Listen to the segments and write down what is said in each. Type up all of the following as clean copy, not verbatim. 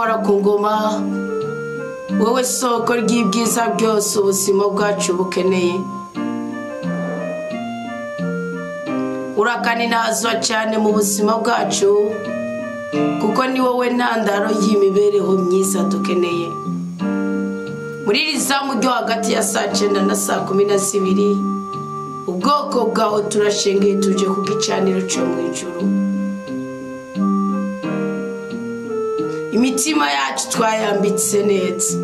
nyagora ku ngoma wowe soko ry'ibyiza byose ubuzima bwacu bukeneye urakaninazwa cyane mu buzima bwacu kuko ni wowe ntandaro y'imibereho myiza dukeneye muri iri zamu ryo hagati ya saa 9 na saa 12 ubwoko bwawe turashengeye tuje ku gicaniro cyo mu ijuru imitima yacu twayambitse neza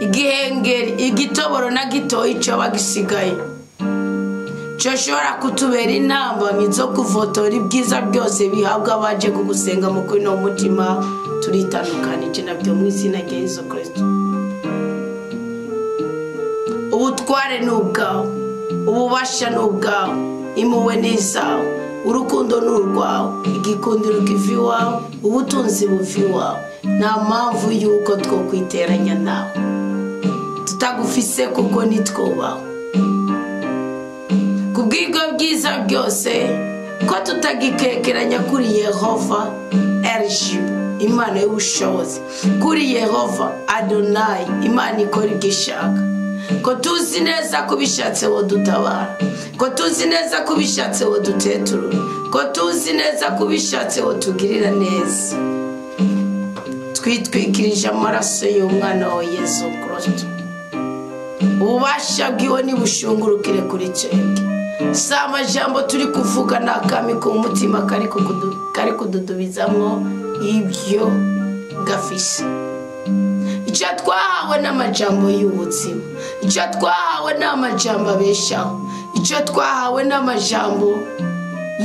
igihengeri igitoboro na gitoyi cyo bagisigaye cyo shora kutubera intambamyi zo kuvotora ibyiza byose bihabwa abaje kugusenga mu kwino mutima turitandukanije nabyo mu izina rya Yesu Kristo ubutware n'ubwawe ububasha n'ubwawe impuhwe n'izawe urukundo n'urwawe igikundiro kiviwawe ubutunzi buviwawe nta mpamvu yuko two kwiteranya nawe tutagufise kuko nitwobaho kubw'ibyo byiza byose ko tutagikekeranya kuri Yehova Elishib Imana y'ubushobozi kuri Yehova Adonai Imana ikora igishaka ko tuzi neza ko bishatse wo dutabara ko tuzi neza ko bishatse wo duteturura ko tuzi neza ko bishatse wo tugirira neza twitwikirije amaraso y'umwana wa Yesu Kristo ububasha bwiwe nibushungurukire kuri twebwe si amajambo turi kuvuga n'akami ku mutima kari kududubizamwo ibyo gafise icyo twahawe n'amajambo y'ubuzima icyo twahawe n'amajambo abeshaho icyo twahawe n'amajambo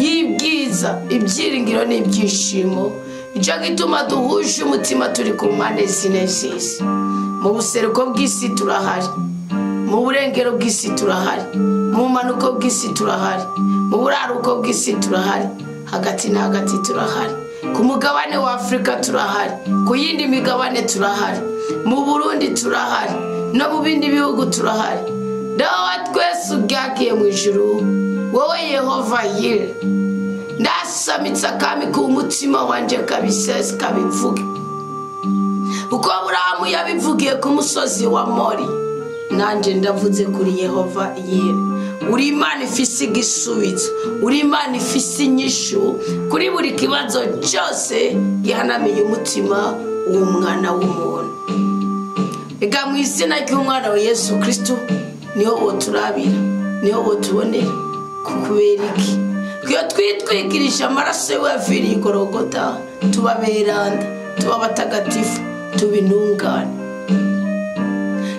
y'ibyiza ibyiringiro n'ibyishimo icyo gituma duhuje umutima turi ku mpande zine z'isi mu buseruko bw'isi turahari mu burengero bw'isi turahari mu manuko bw'isi turahari mu buraruko bw'isi turahari hagati na hagati turahari ku mugabane wa Afrika turahari ku yindi migabane turahari mu Burundi turahari no mu bindi bihugu turahari dawa twese ubyakiye mu ijuru wowe Yehova Yire ndasamitsa kami ku mutima wanje kabisese kabivuge uko Aburahamu yabivugiye ku musozi wa Mori nanje ndavuze kuri Yehova Yire uri Imana ifise igisubizo uri Imana ifise inyishu kuri buri kibazo cyose gihanamiye umutima w'umwana w'umuntu ega mu izina ry'umwana wa Yesu Kristo niho woturabira niho wotubonera kukubera iki kyo twitwikirisha amaraso y'uwaviriye i Golgotha tubaberanda tuba batagatifu tubintungane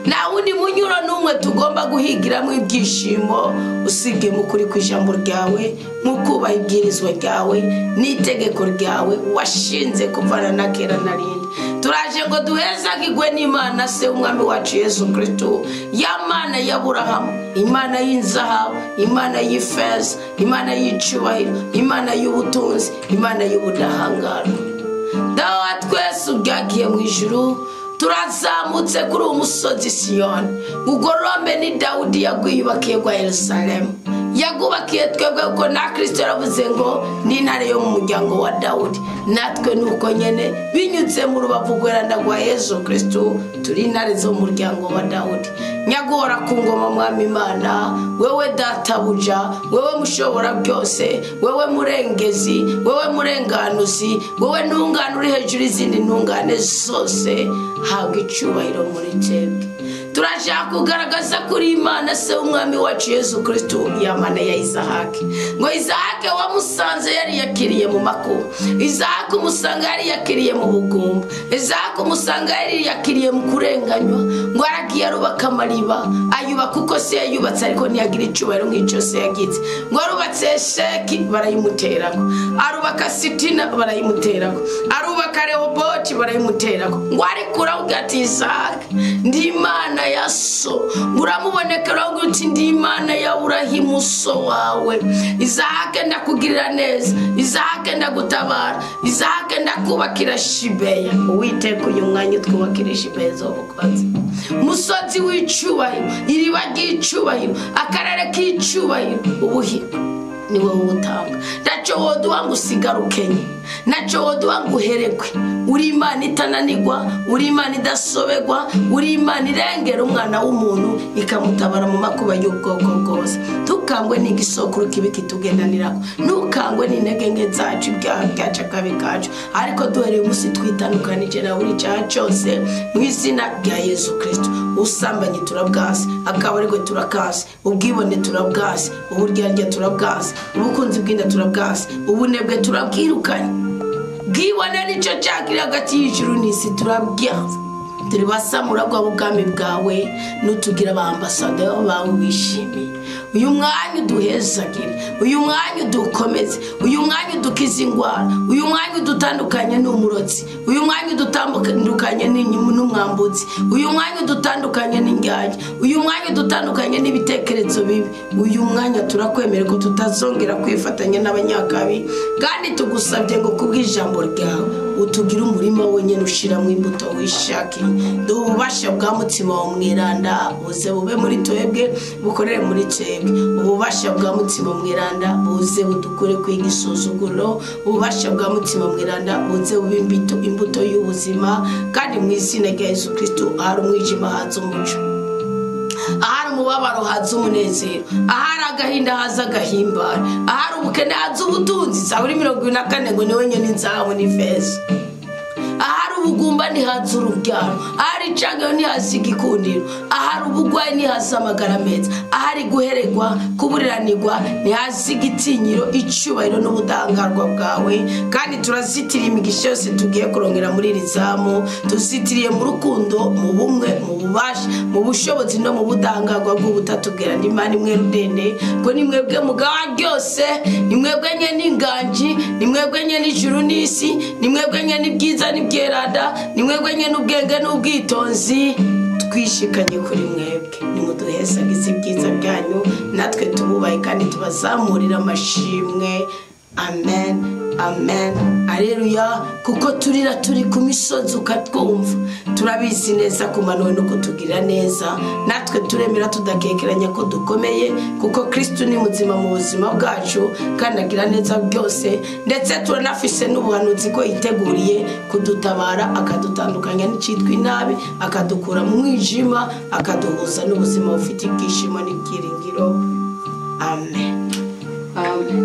na undi munyuro numwe tugomba guhigiramo ibyishimo usige mu kuri kw'ijambo ryawe mu kubaha ibwirizwa ryawe n'itegeko ryawe washinze kuvana na kera na rindi turaje ngo duhezagirwe n'Imana se umwami wacu Yesu Kristo y'Imana y'Aburahamu Imana y'inzahabu Imana y'ifeza Imana y'icubahiro Imana y'ubutunzi Imana y'ubudahangarwa dawa twese ubyagiye mu ijuru turazamutse kuri umusozi Siyoni ugorombe ni Dawudi yagwiyubakiye kwa Yerusalemu yagubakiye twebwe ko na Kristo yaravuze ngo ni intare yo mu muryango wa Dawudi natwe nuko nyene binyuze mu rubavu rweranda rwa Yesu Kristo turi intare zo mu muryango wa Dawudi nyagora ku ngoma mwami Imana wewe databuja wewe mushobora byose wewe murengezi wewe murenganuzi wewe ntungane uri hejuru izindi ntungane zose habwa icubahiro muri twebwe turashaka kugaragaza kuri Imana se umwami wacu Yesu Kristo y'Imana ya Isahaki ngo Isahaki wamusanze yari yakiriye mu makuba Isahaki umusanga yari yakiriye mu bugumba Isahaki umusanga yari yakiriye mu kurenganywa ngo aragiye arubaka amariba ayubaka uko se yayubatse ariko ntiyagira icubahiro nk'icyo se yagize ngo arubatse Sheki barayimuterako arubaka Sitina barayimuterako arubaka Rehoboti barayimuterako ngo ariko uravuga ati Isahaki ndi Imana yaso uramubonekera uti ndi Imana ya Aburahamu so wawe Isahaki ndakugirira neza Isahaki ndagutabara Isahaki ndakubakira Shibeya Uwiteka uyu mwanya twubakira Shibeya zo bukoze umusozi w'icubahiro iriba ry'icubahiro akarere k'icubahiro ubuhiro ni wowe utanga ndaco woduha ngo usigarukenye naco woduha nguherekwe. Uri Imana itananirwa, uri Imana idasobegwa, uri Imana irengera umwana w'umuntu ikamutabara mu makuba y'ubwoko bwose. Tukangwe n'igisokuru kibi kitugendanirako, ntukangwe n'intege nke zacu, ibyaha byacu, akabi kacu, ariko duhereye umunsi twitandukanije na buri cyaha cyose mu izina rya Yesu Kristo. Usambanye turabwase, akabarigwe turakase, ubwibone turabwase, uburyarya turabwase, ubukunzi bw'inda turabwase, ubunebwe turabwirukanye. Bwibone nicyo cyakiri hagati y'ijuru n'isi turabwase. Turi basamura bw'ubwami bwawe, nutugira abambasaderi bawe wishimiye. Uyu mwanya uduhezagire, uyu mwanya udukomeze, uyu mwanya udukize ingwara, uyu mwanya udutandukanye n'umurotsi, uyu mwanya udutandukanye n'umwambutsi, uyu mwanya udutandukanye n'indyarya, uyu mwanya udutandukanye n'ibitekerezo bibi. Uyu mwanya turakwemera ko tutazongera kwifatanya n'abanyakabi, kandi tugusabye ngo kubw'ijambo ryawe utugira umurima wenyine ushiramo imbuto wishakiye. Ububasha bwa mutima wa mweranda buze bube muri twebwe, bukorere muri twebwe. Ububasha bwa mutima mweranda buze budukure kwiga isuzuguro. Ububasha bwa mutima mweranda buze bube imbuto y'ubuzima, kandi mu izina rya Yesu Kristo ahari umwijima haza umuco, ahari umubabaro haza umunezero, ahari agahinda haza agahimbara, ahari ubukene haza ubutunzi. Zaburi 24 ngo niwe nyene inzahabu n'ifeza. Ahari ubugumba ntihaza urubyaro, ahari icangiro ntihaza igikundiro, ahari ubugwayi ntihaza amagara meza, ahari guheregwa, kuburiranirwa ntihaza igitinyiro, icyubahiro n'ubudahangarwa bwawe. Kandi turazitiriye imigisha yose tugiye kurongera muri iri zamu, tuzitiriye mu rukundo, mu bumwe, mu bubasha, mu bushobozi no mu budahangarwa bw'ubutatu bwera Imana imwe rudende. Ngo ni mwebwe mugaba byose, ni mwebwe nyene inganji, ni mwebwe nyene ijuru n'isi, ni mwebwe nyene ibyiza n'ibyerada, ni mwebwe nyene ubwenge n'ubwitonzi. Twishikanye kuri mwebwe, nimuduhezagize ibyiza byanyu, natwe tububaye kandi tubazamurira amashimwe. Amen, amen, aleluya. Kuko turira turi ku misozi ukatwumva, turabizi neza kumanuwe no kutugira neza. Natwe turemera tudakekeranya ko dukomeye, kuko Kristo ni muzima mu buzima bwacu kandi agira neza byose. Ndetse turanafise n'ubuhanuzi ko yiteguriye kudutabara, akadutandukanya n'icitwa inabi, akadukura mu mwijima, akaduhuza n'ubuzima bufite ibyishimo n'ibyiringiro. Amen, amen.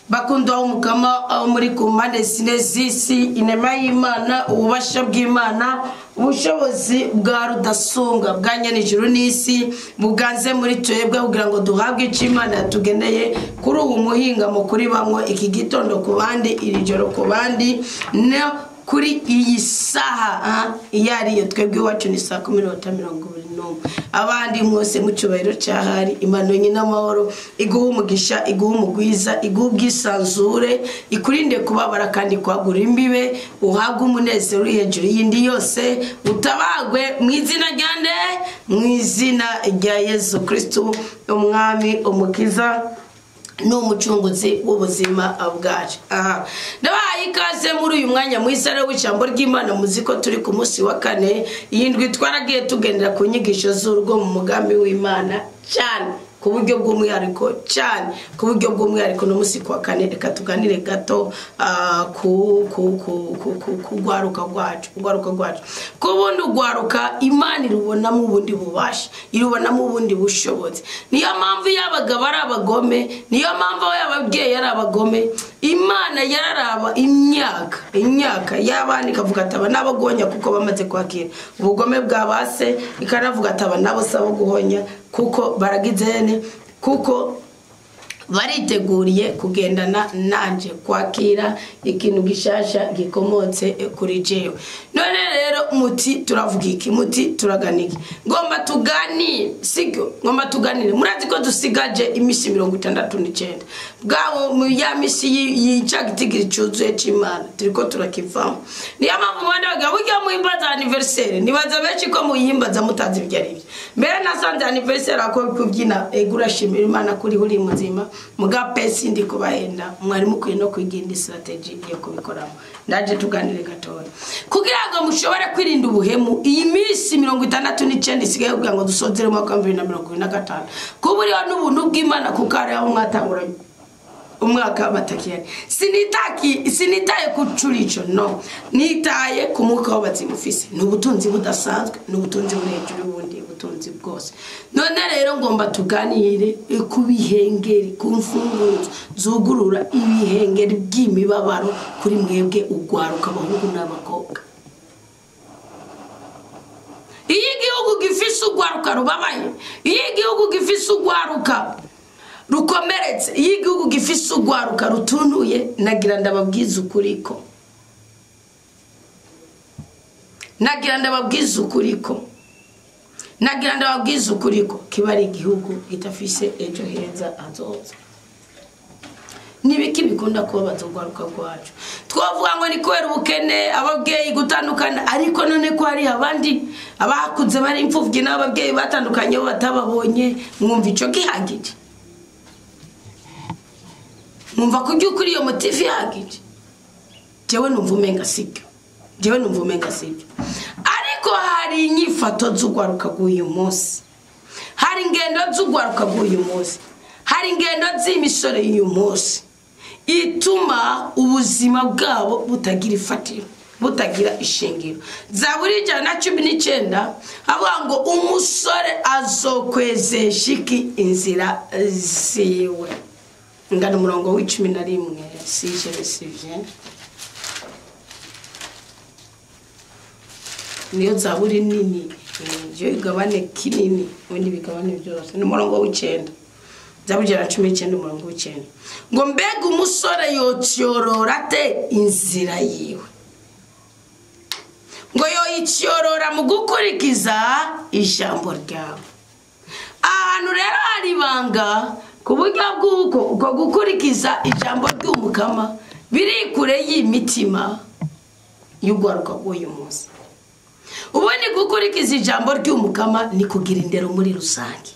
Bakundwa umukama muri kumande sinezisi, inema y'Imana, ububasha bw'Imana, ubushobozi bwa rudasumbwa bwa nyenijuru n'isi buganze muri twebwe kugira ngo duhabwe icyo Imana yatugeneye kuri ubu muhinga mu kuri bamwe, iki gitondo ku bandi, iri joro ku bandi, no kuri iyi saha iyariyo twebwe iwacu ni 10:21. Abandi mwose mu cyubahiro cyahari, Imana nyine amahoro iguha umugisha, iguha umugwiza, iguha ubwisanzure, ikurinde kubabara kandi kwagura imbibe, uhabwe umunezero uri hejuru y'indi yose, utabagwe mu izina ryande, mu izina rya Yesu Kristo, umwami umukiza n'umucunguzi w'ubuzima bwacu. Ndabaye ndabaye ikaze muri uyu mwanya mwisare w'ijambo ry'Imana muziko turi ku munsi wa kane yindwi twaragiye tugendera ku nyigisho z'urugo mu mugambi w'Imana cyane ku buryo bw'umwihariko cyane ku buryo bw'umwihariko no munsi kwa kane reka tuganire gato kugwaruka gwacu kubundi ugwaruka Imana irubonamo ubundi bubasha irubonamo ubundi bushobozi niyo mpamvu y'abagabo ari abagome niyo mpamvu y'ababyeyi ari abagome Imana yararaba imyaka y'abandi kavuga ataba nabagonya kuko bamaze kwakira ubugome bwabase ikanavuga ataba nabo sabo guhonya kuko baragizene kuko bariteguriye kugendana nanje kwakira ikintu gishasha gikomotse kuri jewe none rero muti turavuga iki muti turaganiki ngomba tugani sigyo ngomba tuganire murazi ko dusigaje imisi 69 bwawo mu ya misi yicagitigiri cyuzuye cy'Imana turiko turakivamo niyo mpamvu mwanda bagabujya mu imbaza anniversaire nibaza benshi ko muyimbaza mutazi byari mbere nasanze anniversaire ako kubyina egura shimira Imana kuri huri muzima muga pesi ndi kubahenda mwari mukwiye no kwiginda strategy yo kubikoramo ndaje tuganire gatoya kugira ngo mushobore kwirinda ubuhemu iyi misi 69 isigaye kugira ngo dusozere mu 2025 kuburiho n'ubuntu bw'Imana kukare aho mwatanguranye umwaka batakiyane sinitaye kucurico no nitaye kumuka w'abazimufise n'ubutunzi budasanzwe n'ubutunzi burejuru bundi butunzi bwose none rero ngomba tuganire kubihengeri kumfunguzo zugurura ibihengeri by'imibabaro kuri mwebwe ugwaruka abahungu n'abakobwa iyi gihugu gifise ugwaruka rubabaye iyi gihugu gifise ugwaruka rukomeretse iyi gihugu gifise ugwaruka rutunuye nagira ndababwiza ukuriko kibari igihugu gitafise ejo heza azoza nibiki bikunda kuba bazogwaruka gwacu twavuga ngo ni kwera ubukene ababyeyi gutandukana ariko none ko hari abandi abakuze bari imfuvyi n'ababyeyi batandukanye batababonye mwumva ico gihagije mwumva ko kuri iyo motive yagije jewe numva umenga sibyo ariko hari inyifato z'ugwaruka bw'uyu munsi hari ingendo z'ugwaruka bw'uyu munsi hari ingendo z'imisore y'uyu munsi ituma ubuzima bwabo butagira ifatiro butagira ishingiro Zaburi 119 avuga ngo umusore azokwezesha iki inzira ziwe ngana umurongo w'11 sije niyo Zaburi nini je igabane kinini windi bigabane byose ni umurongo w'9 Zaburi 119 umurongo w'9 ngo mbega umusore yocyorora te inzira yiwe ngo yoyicyorora mu gukurikiza ijambo ryawe ahantu rero hari banga kuburyo bw'uko uko gukurikiza ijambo ry'umukama biri kure y'imitima y'ugwaruka bw'uyu munsi ubundi gukurikiza ijambo ry'umukama ni kugira indero muri rusange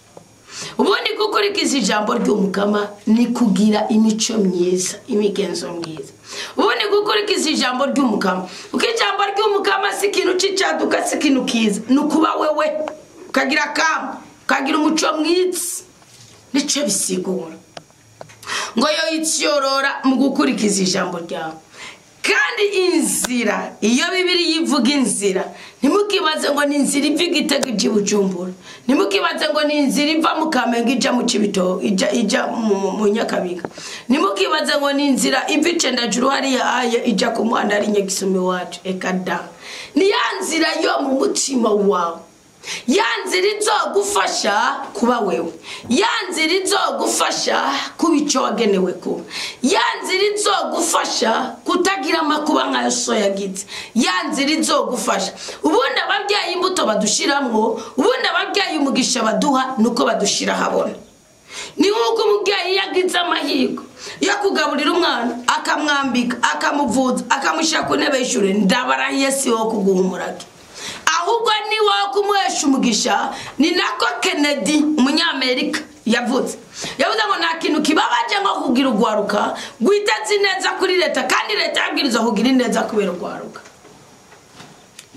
ubundi gukurikiza ijambo ry'umukama ni kugira imico myiza imigenzo myiza ubundi gukurikiza ijambo ry'umukama uko ijambo ry'umukama si ikintu c'icaduka si ikintu kiza nukuba wewe ukagira kama ukagira umuco mwiza nico bisigura ngo yoyicyorora mu gukurikiza ijambo ryawe kandi inzira iyo Bibiri yivuga inzira ntimukibaze ngo ni inzira iva Igitega ija Bujumbura ntimukibaze ngo ni inzira iva mu Kamenge ija mu Cibitoke ija mu Nyakabiga ntimukibaze ngo ni inzira iva Icendajuru hariya aya ija ku muhanda ari Nyagisumi wacu ekada ni ya nzira yo mu mutima wawe yanzira izogufasha kuba wewe yanzira izogufasha kubico wagenewe kuba yanzira izogufasha kutagira amakuba nkayo so yagize yanzira izogufasha ubundi ababyeyi imbuto badushiramwo ubundi ababyeyi umugisha baduha nuko badushira habona ni nkuko umubyeyi yagize amahigo yo kugaburira umwana akamwambika akamuvuza akamushira ku ntebe y'ishure ndabarahiye si wo kuguhumurake ahubwo ni wo kumuhesha umugisha ni nako Kennedy umunyamerika yavuze ngo nta kintu ikibabaje ngo kugira ugwaruka gwitazi neza kuri leta kandi leta yabwiriza kugira neza kubera ugwaruka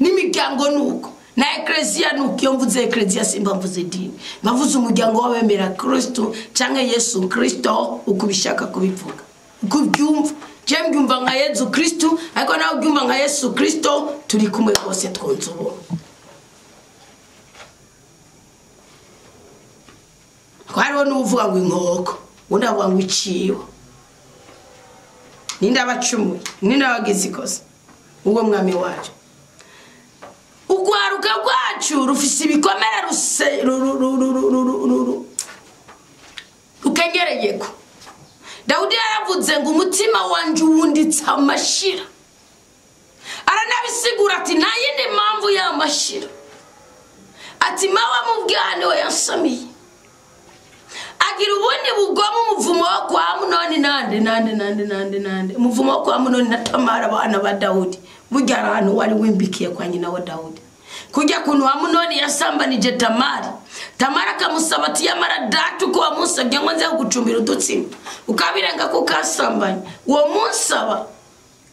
n'imiryango nuko na ecclesia nuko iyo mvuze ecclesia simba mvuze dini mvuze umuryango w'abemera Kristo cyangwa Yesu Kristo ukubishaka kubivuga kubyumva je mbyumva nka Yesu Kristo ariko nawe ubyumva nka Yesu Kristo turi kumwe bose twonze ubo kwariho n'uvuga ngo inkoko undi avuga ngo iciwo ninde abacumuye ninde abagize ikosa ubwo mwami wacu ugwaruka rwacu rufise ibikomere rukengereyeko Dawudi yaravuze ngo umutima wanje uwunditse amashira aranabisigura ati nta yindi mpamvu y'amashira ati mawe mubwane we yansamiye agira ubundi bugoma umuvumo wo kwa Amunoni nande umuvumo wo kwa Amunoni na Tamara abana ba Dawudi burya ahantu wari wimbikiye kwa nyina wa Dawudi kujya kuntu Amunoni yasambanije Tamara akamusaba ati yamara datu ko wamusabye ngo nze gucumbira udutsima ukabirenga ko kasambanye uwo munsaba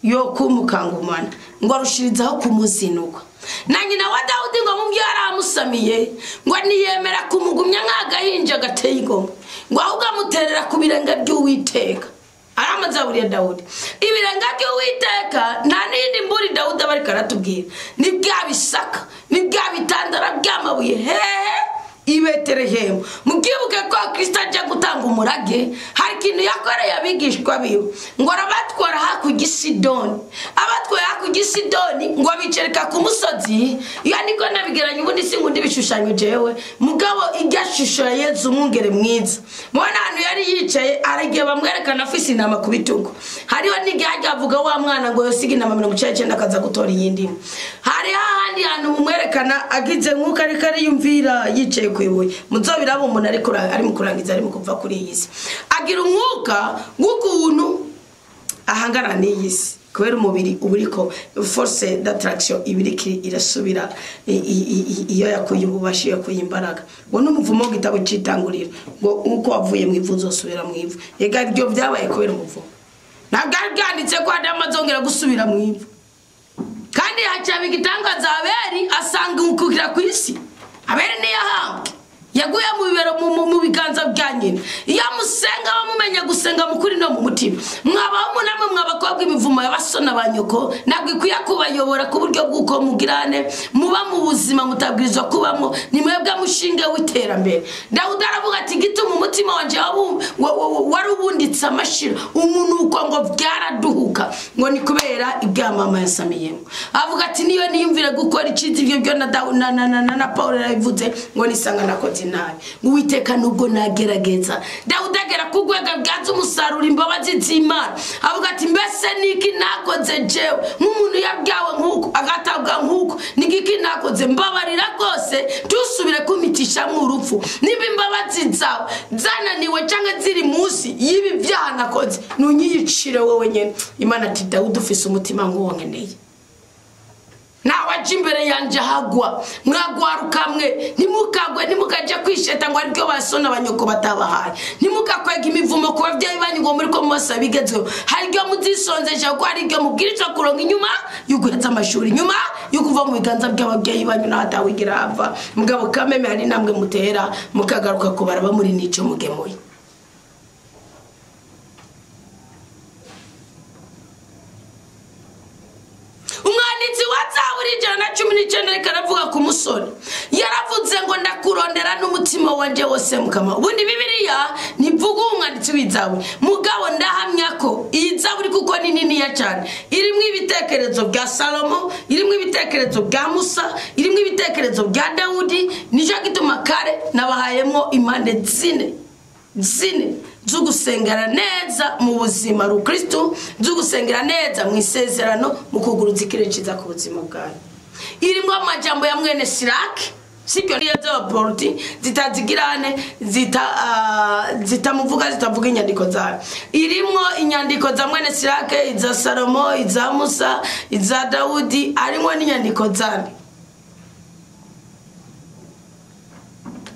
yo kumukangumana ngo arushirizaho kumuzinuka na nyina wa Dawudi ngo mubyara amusamiye ngo niyemera kumugumya nk'agahinja gateye igomwe ngo ahubwo amuterera ku birenga by'Uwiteka aramazaburiye Dawudi ibirenga by'Uwiteka nta n'indi mburi Dawudi bari karatubwira ni byabisaka ni byabitandara byamabuye i Betelehemu mugibuke ko Kristo ajya gutanga umurage hari kintu yakoreye abigishwa biwe ngo arabatwara hakurya Sidoni abatwaye hakurya Sidoni ngo abicereka ku musozi yaniko nabigeranye ubundi singundi bishushanyo jewe mugabo ijya shusho ya Yesu umwungere mwiza mwana hano yari yicaye aragiye bamwerekana afise inama ku bitugu hariho n'igihe avuga wa mwana ngo yosige inama 19 akaza gutora iyindi hari hahandi hantu mumwerekana agize nkuko ari kari yumvira yicaye kwibuye muzobirabo umuntu ari mu kurangiza ari mu kuva kuri iyi si agira umwuka w'ukuntu ahangana n'iyisi kubera umubiri uburiko force d'attraction ibiriki irasubira iyo yakuye ububasha yakuye imbaraga ngo n'umuvumo w'igitabo cyitangurira ngo uko wavuye mu ivu uzosubira mu ivu yega ibyo byabaye kubera umuvumo ntabwo bwanditse ko Adamu azongera gusubira mu ivu kandi hacyaba igitangaza Abeli asanga ukukira ku isi Abeli ni yahambwe yaguye mu bibero mu biganza bya nyina iyo musenga bamumenya gusenga mukuri no mu mutima mwabaho munamwe mwabakobwa imivumo y'abasona banyoko nabwo ikwiye kubayobora ku buryo bw'uko mugirane muba mu buzima mutabwirizwa kubamo nimwebwe mushinge w'iterambere Dawudi aravuga ati gituma umutima wanje wari ubunditse amashira umuntu uko ngo byaraduhuka ngo ni kubera ibyamama yasamiyemo avuga ati niyo niyumvire gukora ikizi ibyo byo na Paul yavuze ngo nisanga nakoze nabi Uwiteka nubwo nagerageza Dawudi agera kugwega bwaza umusaruro imbabazi z'Imana avuga ati mbese niki nakoze jewe nk'umuntu yabyawe nkuko agatabwa nkuko nigiki nakoze mbabarira rwose tusubire kumitisha mu rupfu niba imbabazi zawe zananiwe cyangwa ziri munsi yibi byaha nakoze nunyiyicire wowe nyene Imana ati Dawudi ufise umutima nk'uwongeneye nawe aje imbere yanje hagwa mwagwaruka mwe nimukajya kwisheta ngo aribyo basona abanyoko batabahaye nimukakwega imivumo ku bavyeyi banyu ngo muri ko mose bigezweho haribyo muzisonzeje ko haribyo mubwirizwa kuronka inyuma yuguheza amashuri inyuma yukuva mu biganza by'abavyeyi banyu n'atawigira hava mugabo kameme hari namwe mutera mukagaruka kubara bamuri nico mugemoye umwanditsi wa Zaburi 119 karavuga ku musore yaravuze ngo ndakurondera n'umutima wanje wose mukama ubundi Bibiliya nivuga umwanditsi w'Izaburi mugabo ndahamya ko iyi Zaburi kuko ni nini ya cyane irimwe ibitekerezo bya Salomo irimwe ibitekerezo bya Musa irimwe ibitekerezo bya Dawudi nico gituma kare nabahayemo impande zine zugusengera neza mu buzima ru Kristo zugusengera neza mu isezerano mu kuguruza ikirekiza ku buzima bwawe irimwe amajambo ya mwene Siraki sibyo niyo porti zitazigirane zitamuvuga zitavuga inyandiko zawe irimwo inyandiko za mwene Siraki iza Salomo iza Musa iza Dawudi arimo n'inyandiko zawe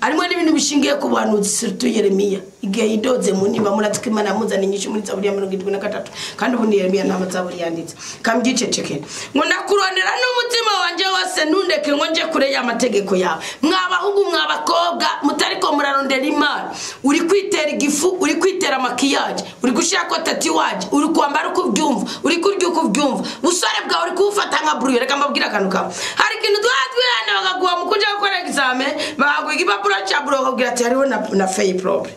harimo n'ibintu bishingiye ku bahanuzi surtout Yeremiya igihe yidoze mu niba muratike Imana muzana inyishu muri Zaburi ya 73 kandi ubundi Yeremiya nta Zaburi yanditse kambyicecekene ngo ndakurondera n'umutima wanje wose ntundeke ngo nje kure y'amategeko yawe mwabahungu mwabakobwa mutariko murarondera Imana uri kwitera igifu uri kwitera makiyaje uri gushaka tatuage uri kwambara uko byumva uri kurya uko byumva busare bwawe uri kufata nka bruye reka mbabwira akantu kawe hari ikintu twatwirana bagaguha mu kuja gukora examen bagwiga ibapuro cha bro bakubwira ati hariho na fail problem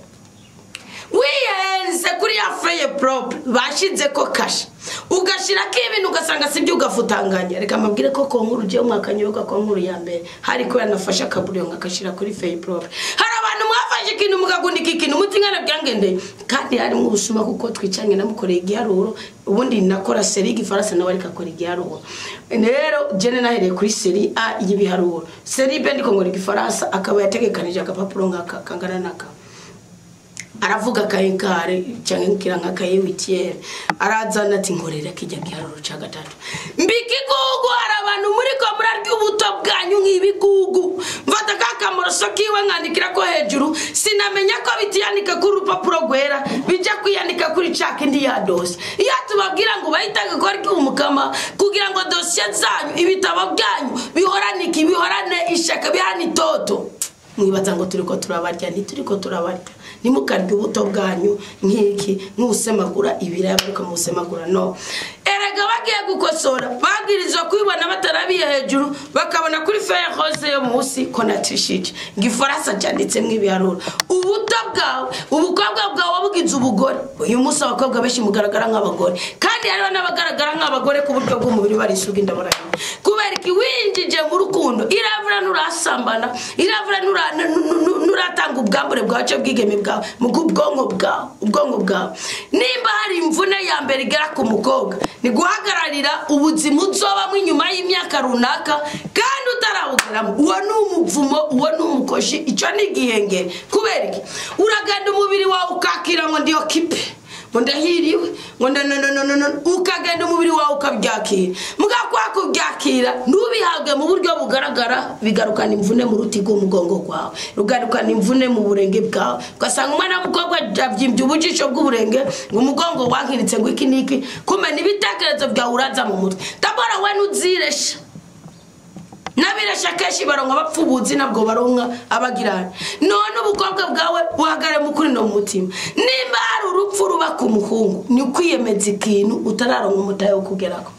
wiyenze kuri ya fail problem bashize ko kasha ugashira k'ibintu ugasanga sibyo ugafutanganya reka mbabwire ko konkuru je mwakanyoka konkuru ya mbere hariko yanafasha kaburiyo ngakashira kuri fail problem hari abantu mwafashe ikintu mugagundika ikintu mutingana byangendeye kandi hari mu busuma kuko twicanye namukoreye igiharuro ubundi nakora seri gifaransa nawe ariko akora igiharuro rero jene nahereye kuri seri A y'ibiharuro seri B ndiko ngora igifaransa akaba yategekanije agapapuro ngakangana naka aravuga kare cyangwa nkira kaye witiere arazana ati nkorera kijya giharuro ca gatatu mbikigugu hari abantu muri ko murarya ubuto bwanyu nk'ibigugu mfata kakamoroso kiwe nkandikira ko hejuru sinamenya ko bitiyanika ku rupapuro gwera bija kwiyanika kuri caka indi ya dose iyo tubabwira ngo bayitage ko ari umukama kugira ngo dosiye zanyu ibitabo byanyu bihoranike bihorane ishaka bihani toto mwibaza ngo turiko turabarya ntituriko turabarya nimukarya ubuto bwanyu nk'iki nk'usemagura ibiraya ariko musemagura no erega bagiye gukosora bagirizo kwibona batarabiye hejuru bakabona kuri feye hose yo musi konatishije gifaransa cyanditse mw'ibiharuro ubuto bwawe ubukobwa bwawe bugize ubugore uyu musi abakobwa benshi mugaragara nk'abagore kandi hariho n'abagaragara nk'abagore ku buryo bw'umubiri barisuga indabara kubera iki winjije mu rukundo iravura nurasambana iravura nuratanga ubwambure bwawe bw'igeme bwawe mu ubwonko bwawe nimba hari imvune ya mbere igera ku mukobwa ni guhagararira ubuzima uzobamwe inyuma y'imyaka runaka kandi utarabugeramo uwo ni umuvumo uwo ni umukoshi icyo ni igihengeri kubera iki uragenda umubiri wawe ukakira ngo ndiyo kipe ngo ndahiriwe ngo ukagenda umubiri wawe ukabyakira mugakwa kubyakira ntubihabwe mu buryo bugaragara bigarukana imvune mu ruti rw'umugongo kwawe rugarukana imvune mu burenge bwawe ugasanga umwana w'umukobwa abyimbye ubujisho bw'uburenge ngo umugongo wankiritse ngo iki niki kumena ibitekerezo byawe uraza mu mutwe tabora we nuziresha nabiresha keshi baronka bapfubuzi nabwo baronka abagirana none ubukobwa bwawe buhagare mu kuri no mutima nimba hari urupfu ruba ku muhungu ni kwiyemeza ikintu utararonka umutaye wo kugerako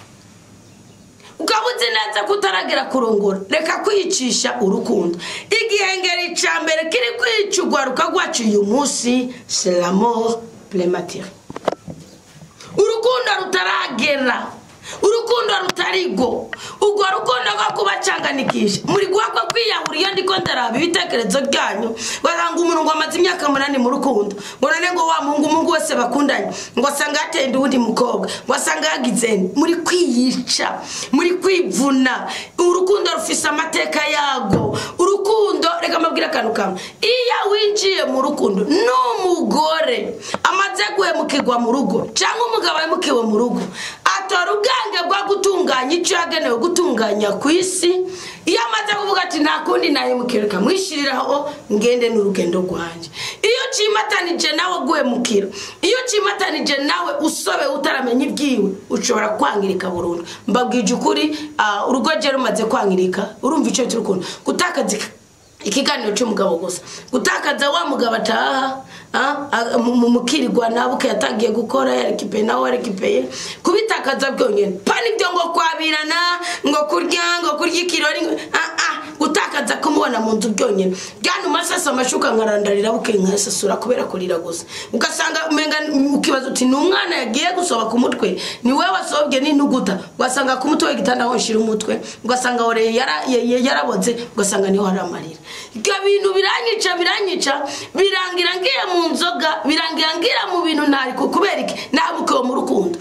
ukabuze neza kutaragera kurongora reka kwicisha urukundo igihengeri ca mbere kiri kwicugwa rukagwacu uyu munsi c'est l'amour prématuré urukundo rutaragera urukundo rutarigo ubwo rukundo rwo kubacanganikisha muri guhakwa kwiyahuriye ndiko ndaraba ibitekerezo byanyu baranga umuntu ngo amaze imyaka 8 mu rukundo ngo none ngo wa mungu wese bakundanye ngo asanga atende undi mukobwa ngo asanga yagizeni muri kwiyica muri kwivuna urukundo rufise amateka yago urukundo reka mabwira akantu kamwe iya winjiye mu rukundo n'umugore amaze guhemukirwa mu rugo cyangwa umugabo yamukiwe mu rugo atora ubwange bwa gutunganya icyo yagenewe gutunganya ku isi iyo amaze kuvuga ati nta kundi nahemukirika mwishiriraho ngende n'urugendo rwanje iyo cimatanije nawe guhemukira iyo cimatanije nawe usobe utaramenya ibyiwe ushobora kwangirika burundu mbabwije ukuri urugo je rumaze kwangirika urumva icyo cy'urukundo gutakaza ikiganiro cy'umugabo gusa gutakaza wa mugabo ataha mukirirwa nabuke yatangiye gukora yarekipe nawe yarekipeye kubitakaza byonyene pani byo ngo kwabirana ngo kurya ikirori gutakaza kumubona mu nzu byonyene kandi umasasa amashuka nkarandarira buke nkasasura kubera kurira gusa ugasanga umenga ukibazo uti n'umwana yagiye gusoba ku mutwe ni wewe wasobye n'intuguta ugasanga ku mutwe w'igitanda honshira umutwe ugasanga ore yaraboze ugasanga niho haramarira ibyo bintu biranyica birangira ngiye mu nzoga birangira ngira mu bintu ntari kubera iki nabukewe mu rukundo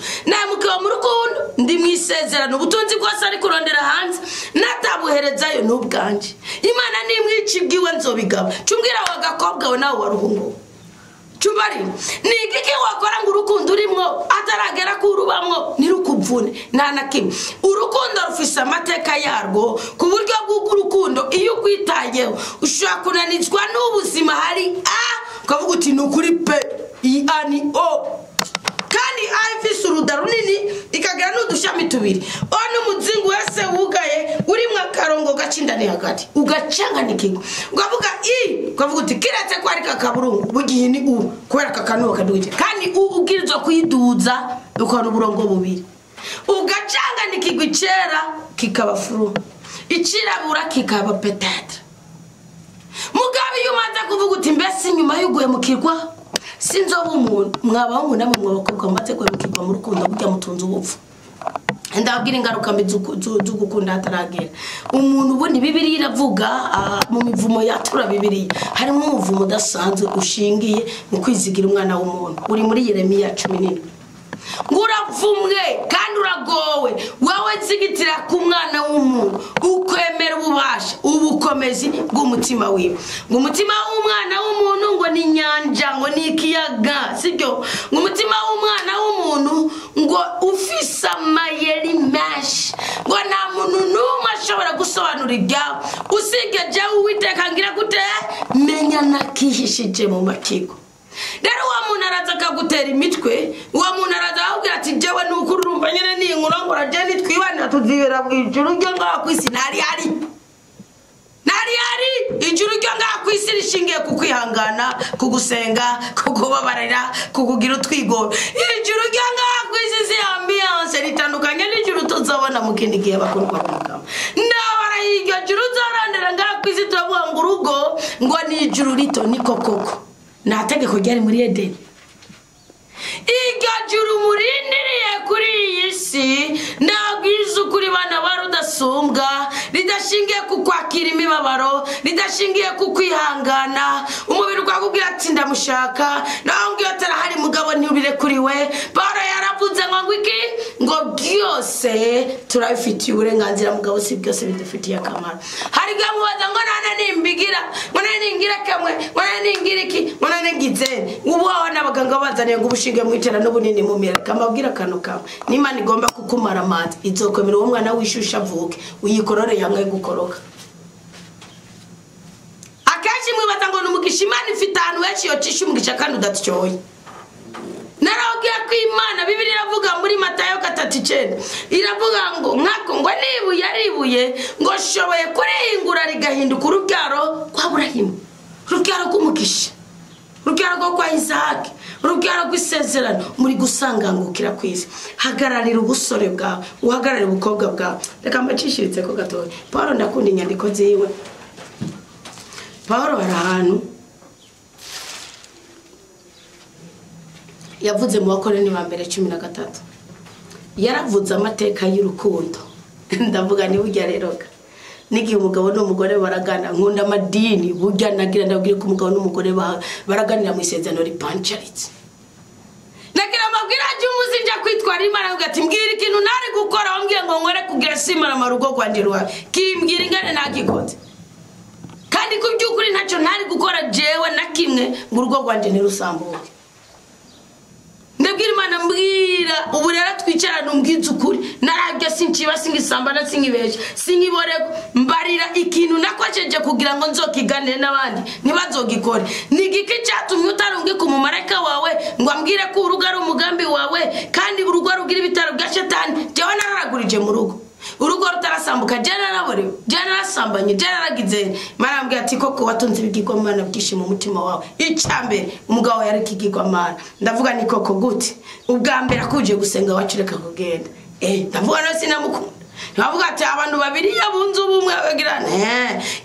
ndi mwisezerano ubutunzi bwose ari kurondera hanze natabuherezayo n'ubwanje Imana nimwici bwiwe nzobigaba cumbwira wa gakobwa we nawe waruhungu Chumbari ni igiki wakora ngo urukundo urimo ataragera kurubamwo nirukuvune nana kimwe urukundo rufise amateka yarwo ku buryo bw'urukundo iyo kwitayeho ushaka kunanizwa n'ubuzima hari ukavuga uti nukuri pe ani o kandi ayifise uruda runini ikagera n'udushami tubiri ono muzingu wese wugaye urimo akarongo gacindane hagati ugacanganikirwa ukavuga uti kiretse ko ari kakaburungu bugiye ni kubera kakano kaduje kandi ubwirizwa kuyiduza ukora uburongo bubiri ugacanganikirwa icera kikaba furu icirabura kikaba peut-être mugabe yumaze kuvuga uti mbese nyuma yuguye mukirwa sinzoba umuntu mwabahungu namwe mwabakobwa mate kwemukirwa mu rukundo burya mutunze ubupfu ndabwira ingaruka mbi z'ugukunda hataragera umuntu ubundi Bibiliya iravuga mu mivumo yatura Bibiliya harimo umuvumo udasanzwe ushingiye mu kwizigira umwana w'umuntu uri muri Yeremiya 17 nguravumwe kandi uragowe wowe zigitira ku mwana w'umuntu ukwemera ububasha ubukomezi bw'umutima wiwe ngo umutima w'umwana w'umuntu ngo ni nyanja ngo ni ikiyaga sibyo ngo umutima w'umwana w'umuntu ngo ufisa amayeri menshi ngo nta muntu n'umwe ashobora gusobanura ibyawe usibye jewe Uwiteka ngira gute menya nakihishije mu makigo rero wa muntu araza akagutera imitwe wa muntu araza akubwira ati jewe n'ukuri urumva nyene ni inkurongora je nitwibanira tuzibera bw'ijuru ryo ngaha kwisi nari ari ijuru ryo ngaha kwisi rishingiye ku kwihangana kugusenga kukubabarira kukugira utwigoro ijuru ryo ngaha kwisi si ambiance ritandukanye n'ijuru tuzabona mu kindi gihe bakundwa kumugama ndabara iryo juru uzarandera ngaha kwisi turavuga ngo urugo ngo ni ijuru rito niko koko na tegeko ryari muri Edeni iryo juru murindiriye kuri iyi si ndabwiza ukuri bana barudasumbwa ridashingiye ku kwakira imibabaro ridashingiye ku kwihangana umubiri ukakubwira ati ndamushaka naho ngiyo tarahari mugabo ntibire kuri we Pawulo yaravuze ngo iki ngo byose turabifitiye uburenganzira mugabo si byose bidufitiye akamaro hari gamubaza ngo nane nimbigira ngo nane ningira kamwe ngo nane ningira iki ngo nane ngize ubaho n'abaganga bazaniye ngo ubushinge mwitera n'ubunini mu mira kamabwira kano kawe n'Imana igomba kukumara amazi izokomera uwo mwana wishusha avuke uyikorore yangaye gukoroka akashi mwibaza ngo n'umugisha Imana ifite ahantu henshi yocisha umugisha kandi udatyoye naravuga ko Imana Bibiliya iravuga muri Matayo 3:9 iravuga ngo nkako ngo nibuye aribuye ngo shoboye kurihingura rigahinduka urubyaro kwa Aburahamu urubyaro rw'umugisha urubyaro rwo kwa Isaac urubyaro rw'isezerano muri gusangangukira kwisi hagararira ubusore bwawe uhagararira ubukobwa bwawe reka mbacishiritse ko gatoya Paulo ndakunda inyandiko ziwe Paulo ari ahantu yavuze mu Bakorintho ba mbere 13 yaravuze amateka y'urukundo ndavuga ni burya rero nigi umugabo n'umugore baragana nkunda amadini burya nagira ndabwire ko umugabo n'umugore baraganira mu isezerano ripancharitse nagira mabwira aje umuzinja kwitwara Imana ugati mbwira ikintu nari gukora wambwiye ngo nkore kugira simara marugo kwanje ruwa kimbwira ingane nakikoze kandi ku byukuri ntacyo ntari gukora jewe na kimwe mu rugo rwanje ntirusambuke ndabwira Imana mbwira ubu rero twicarana umbwiza ukuri narabyo sinkiba singisambana singibesha singibore mbarira ikintu nakwaceje kugira ngo nzokiganire n'abandi ntibazogikore nigiki cyatumye utarungika umumarayika wawe ngo ambwire ko urugo ari umugambi wawe kandi urugo rugira ibitaro bya shetani jewe nararagurije mu rugo urugo rutarasambuka jana nabore jana rasambanye jana ragize marambwe ati koko watunze ibigirwamana byinshi mu mutima wawe icyambere umugabo yari kigirwamana ndavuga ni koko gute ubwa mbere akuje gusenga wacureka kugenda ndavuga no sinamukunda bavuga ati abantu babiri yabunze ubumwe bagirana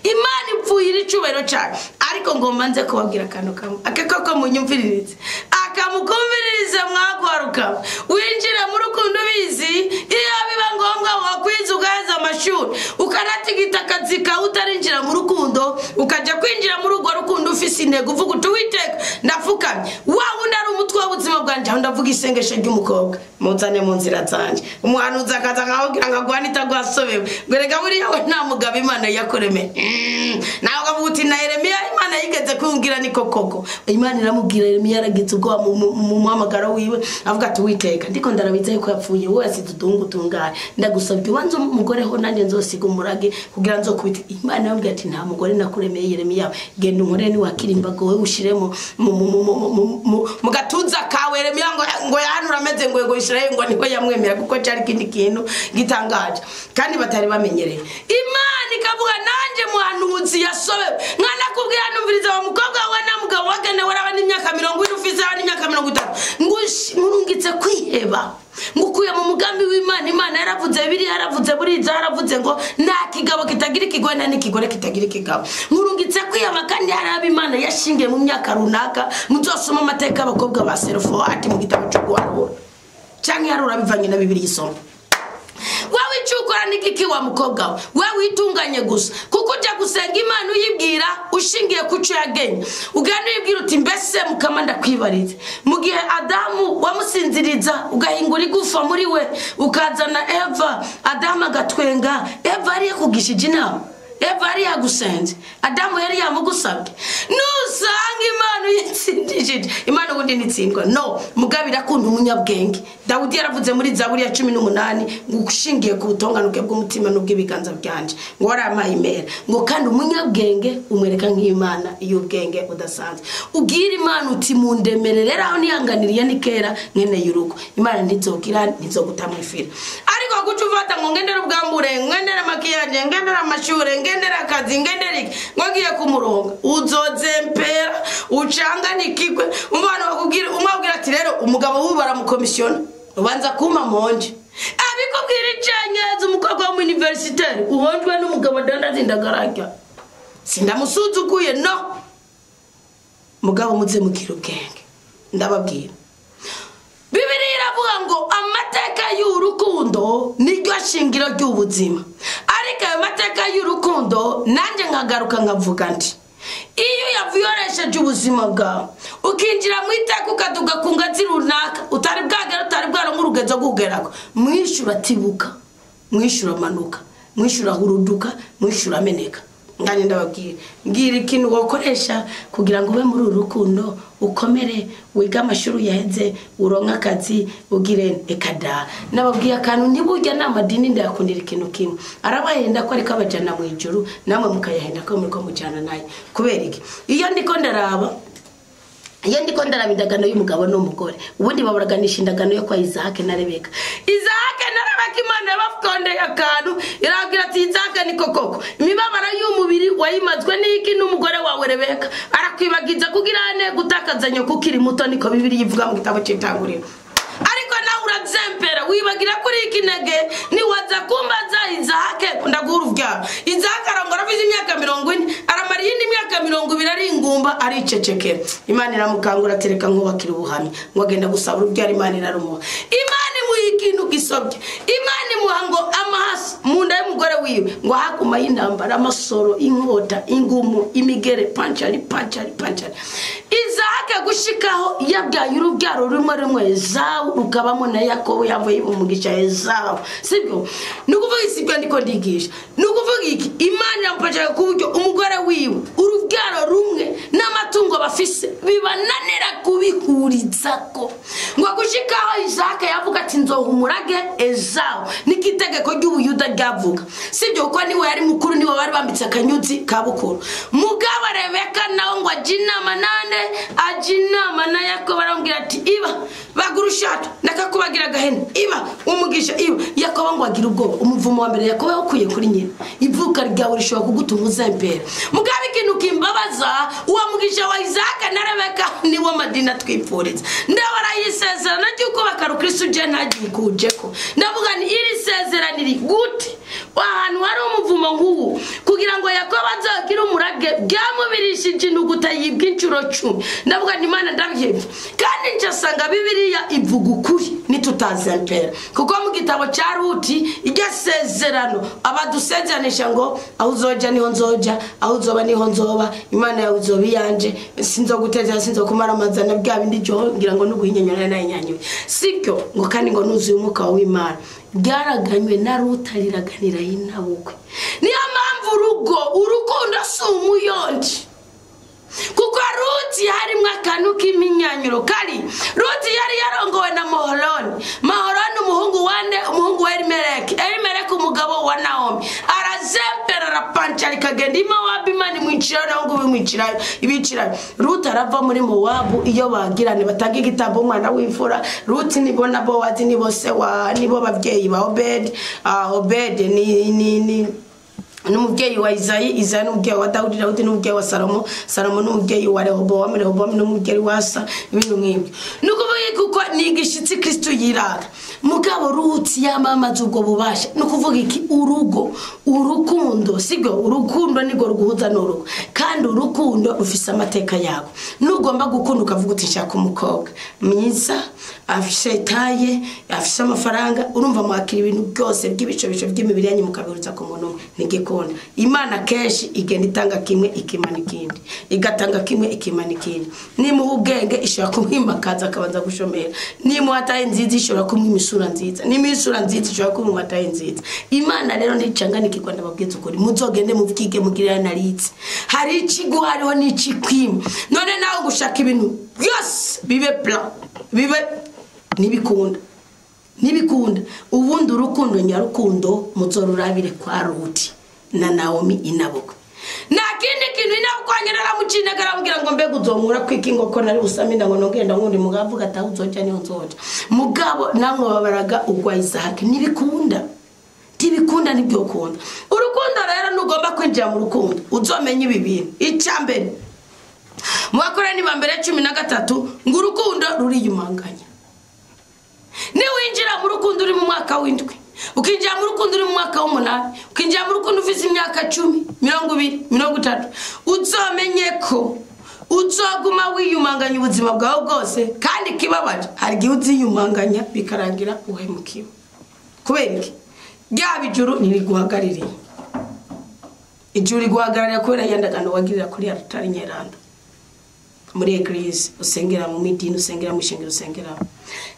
Imana ipfuye icubero cyane ariko ngomba nze kubabwira kano kamwe akakoko munyumviririze akamukumviririze mwagwaruka winjira mu rukundo bizi iyo biba ngombwa wakwiza ugaheza amashuri ukanatigita akazi kawe utarinjira mu rukundo ukajya kwinjira muri urwo rukundo ufise intego uvuga uti Uwiteka ndapfukamye wawe ndari umutwe w'ubuzima bwanje aho ndavuga isengesho ry'umukobwa muzane mu nzira zanje umuhanuzi akaza akabwira ngo agwanita gwasobewe ngo rega buriya we nta mugabo Imana yakoreme nawe ukavuga uti na Yeremiya Imana yigeze kumbwira niko koko Imana iramubwira Yeremiya yaragize ubwo mu muhamagaro wiwe avuga ati witeka ndiko ndarabiza yuko yapfuye wowe asidudungu tungare ndagusabye wanzo umugore ho nanje nzosiga umurage kugira nzo kubita Imana yambwiye ati nta mugore nakuremeye Yeremiya genda umure ni wakirimbago we ushiremo mu gatuza kawe Yeremiya ngo yanura ameze ngo Israel ngo niko yamwemera kuko cyari kindi kintu gitangaje kandi batari bamenyereye Imana ikavuga nanje muhanuzi yasobe mwana kubwira numviriza wa mukobwa we na mugabo wagene warabana imyaka 40 ufise n'imyaka 30 ngurungitse kwiheba ngukuye mu mugambi w'Imana Imana yaravuze biri yaravuze buriza yaravuze ngo nta kigabo kitagira ikigwena n'ikigore kitagira ikigabo ngurungitse kwiheba kandi yarabe Imana yashingiye mu myaka runaka muzosoma amateka abakobwa ba Serofowati mu gitabo cyo guharura cyangwa yarura bivanye na Bibiliya isoma wawe cyukora nikiki wa mukobwa wawe itunganye gusa kuko ujya gusenga Imana uyibwira ushingiye kuco yagenye ugana uyibwira uti mbese mukamanda kwibarize mu gihe Adamu wamusinziriza ugahingura igufa muri we ukazana Eva Adamu agatwenga Eva ari yakugishije inama Eva ari yagusenze Adamu yari yamugusabye nusanga Imana uyitsindishije Imana ubundi nitsindwa no mugabira akunda umunyabwenge Dawudi yaravuze muri Zaburi ya 18 ngushingiye ku butonganuke bw'umutima n'ubw'ibiganza byanje ngo waramaye imera ngo kandi umunyabwenge umwereka nk'Imana iyo ubwenge udasanzwe ugira Imana uti mundemerera aho niyanganiriye nikera nkene y'urugo Imana ntizokira ntizogutamwifira ariko gucuvata ngo ngendera ubwambure ngendera makiyaje ngendera amashure ngendera akazi ngendera ngogiye ku murongo uzozempera ucanganikigwe umwana bakubwira umwabwira ati rero umugabo wubara mu commission ubanza kuma monje abikubwira icanyeza umukobwa wo universitaire uhonjwe n'umugabo dandazindagarajya sindamusuzuguye no mugabo muze mukira ubwenge ndababwira Bibiliya iravuga ngo amateka y'urukundo niryo shingiro ry'ubuzima ariko ayo mateka y'urukundo nanje nkagaruka nkavuga nti iyo yavuyoresheje ubuzima bwawe ukinjira mu iteka ukaduga ku ngazi runaka utari bwagera utari bwaronka urugezo gugerako mwishura tibuka mwishura manuka mwishura huruduka mwishura meneka nganye ndababwira ngira ikintu wokoresha kugira ngo ube muri urukundo ukomere wiga amashuri yaheze uronka akazi ugire ekada nababwiye akantu ntiburya n'amadini ndayakundira ikintu kimwe arabahenda ko ariko abajana mu ijuru namwe mukayahenda ko muri ko mujana nayo kubera iki iyo ndiko ndaraba indagano y'umugabo n'umugore ubundi baburaganisha indagano yo kwa Isaac na Rebeka Imana yabafondeye akantu iragira ati Isaac ni kokoko imibabara y'umubiri wayimazwe n'iki n'umugore wawe Rebeka arakwibagiza kugira ane gutakazanya kukiri muto niko Bibiliya ivuga mu gitabo cy'Itanguriro ariko nawe urazempera wibagira kuri ikinege ni waza kumbaza Isaac ndagura uvyara Isaac arangora afize imyaka 40 aramara yindi myaka 20 ari ingumba ari cecekera Imana iramukangura tereka nkubakira ubuhamya ngo agenda gusaba urubyara Imana irarumuha Imana ikintu gisobye Imana imuhango amahasi munda y'umugore wiwe ngo hakuma y'intambara amasoro inkota ingumu imigere panchari Isaac gushikaho yabyaye urubyaro rumwe Esawu rukabamo na Yakobo yavuye umugisha Esawu sibyo nukuvuga isibyo ndiko ndigisha nukuvuga iki Imana yampaje kuburyo umugore wiwe urubyaro rumwe n'amatungo bafise bibananira kubihurizako ngo gushikaho Isaac yavuga ati nzohumurage Esawu nikitegeko ry'ubuyuda ryavuga sibyo ko niwe yari mukuru niwe bari bambitse akanyuzi kabukuru mugabo Rebeka nawe ngo ajinama na Yakobo arambwira ati iba bagurushato ndakakubagira gahene iba umugisha iba Yakobo ngo agira ubwoba umuvumo wa mbere Yakobo yakuye kuri nyina ivuka ryawe rishobora kugutumuza imbere mugabe ikintu kimbabaza uwa mugisha wa Isaac na Rebeka niwo madina twipfuriza ndabara yisezerana cyuko bakarukristo je ntagikujeko ndavuga ni iri sezeraniri gute ahantu hari umuvumo nk'uwo kugira ngo Yakobo azagira umurage byamubirishije induguta yibwa incuro 10 ndavuga ni Imana ndabyemye kandi ncasanga Bibiliya ivuga ukuri nitutazempera kuko mu gitabo cya Ruti iryo sezerano abadusezeranishya ngo aho uzoja niho nzoja aho uzoba niho nzoba Imana yawe uzoba yanje sinzoguteza sinzokumara amazana bya bindi cyo ngira ngo nuguhinyanyura nayo nyanyuye sibyo ngo kandi ngo nuzuye umwuka w'Imana byaraganywe na rutariraganira y'inabukwe niyo mpamvu urukundo si umuyonji kuko Ruti harimwe akantu k'iminyanyuro kari. Ruti yari yarongowe na Maholoni umuhungu wa Elimeleki umugabo wa Naomi. Arazempera rapancha likagenda Mowabu Imana imwicirayo naho ngo bimwicirayo ibicirayo. Ruti arava muri Mowabu iyo bagirane batanga igitambo umwana w'imfura. Ruti nibona Bowazi nibo bavyeyi ba Obed ni n'umubyeyi wa Isayi n'umubyeyi wa Dawudi n'umubyeyi wa Salomo n'umubyeyi wa Rehobowamu n'umubyeyi wa Asa ibintu nk'ibyo. Nukuvuga kuko nigishitsi Kristo yiraga. Mugabo Ruti yamamaza ubwo bubasha. Nukuvuga iki urukundo sigo urukundo nigo ruguhuza n'urugo. Kandi urukundo rufise amateka yago. Nugomba gukunda ukavuga uti nshaka umukobwa mwiza afise taye afise amafaranga urumva mwakira ibintu byose by'ibico by'imibiri yanyu mukabiruza ku muntu nigikona. Imana keshi igenda itanga kimwe ikimana ikindi igatanga kimwe ikimana ikindi. Nimuha ubwenge ishobora kumwimakaza akabanza gushomera. Nimuha taye nziza ishobora kumwimisura nziza. Nimisura nziza ishobora kumwimuha taye nziza. Imana rero ndicanganikirwa ndababwiza ukuri muzogende muvyige mugirira naritse. Hari ikigo hariho n'icikwima. None nawe gushaka ibintu byose bibe plan bibe nibikunda ubundi urukundo nyarukundo muzorurabire kwa Ruti na Naomi inaboko. Nakindi kintu inakwanyerera mucinegara mugira ngo mbega uzomura kwikingo ko nari usamina ngo nongenda ngundi mugavuga ata uzoja ni nzoja mugabo namwe babaraga ugwa Isahaki tibikunda nibyo ukunda. Urukundo rero nugomba kwinjira mu rukundo uzomenya ibi bintu. Icyambere Mwakorani ba mbere 13 ngo urukundo ruriyumanganya. Ni winjira mu rukundo uri mu mwaka w'indwi ukinjira mu rukundo uri mu mwaka w'8 ukinjira mu rukundo ufise imyaka 10 20 30 uzomenye ko uzoguma wiyumanganya ubuzima bwawe bwose kandi kibabaje hari gihe uziyumanganya bikarangira uhemukiwe. Kubera iki byaba ijuru niriguhagaririye ijuru riguhagararira kubera yandagano wagirira kuri altari nyeranda muri eglise usengera mu midini usengera mu shingiro usengera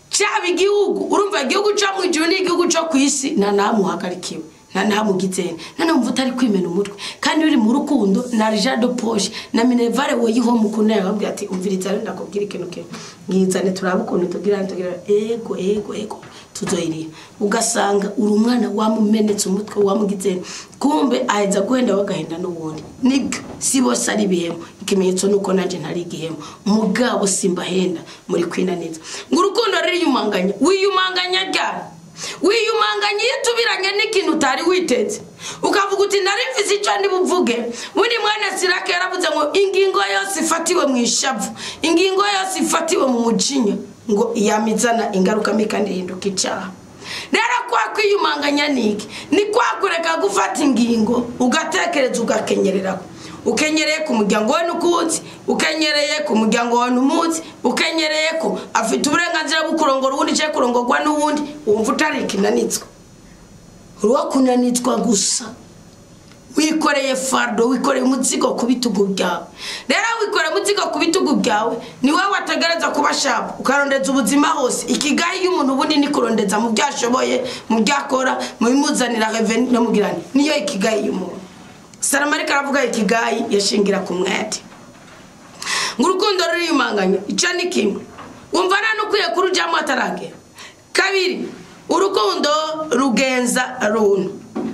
cyaba igihugu urumva igihugu cyo mu ijuru n'igihugu cyo ku isi nanamuhagarikiwe nanamugizene nanamvuta ari kwimena umutwe kandi uri mu rukundo na Richard Poche na Minervale woyiho mukunda yababwira ati umviriza rero ndakubwira ikintu ke ngizane turabukuntu tugira ego tuzoyiri ugasanga uri umwana wamumenetse umutwe wamugizene kumbe aheza kwenda bagahenda n'ubundi nibyo si bose ari bihemo ikimenyetso nuko nanje ntari igihemo mugabo simbahenda muri kwinaniza ngo urukundo riri wiyumanganya ryari wiyumanganya yitubiranye n'ikintu utari witeze ukavuga uti nari mfise icyo ndi buvuge muri mwana Sirake yaravuze ngo ingingo yose ifatiwe mu ishavu ingingo yose ifatiwe mu mujinya ngo yamizana ingaruka mikandi hinduka icyaha. Rero kwa kwiyumanganya niki ni kwa kureka gufata ingingo ugatekereza ugakenyerera ukenyereye ku muryango wa nukunzi ukenyereye ku muryango wa numuzi ukenyereye ko afite uburenganzira bwo kurongora ubundi cyo kurongorwa n'ubundi wumva utari kinanitswa ruwa kunanitswa gusa wikoreye fardo wikoreye umuzigo ku bitugu byawe. Rero wikoreye umuzigo ku bitugu byawe ni wewe watagareza kubashaba ukarondeza ubuzima hose ikigayi y'umuntu ubundi ni kurondeza mu byashoboye mu byakora mu bimuzanira revenue no mugirane niyo ikigayi y'umuntu. Salamarika aravuga ikigayi yashingira ku mwete ngurukundo ruriyumanganya icyo ni kimwe wumva nanukwiye kurujyamo ataragera. Kabiri urukundo rugenza runtu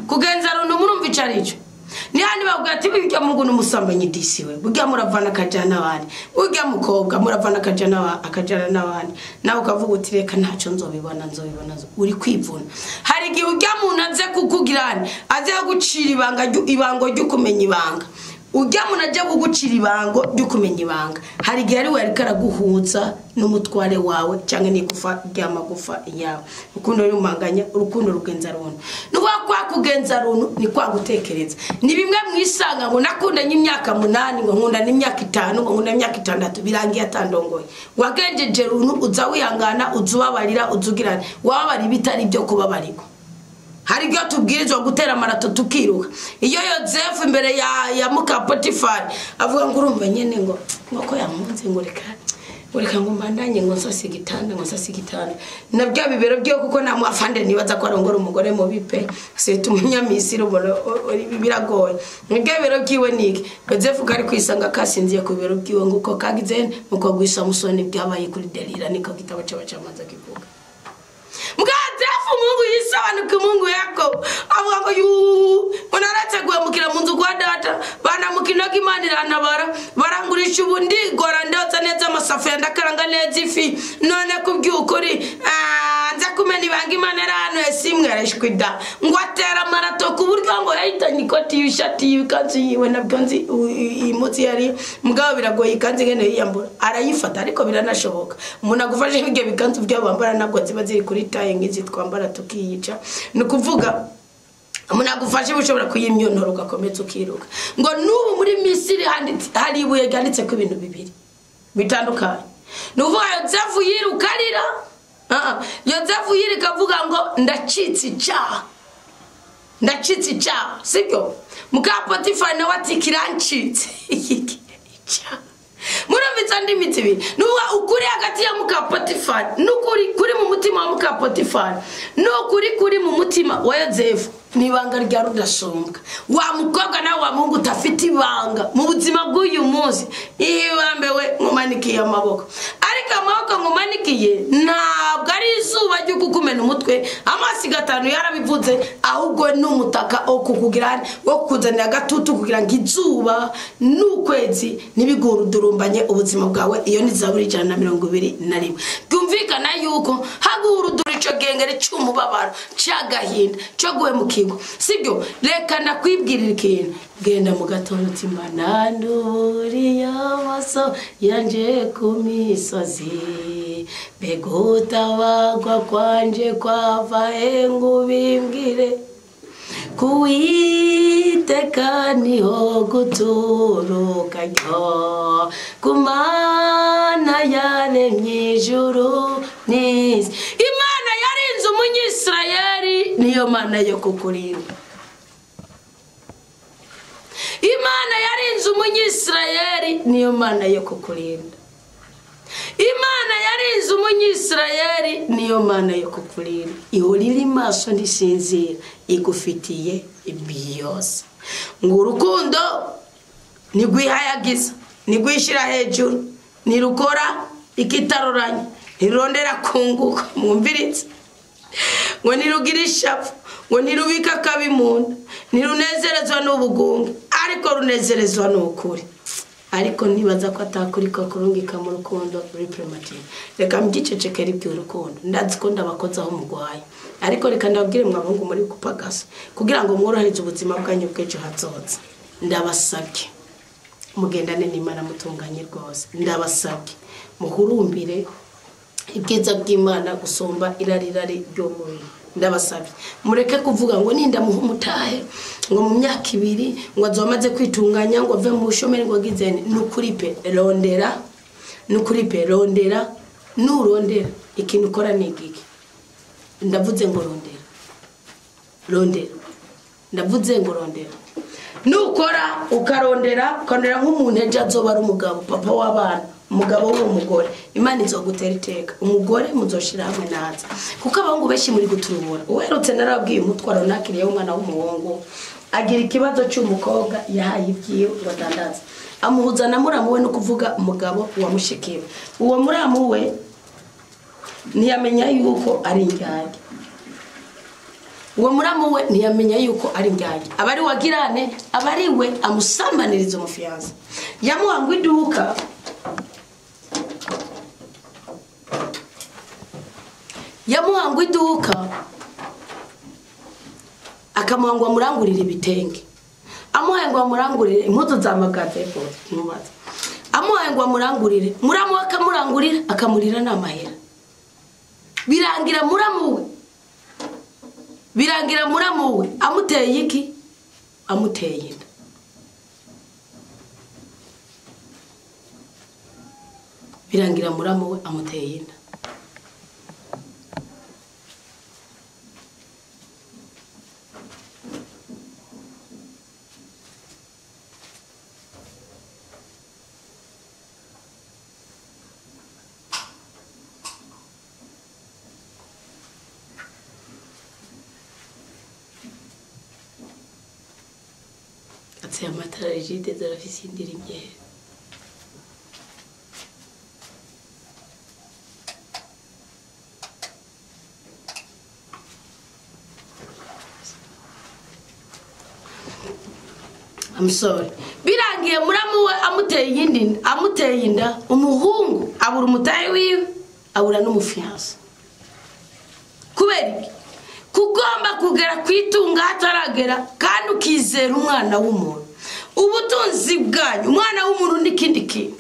kugenza runtu murumva icarico ni handi bavuga ati bijya mugu n'umusambanyi disiwe burya muravana akajana abandi burya mukobwa muravana akajana n'abandi nawe ukavuga uti reka ntacyo nzobibona uri kwivuna. Hari gihe ujya muntu aze kukugirana aze gucira ibango ryo kumenya ibanga ujya muntu aje kugucira ibango ryo kumenya ibanga hari gihe ari we ari karaguhuza n'umutware wawe cyangwa n'igufa ry'amagufa yawe. Urukundo rumanganya urukundo rugenza runtu nuko kwa kugenza runtu ni kwa gutekereza ni bimwe mwisanga ngo nakundanye imyaka 8 ngo nkunda n'imyaka 5 ngo nkunda imyaka 6 birangiye atandongoye wagenjeje runtu uza wihangana uzubabarira uzugirana wababari bitari byo kubabariko. Hari gyo tubwirizwa gutera marato tukiruka iyo Yozefu imbere ya muka Potifari avuga ngo urumva nyene ngo ko yamunze ngo reka ureka ngo mbandanye ngo nsasi igitanda na bya bibero byo kuko na mwafande nibaza ko arongora umugore mu bipe se tumunyamisiri ubona biragoye nibyo bibero byiwe niki Joseph kari kwisanga kasinziye ku bibero byiwe nguko kagize muko gwisa musoni byabaye kuri Delila niko kitabo cy'abacamanza kivuga Mkadafu Mungu yisobanuke Mungu yako avuga ngo unarateguye mukira munzu kwa data bana mukinoga Imana irantabara barangurisha ubundi gora ndotsa neza amasafu yandakaranga neza ifi none kubyukuri nza kumena ibanga Imana rano esimwe arashwida ngo atera marato ku buryo ngo yahitanye ikoti y'ishati y'ikanzu yiwe nabyo nzi imutsi yari mugabo biragoye ikanzu ngene yiyambura arayifata ariko biranashoboka umuntu agufashe nk'ibyo bikanzu by'abambara nabwo ziba ziri kuri taye ngizi twambara tukiyica nukuvuga umuntu agufashe bushobora kuyimyonora ugakomeza ukiruka ngo nubu muri Misiri hari ibuye ryanditse ko ibintu bibiri bitandukanye nuvuga Yozefu yirukarira Yozefu yirikavuga ngo ndacitse icyaha sibyo mukapotifari nawe ati kirancitse icyaha murumvitsa ndimiti ibiri nuvuga ukuri hagati ya mukapotifari n'ukuri kuri mu mutima wa mukapotifari n'ukuri kuri mu mutima wa Yozefu nibanga rya rudasumbwa wa mukobwa nawe wa Mungu utafite ibanga mu buzima bw'uyu munsi ibambewe nkumanikiye amaboko ariko amaboko nkumanikiye ntabwo ari izuba ryo kukumena umutwe amasi gatanu yarabivuze ahubwo n'umutaka okukugirana wo kuzanira gatutu kugira ngo izuba n'ukwezi nibigurudurumbanye ubuzima bwawe iyo ni Zaburi 121 byumvikana yuko hagurudura ico gengere cy'umubabaro cyagahinda cyo guhemukirwa sibyo reka ndakwibwirira ikintu genda mu gatondo timana nduriya maso yanje ku misozi begutawagwa kwanje kwava engubimbwire kuwiteka niho guturuka kumana yaremye ijuru n'isi Imana yarinze umunyisirayeli niyo mana yo kukurinda Imana yarinze umunyisirayeli niyo mana yo kukurinda Imana yarinze umunyisirayeli niyo mana yo kukurinda ihorira maso ndisinzira igufitiye byose ngo urukundo nigwihayagiza nigwishira hejuru nirukora ikitaroranye nirondera kunguka mwumviritse ngo nirugirisha ngo nirubika kabimunda nirunezerezwa n'ubugunge ariko runezerezwa n'ukuri ariko nibaza ko atakuri ko kurungika mu rukundo ruri premature reka mgicecekera iby'urukundo ndazi ko ndabakozaho mugwaye ariko reka ndabwire mwabungu muri kupagasa kugira ngo mworohereze ubuzima bwanyu bw'ejo hazoza ndabasabye mugendane n'Imana mutunganye rwose ndabasabye muhurumbire ibyiza by'Imana gusomba irarirari ryo mubiri ndabasabye mureke kuvuga ngo ninda muhumutahe ngo mu myaka 2 ngo azomaze kwitunganya ngo ave mu bushomeri ngo gizene nukuri pe rondera nurondera ikintu ukora nigiki ndavuze ngo rondera ndavuze ngo rondera nukora ukarondera nk'umuntu ejo azoba ari umugabo papa w'abana umugabo w'umugore Imana izogutera iteka umugore muzoshira hamwe naza kuko abahungu beshi muri guturubura uherutse narabwiye umutwaro nakiriye umwana w'umuhungu agira ikibazo cy'umukobwa yahaye ibyiyo badandaza amuhuza na muramu we no kuvuga umugabo wamushikiwe uwo muramu we ntiyamenya yuko ari injyage uwo muramu we ntiyamenya yuko ari injyage abari wagirane abari we amusambaniriza umufiyanza yamuhangwa iduka akamuhangwa murangurira ibitenge amuhangwa murangurire impuzu za magaze rwose ntubaza amuhangwa murangurire muramu akamurangurira akamurira n'amahera birangira muramu we amuteye iki amuteye inda birangira muramu we amuteye inda batse amatara rigide zarafise indirimye I'm sorry. Birangiye muramu we amuteye inda umuhungu abura umutayi wiwe abura n'umufiansa. Kubera kugomba kugera kwitunga hataragera kandi ukizera umwana w'umuntu. Ubutunzi bwanyu umwana w'umuntu n'ikindi kintu.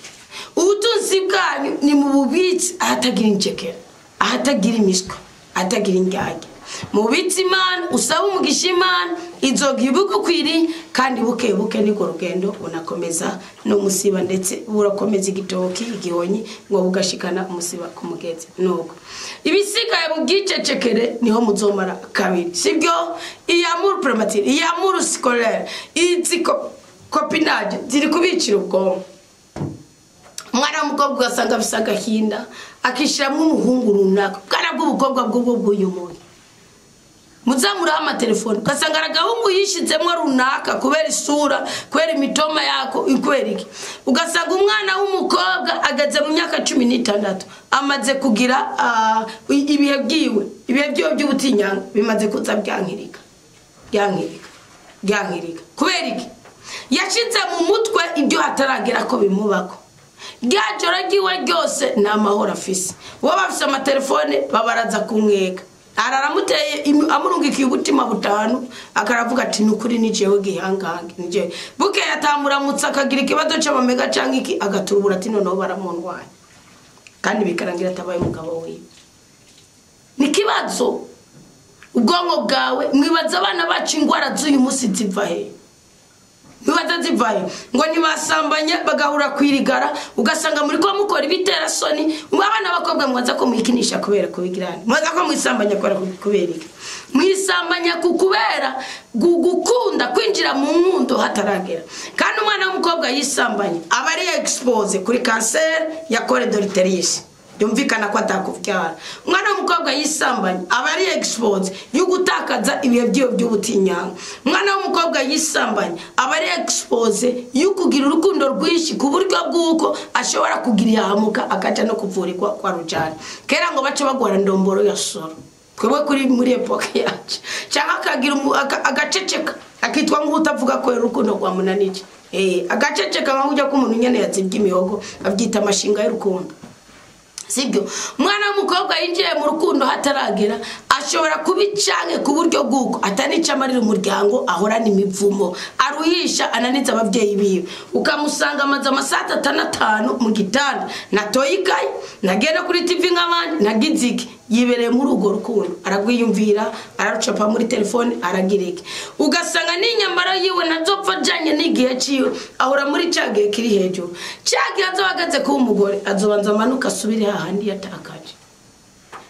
Ubutunzi bwanyu ni mu bubitsi ahatagira injekera, ahatagira imiswa, ahatagira ingage. Mu biti Imana usaba umugisha Imana izogibuka kwiri kandi buke niko rugendo unakomeza no musiba ndetse urakomeza igitoki igihonyi ngo bugashikana umusiba kumugeze nuko ibisigaye mu gicecekere niho muzomara kabiri sibyo iyamuru premature iyamuru scolaire iziko copinage ziri kubicira ubwonko umwana w'umukobwa ugasanga bisaga hinda akishiramwe umuhungu runaka kandi ubukobwa bw'ubwo bw'uyumuntu muzamura amatelefone ugasanga aragahungu yishizemwe runaka kubera isura kubera imitoma yako ikweriki ugasanga umwana w'umukobwa agaze mu myaka 16 amaze kugira ibihe by'ubutinyanga bimaze kuza byankirika kubera iki yashize mu mutwe ibyo hataragera ko bimubako ryajora giwe ryose na mahoro afise wo bafise amatelefone babaraza kumweka araramuteye amurungikiye ubutima butanu akaravuga ati nukuri ni jewe gihangange ni jewe buke yatamuramutsa akagira ikibazo cy'amamega canke iki agaturubura ati noneho baramundwanya kandi bikarangira atabaye umugabo we ni kibazo ubwonko bwawe mwibaza abana bacu ingwara z'uyu musi ziva he Nibaza zivaye ngo nibasambanye bagahura kwirigara ugasanga muri ko mukora ibitera soni abana bakobwa mwaza ko muyikinisha kubera kubigirana mwaza ko mwisambanya kubera iki mwisambanya kukubera gukunda kwinjira mu nkundo hataragera kandi umwana w'umukobwa yisambanye aba ari expose kuri cancer ya col de l'utérus yumvikana ko atakuvyara umwana w'umukobwa yisambanye aba ari expose yo gutakaza ibihe by'ubutinyanga umwana w'umukobwa yisambanye aba ari expose yo kugira urukundo rwishi ku buryo bw'uko ashobora kugira yamuka akaja no kuvurirwa kwa rujana kera ngo bace bagora ndomboro ya soro twebwe kuri muri epoke yacu cyangwa akagira agaceceka akitwa ngo utavuga ko urukundo rwa munanije agaceceka nko kujya ku muntu nyene yazibye imihogo abyita amashinga y'urukundo sibyo mwana w'umukobwa yinjiye mu rukundo hataragera ashobora kubicange ku buryo bwuko atanica amarira umuryango ahorana imivumo aruhisha ananitse abavyeyi biwe ukamusanga amaze amasata 5 mu gitanda natoyikaye nagenda kuri TV nk'abandi nagiziki yibereye muri ugo rukundo aragwiyumvira ararucapa muri telefone aragireke ugasanga n'inyambara yiwe nazopfa janye n'igihe ciwe ahora muri cage kiri hejuru cage azobagaze ku umugore azobanza amanuka asubire hahandi yatakaje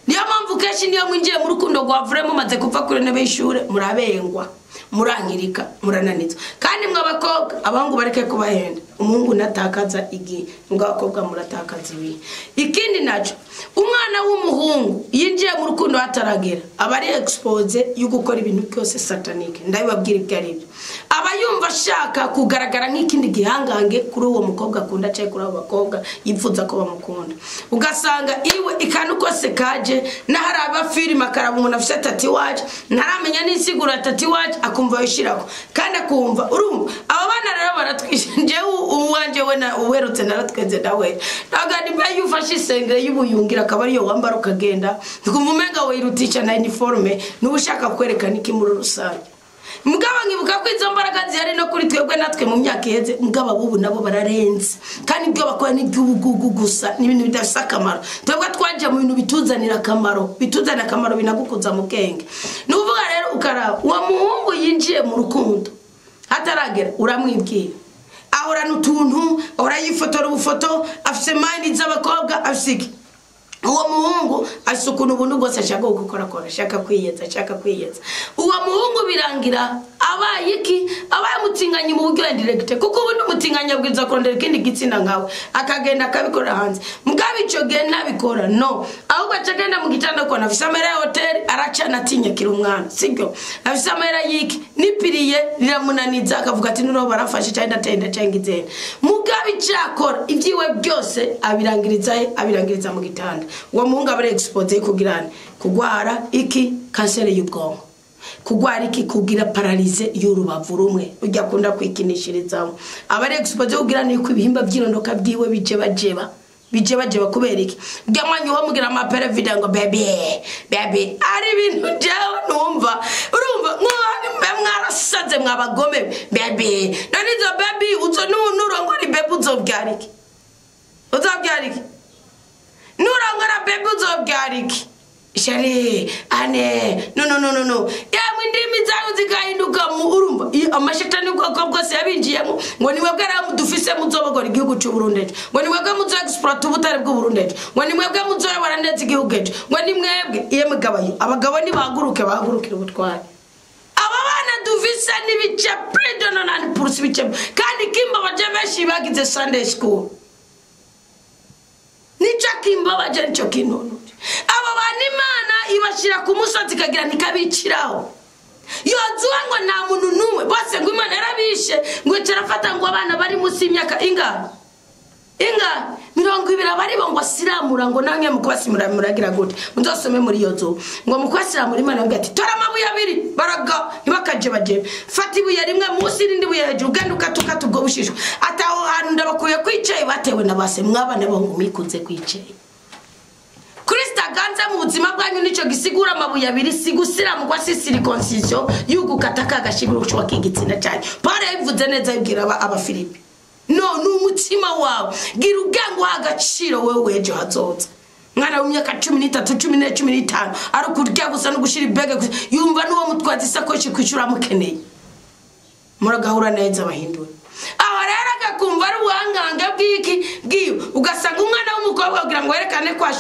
niyo mpamvu keshi niyo mwinjiye mu rukundo rwa vremo maze kuva kuri nebe y'ishure murabengwa murangirika murananitse kandi mwe abakobwa abangu bareke kubahenda umuhungu natakaza igi ngo abakobwa muratakaza ibi ikindi naco umwana w'umuhungu yinjiye mu rukundo hataragera aba ari expose yo gukora ibintu byose satanique ndabibabwira ibyo ari byo aba yumva ashaka kugaragara nk'ikindi gihangange kuri uwo mukobwa akunda cyaye kuri abo bakobwa yipfuza ko bamukunda ugasanga iwe ikanu kose kaje nahari aba film akaraba umuntu afite tatuage ntaramenya n'insiguro tatuage akumva yishirako kandi akumva urumva aba bana rero baratwishinje uwanje we na uwerutse naratwenze nawe nagandi mbe yufashe isengere y'ubuyungira akaba ariyo wambara ukagenda ndikumva umenga we irutisha na uniforme n'ubushaka kwerekana iki muri rusange mugaba ngibuka ko izo mbaraga zihari no kuri twebwe natwe mu myaka iheze mugaba bubu nabo bararenze kandi ibyo bakora ni by'ubugugu gusa n'ibintu bidafite akamaro twebwe twaje mu bintu bituzanira akamaro binagukuza mu bwenge nuvuga rero ukaraba uwo muhungu yinjiye mu rukundo hataragera uramwibwira ahorana utuntu urayifotora ubufoto afise mind z'abakobwa afisiki uwo muhungu asukuna ubuntu bwose ashaka gukora ashaka kwiyeza uwo muhungu birangira abaye iki abaye mutinganye mu buryo indirect kuko ubundi mutinganye bwiza kurondera ikindi gitsina ngawe akagenda akabikora hanze mugabe ico ge nabikora no ahubwo ahubwo acagenda mu gitanda ko nafise amera ya hotel aracana atinya kira umwana sibyo nafise amera yiki nipiriye riramunaniza akavuga ati nuro barafashe cyane atenda cyangizene mugabi cyakora ivyiwe byose abirangiriza mu gitanda uwo muhungu abare expose kugirana kugwara iki kansere y'ubwonko kugwara iki kugira paralize y'urubavu rumwe ujya kunda kwikinishirizamo abare expose kugirana yuko ibihimba by'irondoka byiwe bijeba kubera iki bwamanye ho mugira amapere video ngo baby ari bintu jawe numva urumva mwani mwarasaze mwabagome baby nanizo baby uzo nurongora baby uzobyariki nurongora baby uzobyariki shari ane no ya mwindimi zawe zikahinduka mu urumva amashitani bwoko bwose yabinjiyemo ngo ni mwebwe ramudufise muzobogora igihugu cy'u Burundi ngo ni mwebwe muzo exploit ubutare bw'u Burundi ngo ni mwebwe muzo barandetse igihugu cyo ngo ni mwebwe iye mugabayo abagabo ni bahagurukira ubutware aba bana dufise nibice predono nani pursi bice kandi kimba baje beshi bagize Sunday school nica kimba baje nco kinono aba bana Imana ibashira ku musozi kagira nikabiciraho yozuwa ngo nta muntu numwe bose ngo Imana yarabishe ngo cyarafata ngo abana bari musi imyaka inga 20 bari bo ngo asiramura ngo namwe mukubasimura muragira gute muzosome muri yozo ngo mukwasiramura Imana ngo ati tora amabuye abiri baraga ntibakaje baje fata ibuye rimwe musi rindi buye hejuru genda ukatuka ubwo bushishwe ataho hantu ndabakuye kwicaye batewe nabase mwabana bo ngo mikunze kwicaye Krista ganza mu buzima bwanyu nico gisigura amabuye abiri sigusira mu kwa circoncision yuko kataka gashiguru cyo kigitsina cyane Paul yavuze neza yibwira aba Filipi no n'umutima wawe gira ubwango agaciro wewe ejo hazoza mwana w'imyaka 13 14 15 ari kurya gusa no gushira ibege yumva nuwo mutwazi sakoshi kwicura mukeneye muragahura neza abahindura aho rero agakumva ari ubuhangange bw'iki ugasanga umwana w'umukobwa kugira ngo yerekane kwa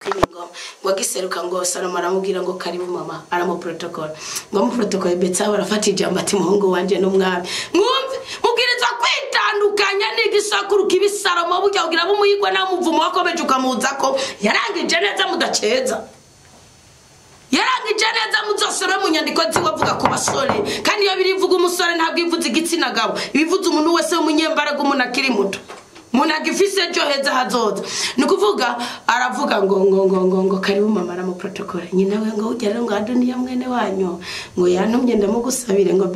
ingoma ngo giseruka ngo Salomo aramubwira ngo karibu mama aramo protocol ngo mu protocol Betsa barafata ijambo ati muhungu wanje n'umwami mwumve mubwiriza kwitandukanya n'igisakuru kibi Salomo burya ugira bumuyigwa na muvumo wakomeje ukamuza ko yarangije neza mudaceza yarangije neza muzosore mu nyandiko ziwavuga ku basore kandi iyo birivuga umusore ntabwo ivuze igitsina gabo ibivuze umuntu wese w'umunyembaraga umuntu akiri muto munagifise cyo heza hazoza nukuvuga aravuga ngo karibu mama na mu protocol nyina we ngo ugere ngo Adoniya mwene wanyu ngo yantumye ndamugusabire ngo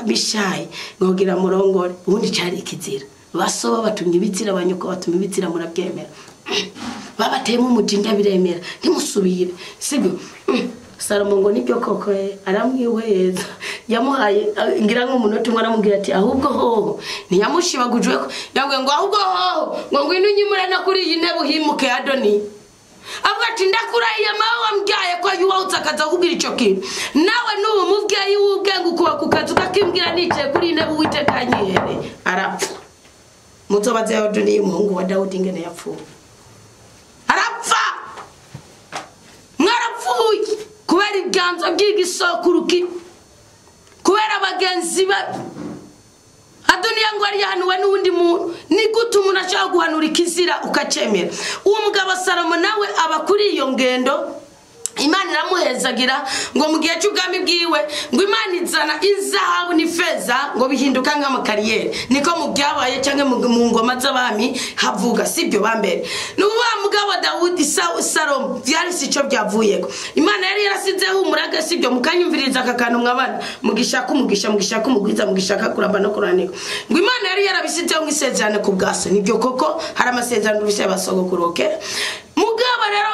bishaye ngo gira murongore ubundi cyari ikizira basoba batumye ibitsira banyuko batumye ibitsira murabyemera babateyemo umujinda biremera ntimusubire sibyo Salomo ngo nibyo koko aramwihweza yamuhaye ngira ngo umunota umwe aramubwira ati ahubwo hoho ntiyamushibagujwe ko yangwe ngo ahubwo hoho ngo ngwino unyimurana kuri iyi ntebe uhimuke Adoni avuga ati ndakurahiye mawe wambyaye ko yuwahutse akaza kugira icyo kintu nawe n'ubu mubyeyi w'ubwenge ukuba ku kazu kakimbwira nicaye kuri iyi ntebe uwitekanyere arapfa muzobaze Adoni umuhungu wa Dawudi ingene yapfuye arapfa mwarapfuye kubera ibyanza by'igisokuruki kubera abagenzi ba Adoniya ngo ari yahanuwe n'undi muntu ni gute umuntu ashaka guhanura ikizira ukacemera uwo mugabo Salomo nawe aba kuri iyo ngendo Imana iramuhezagira ngo mu gihe cy'ubwami bwiwe ngo Imana izana izahabu n'ifeza ngo bihinduka nk'amakariyeri niko mu byabaye cyangwa mu ngoma z'abami havuga sibyo bambere n'uwa mugabo Dawudi Salomo byari sico byavuyeko Imana yari yarasizeho umuraga sibyo mukanyumviriza akakantu mwabana mugishaka umugwiza mugishaka kuramba no kuraniko ngo Imana yari yarabisizeho nk'isezerano ku bwaso nibyo koko hari amasezerano bise basogokuroke mugabo rero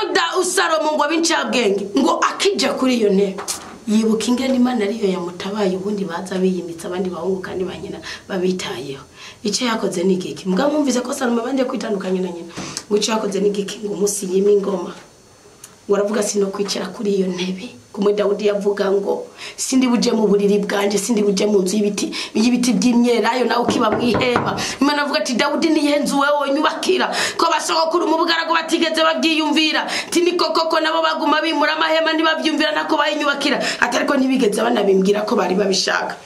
Salomo ngo bincabwenge ngo akija kuri iyo ntebe yibuka ingene Imana ariyo yamutabaye ubundi baza biyimitsa abandi bahungu kandi banyina babitayeho icyo yakoze n'igiki mugabo mumvize ko Salomo banje kwitandukanya na nyina ngo icyo yakoze n'igiki ngo umunsi yima ingoma waravuga sino kwicara kuri iyo ntebe kumwe Dawudi yavuga ngo sindi buje mu buriri bwanje sindi buje mu nzu y'ibiti by'imyelayo nawe ukiba mwihema Imana avuga ati Dawudi ni yenzu wewe nyubakira ko basogokuru mu bugarago batigeze babyiyumvira tini koko nabo baguma bimura amahema nibavyumvira nako bayinyubakira atari ko ntibigeze banabimbwira ko bari babishaka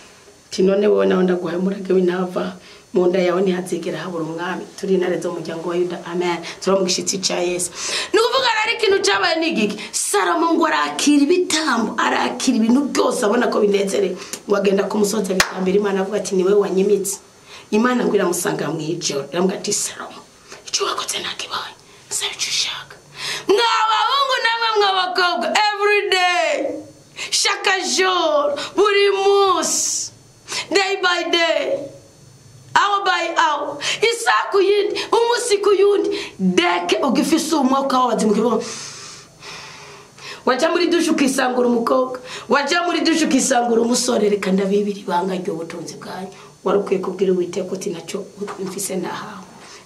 tinone wowe nawe ndaguhaye umurage w'intava munda yawe ntihazigera habura umwami turi intare zo muryango wa Yuda amen turamugishitsi ca Yesu nukuvuga ari ikintu cyabaye n'igiki Salomo ngo arakira ibitambo arakira ibintu byose abona ko binezere wagenda ku musozi bitambira Imana avuga ati niwe wanyimitse Imana ngo iramusanga mu ijoro iramubwira ati Salomo icyo wakoze nakibonye sabe icyo ushaka mwabahungu namwe mwabakobwa every day chaque jour buri munsi day by day hour by hour isaku yindi umusiku yundi deke ugifise umwuka wabazimuke waja muri dushu kisangura umukobwa waja muri dushu kisangura umusore reka ndabibiri banga ryo butunzi bwanyu warukwiye kubwira Uwiteka uti nacyo mfise nahawe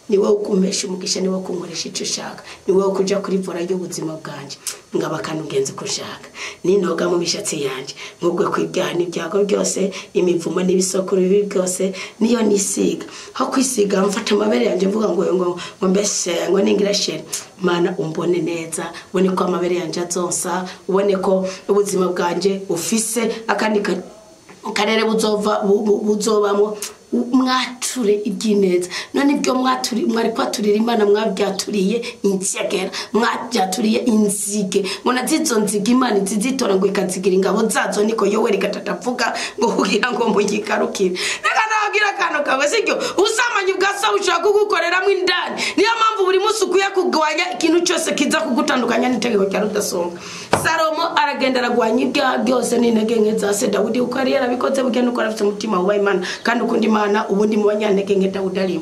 niwe ukumesha umugisha niwe kunkoresha icyo ushaka niwe kuja kuri vora y'ubuzima bwanje ngabakana ugenze kushaka nintoga mu mishatsi yanje nkugwe kwibyaha n'ibyago byose imivumo n'ibisokuru bibi byose niyo nisiga ho kwisiga mfata amabere yanje mvuga ngo mbese ngo ningirashere Mana umbone neza ubone ko amabere yanje azonsa ubone ko ubuzima bwanje ufise akandi karere buzobamo mwature ibyineza none ibyo mwari kwaturira Imana mwabyaturiye inzigera mwabyaturiye inzige ngo nazizo nzige Imana izitora ngo ikazigira ingabo zazo niko Yoweri gatatavuga ngo kugira ngo muyigarukire reka nabagira kano kawe sicyo usamanye ubwasa ushaka kugukoreramo indani niyo mpamvu buri munsi ukuye kugwanya ikintu cyose kiza kugutandukanya n'itegeko cya rudasonga Salomo aragenda aragwanya ibyaha byose n'intege nke za se Dawudi uko ari yarabikoze bugene uko arafite umutima wa Imana kandi ukundi Imana ubundi mu banyantege nke Dawudi ari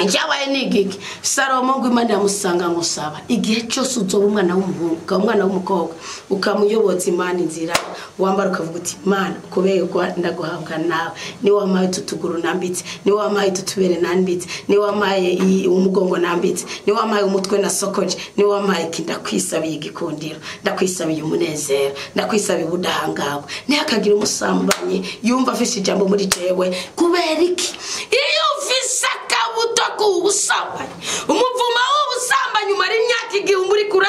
Njabaye n'igiki Salomo ngo Imana yamusanga ngusaba igihe cyose uzoba umwana w'umuhungu umwana w'umukobwa ukamuyoboza Imana inzira wambara ukavuga uti Imana kubeye ko ndaguhabwa nawe ni wamaye tutuguru nambitse ni wamaye tutubere nambitse ni wamaye umugongo nambitse ni wamaye umutwe na sokoje ni wamaye kinda kwisabiye igikundiro ndakwisabiye umunezero ndakwisabiye ubudahangagwa ni hakagira umusambanye yumva afise ijambo muri jewe kubera iki iyo ufise akabuto kubusambanye umuvuma w'ubusambanyi umara imyaka igihumbi uri kura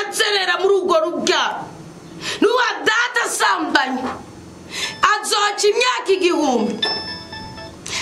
umusambanyi azoca imyaka igihumbi,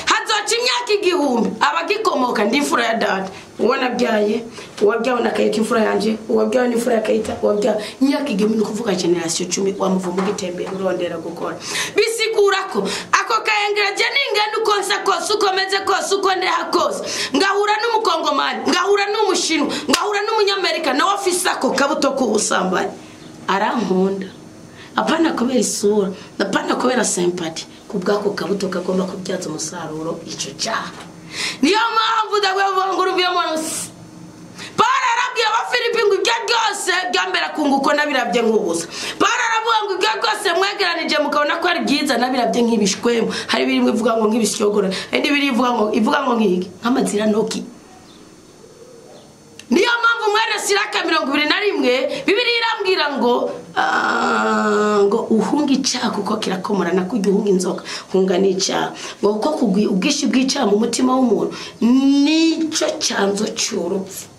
hazoca imyaka igihumbi abagikomoka ndi imfura ya data, uwo nabyaye, uwabyawe na Kayita imfura yanje, uwabyawe n'imfura ya Kayita, uwabyawe imyaka igihumbi, ni kuvuga generation 10 wamuvumu gitembera urondera gukora. Bisigura ko ako kayengeraje n'ingendo konsa kose ukomeze kose uko ndeha kose, ngahura n'umukongomani, ngahura n'umushinu, ngahura n'umunyamerika na office ako kabuto k'ubusambanyi arankunda. Apana kubera isura, apana kubera sympathy, kubwako kabuto kagomba kubyaza umusaruro ico cyaha. Niyo mpamvu dagwe vanguru byo monose para arabye aba Philippe ngo ibyo byose byambera kunguko nabirabye nk'ubusa. Para aravuga ngo ibyo byose mwegeranije mukabona ko ari byiza nabirabye nk'ibishwemo. Hari biri mwivuga ngo nk'ibishyogora, indi biri ivuga ngo nk'iki nk'amazira noki. Niyo mpamvu mwene Siraka 21 Bibiri irambwira ngo uhunga icyaha kuko kirakomorana kujya uhunga inzoka, hunga n'icyaha ngo kuko kugwi ubwishi bw'icyaha mu mutima w'umuntu nico cyanzo cy'urupfu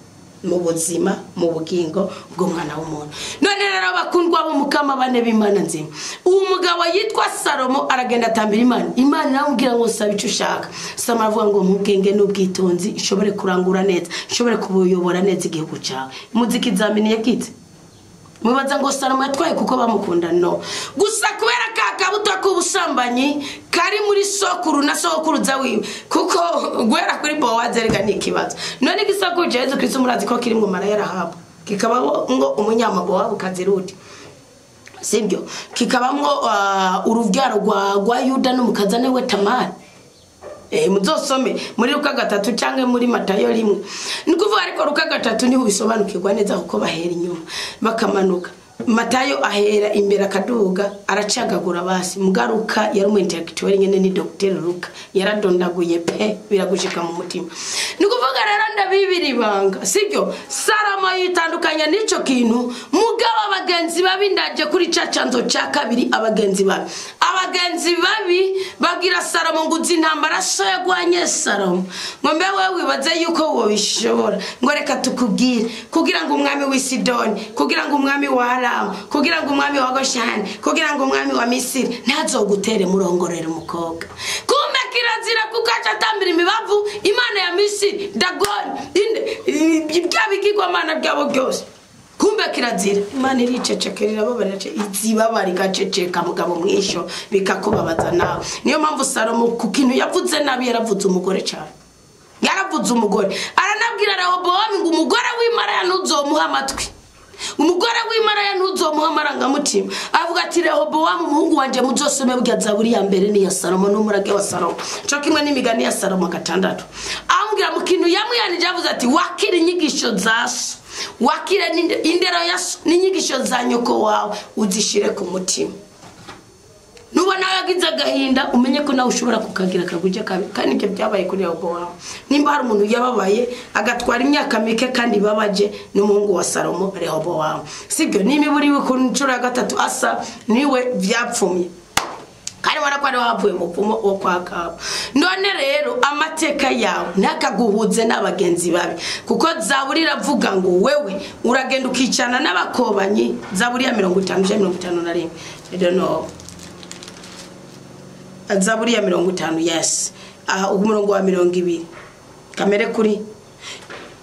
mu buzima mu bugingo bw'umwana w'umuntu. None rero abakundwa b'umukama bane b'Imana nzima, uwo mugabo yitwa Salomo aragenda atambira Imana. Imana iramubwira ngo saba icyo ushaka. Salomo avuga ngo mubwenge n'ubwitonzi ishobore kurangura neza, ishobore kubuyobora neza igihugu cyawe. Muziki zaminiye kite mubaza ngo Salomo yatwaye kuko bamukunda? No, gusa kubera kabuto k'ubusambanyi kari muri sokuru na sokuruza wiwe, kuko gwera kuri Bowazi erega n'ikibazo. None igisakuru cya Yesu Kristo murazi ko kiri mu mara yarahabwa, kikabamo ngo umunyamabowabu Kazirudi, sibyo? Kikabamwo uruvyaro rwa Yuda n'umukazane we Tamari. Muzosome muri Luka 3 cyangwa muri Matayo 1. Nikuvuga ariko Luka 3 niho bisobanukirwa neza kuko bahera inyuma bakamanuka. Matayo ahera imbere akaduga aracagagura basi. Mugaruka yari umu intellectual nyene ni Dr. Luka yaradondaguye pe biragushika mu mutima. Nikuvuga rero ndabibiri banga, sibyo? Salomo yitandukanya n'ico kintu. Mugabo abagenzi babi ndaje kuri cacanzo cya kabiri. Abagenzi babi bagira Salomo ngo uzi intambara so yagwanye Salomo, ngo mbe wewe wibaze yuko wo bishobora, ngo reka tukubwire kugira ngo umwami w'Isidoni, kugira ngo umwami wa kugira ngo umwami wa Goshani, kugira ngo umwami wa Misiri ntazogutere murongorera umukobwa. Kumbe kirazira kukaca atambira imibavu Imana ya Misiri Dagoni byabigirwa mana byabo byose. Kumbe kirazira. Imana iricecekerera babarira izibabari gaceceka mugabo mwisho bikakubabaza nawe. Niyo mpamvu Salomo ku kintu yavuze nabi yaravuze umugore cyane. Yaravuze umugore. Aranabwira Rehobowamu ngo umugore w'Imana yanuzomuha amatwi. Umugore w'Imana yanuzomuha amarangamutima. Avuga ati Rehobowamu umuhungu wanje muzosome bwa Zaburi ya mbere ni ya Salomo n'umurage wa Salomo. Cyo kimwe n'imigani ya Salomo 6. Ambwira mu kintu yamwiyanije avuze ati wakira inyigisho zaso, wakira indero yaso n'inyigisho za nyoko wawe uzishire ku mutima. Nubona yagize agahinda umenye ko nawe ushobora kukagira kaguje kabi. Kandi ibyo byabaye kuri Rehobowamu. Nimba hari umuntu yababaye agatwara imyaka mike kandi babaje n'umuhungu wa Salomo Rehobowamu, sibyo? Nimiburiwe ku ncuro ya 3 Asa niwe vyapfumye, kandi warakwari wavuye mu pfumo wo kwakaba. None rero amateka yawe nakaguhuze n'abagenzi babi, kuko Zaburi iravuga ngo wewe uragenda ukicana n'abakobanyi. Zaburi ya 50 I don't know. Zaburi ya 50, yes. Umurongo wa 20 kamere kuri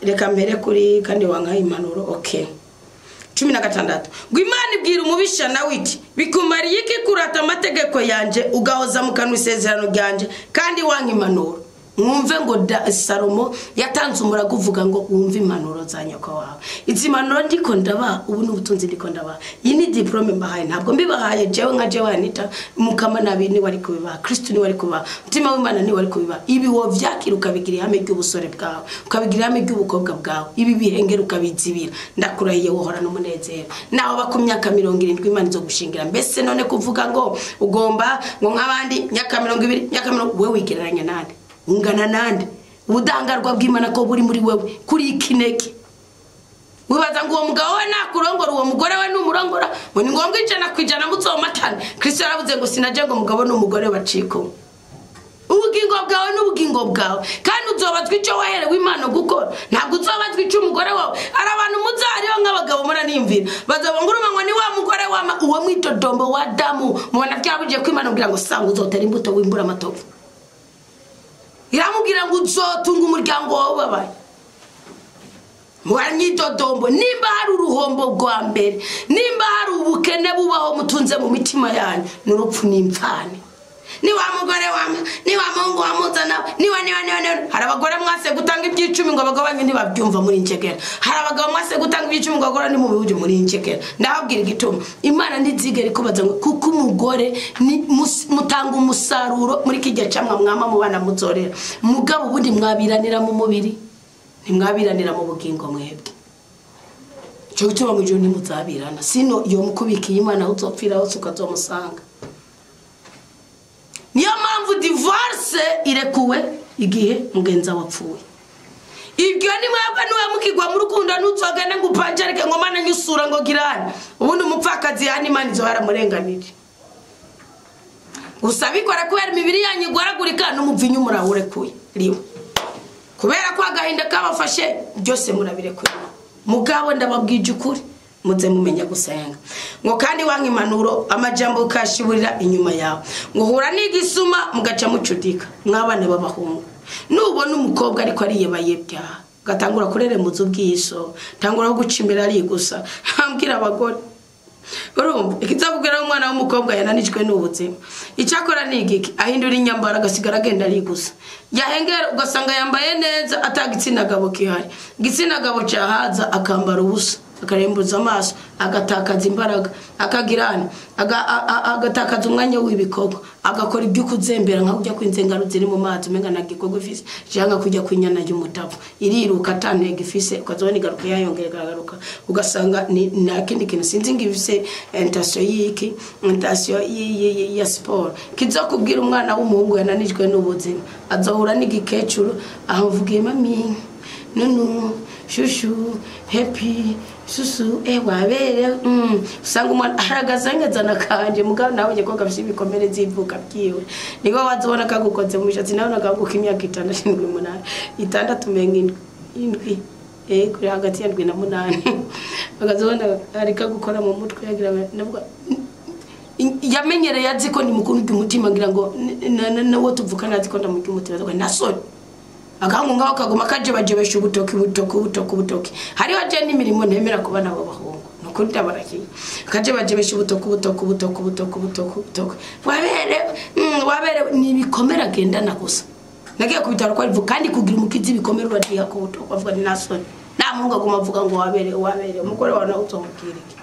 reka mbere kuri kandi wanka impanuro. Okay, 16. Gwimana ibwira umubisha nawe iti bikumariye iki kurata amategeko yanje ugahoza mu kanwa isezerano ryanje kandi wanka impanuro? Mwumve ngo Salomo yatanze umurago uvuga ngo wumve impanuro za nyoko wawe. Izi mpanuro ndiko ndaba ubu n'ubutunzi ndiko ndaba. Iyi ni diplome mbahaye, ntabwo mbibahaye jewe nka jewe Anita. Mukama nabini wari kubiba, Kristo ni wari kuba, mutima w'Imana ni wari kubiba. Ibi wo vyakira ukabigira ihame ry'ubusore bwawe, ukabigira ihame ry'ubukobwa bwawe. Ibi bihengera ukabizibira. Ndakurahiye wohora n'umunezero. Naho bakumyaka 70 Imana izo gushingira. Mbese none kuvuga ngo ugomba ngo nk'abandi myaka 20 wewe wigereranya nande? Ungana nande? Ubudangarwa bw'Imana ko buri muri wewe kuri ikineke. Wibaza ngo uwo mugabo we nakurongora uwo mugore we n'umurongora ngo ni ngombwa ijana muzomatane. Kristo yaravuze ngo sinaje ngo umugabo n'umugore baciko. Ubugingo bwawe n'ubugingo bwawe, kandi uzobazwa icyo waherewe Imana gukora. Ntabwo uzobazwa icyo umugore wawe. Ari abantu muzariho nk'abagabo bagabo mura nimvira bazabonguruma ngo ni wa mugore wa uwo mwitodombo wa Adamu mubona byabuje kwimana ngira ngo sanga uzotera imbuto wimbura amatovu iramubwira ngo uzotunga umuryango wawe babaye mwanyitodombo nimba hari uruhombo rwa mbere nimba hari ubukene bubaho mutunze mu mitima yanyu n'urupfu n'imfane ni wa mugore wama ni wa mungu wamuzana ni wa hari abagore mwase gutanga ibyicumi ngo abagabo banyu ntibabyumva muri injegera hari abagabo mwase gutanga ibyicumi ngo abagore ni mu bihuje muri injegera ndababwira igituma Imana ndizigere kubaza ngo kuko umugore ni mutanga umusaruro muri kijya camwa mwama mu bana muzorera mugabo ubundi mwabiranira mu mubiri ntimwabiranira mu bugingo mwebwe cyo gutuma mu joni muzabirana sino iyo mukubikiye Imana uzopfira hose ukazomusanga niyo mpamvu divorce irekuwe igihe mugenza wapfuye ibyo ni mwebwe niwe mukigwa mu rukundo n'uzogene ngo upanjarike ngo Mana nyusura ngo girane ubundi umupfakazi yani Imana izo haramurenganije usabikora kubera imibiri yanyu igwaragurika n'umuvinyu murawurekuye riwe kubera ko agahinda kabafashe byose murabirekuye mugabo ndababwije ukuri muze mumenya gusenga ngo kandi wankimanuro amajambo kashiburira inyuma yawe ngo hura n'igisuma mugaca mucudika mwabana babahungu nubona umukobwa ariko ari yebayebya gatangura kurerembuza ubwiso tangura gucimira ari gusa hambwira abagore urumva ikizakubwira umwana w'umukobwa yananijwe n'ubuzima icyakora nigiki ahindura inyambara gasigara agenda ari gusa yahengera ugasanga yambaye neza atagitsina gabo kihari gitsina gabo cyahaza akambara ubusa akarembuza amaso agatakaza imbaraga akagirana agatakaza umwanya w'ibikoko agakora ibyo kuzembera nka kujya kwinzengaro ziri mu mazi umenga nagikogwe fise cyangwa kujya kwinyana y'umutavu iriruka tantege fise ukazona igaruka yayongera garuka ugasanga ni nakindi kintu sinzi ngivise intentation ya sport kizakubwira umwana w'umuhungu yananijwe n'ubuzima azohura n'igikecuru ahavugiye mami nunu shushu happy susu wabere usanga umwana aragazangazana kanje mugabo nawe nje ko gafise ibikomere zivuka byiwe niko wazobona kagukoze mu mishatsi nawe nagaguka imyaka 6 itandatu menga indwi kuri hagati ya 7 na 8 bagazobona arika gukora mu mutwe yagira navuga yamenyereye aziko ni mukuru cy'umutima ngira ngo nawo tuvukana aziko ndamujya umutima nasoni agangu ngaho kagoma kaje bajebesha ubutoki hari waje n'imirimo ntemera kubana babahungu nuko ndabarakiye kaje bajebesha ubutoki wabere ni bikomera gendana gusa nagiye kubitaro kwa rivu kandi kugira umukizi bikomera uradiha ku butoki bavuga ni nasoni na mungu aguma avuga ngo wabere umugore wawe nawe uzomubwira iki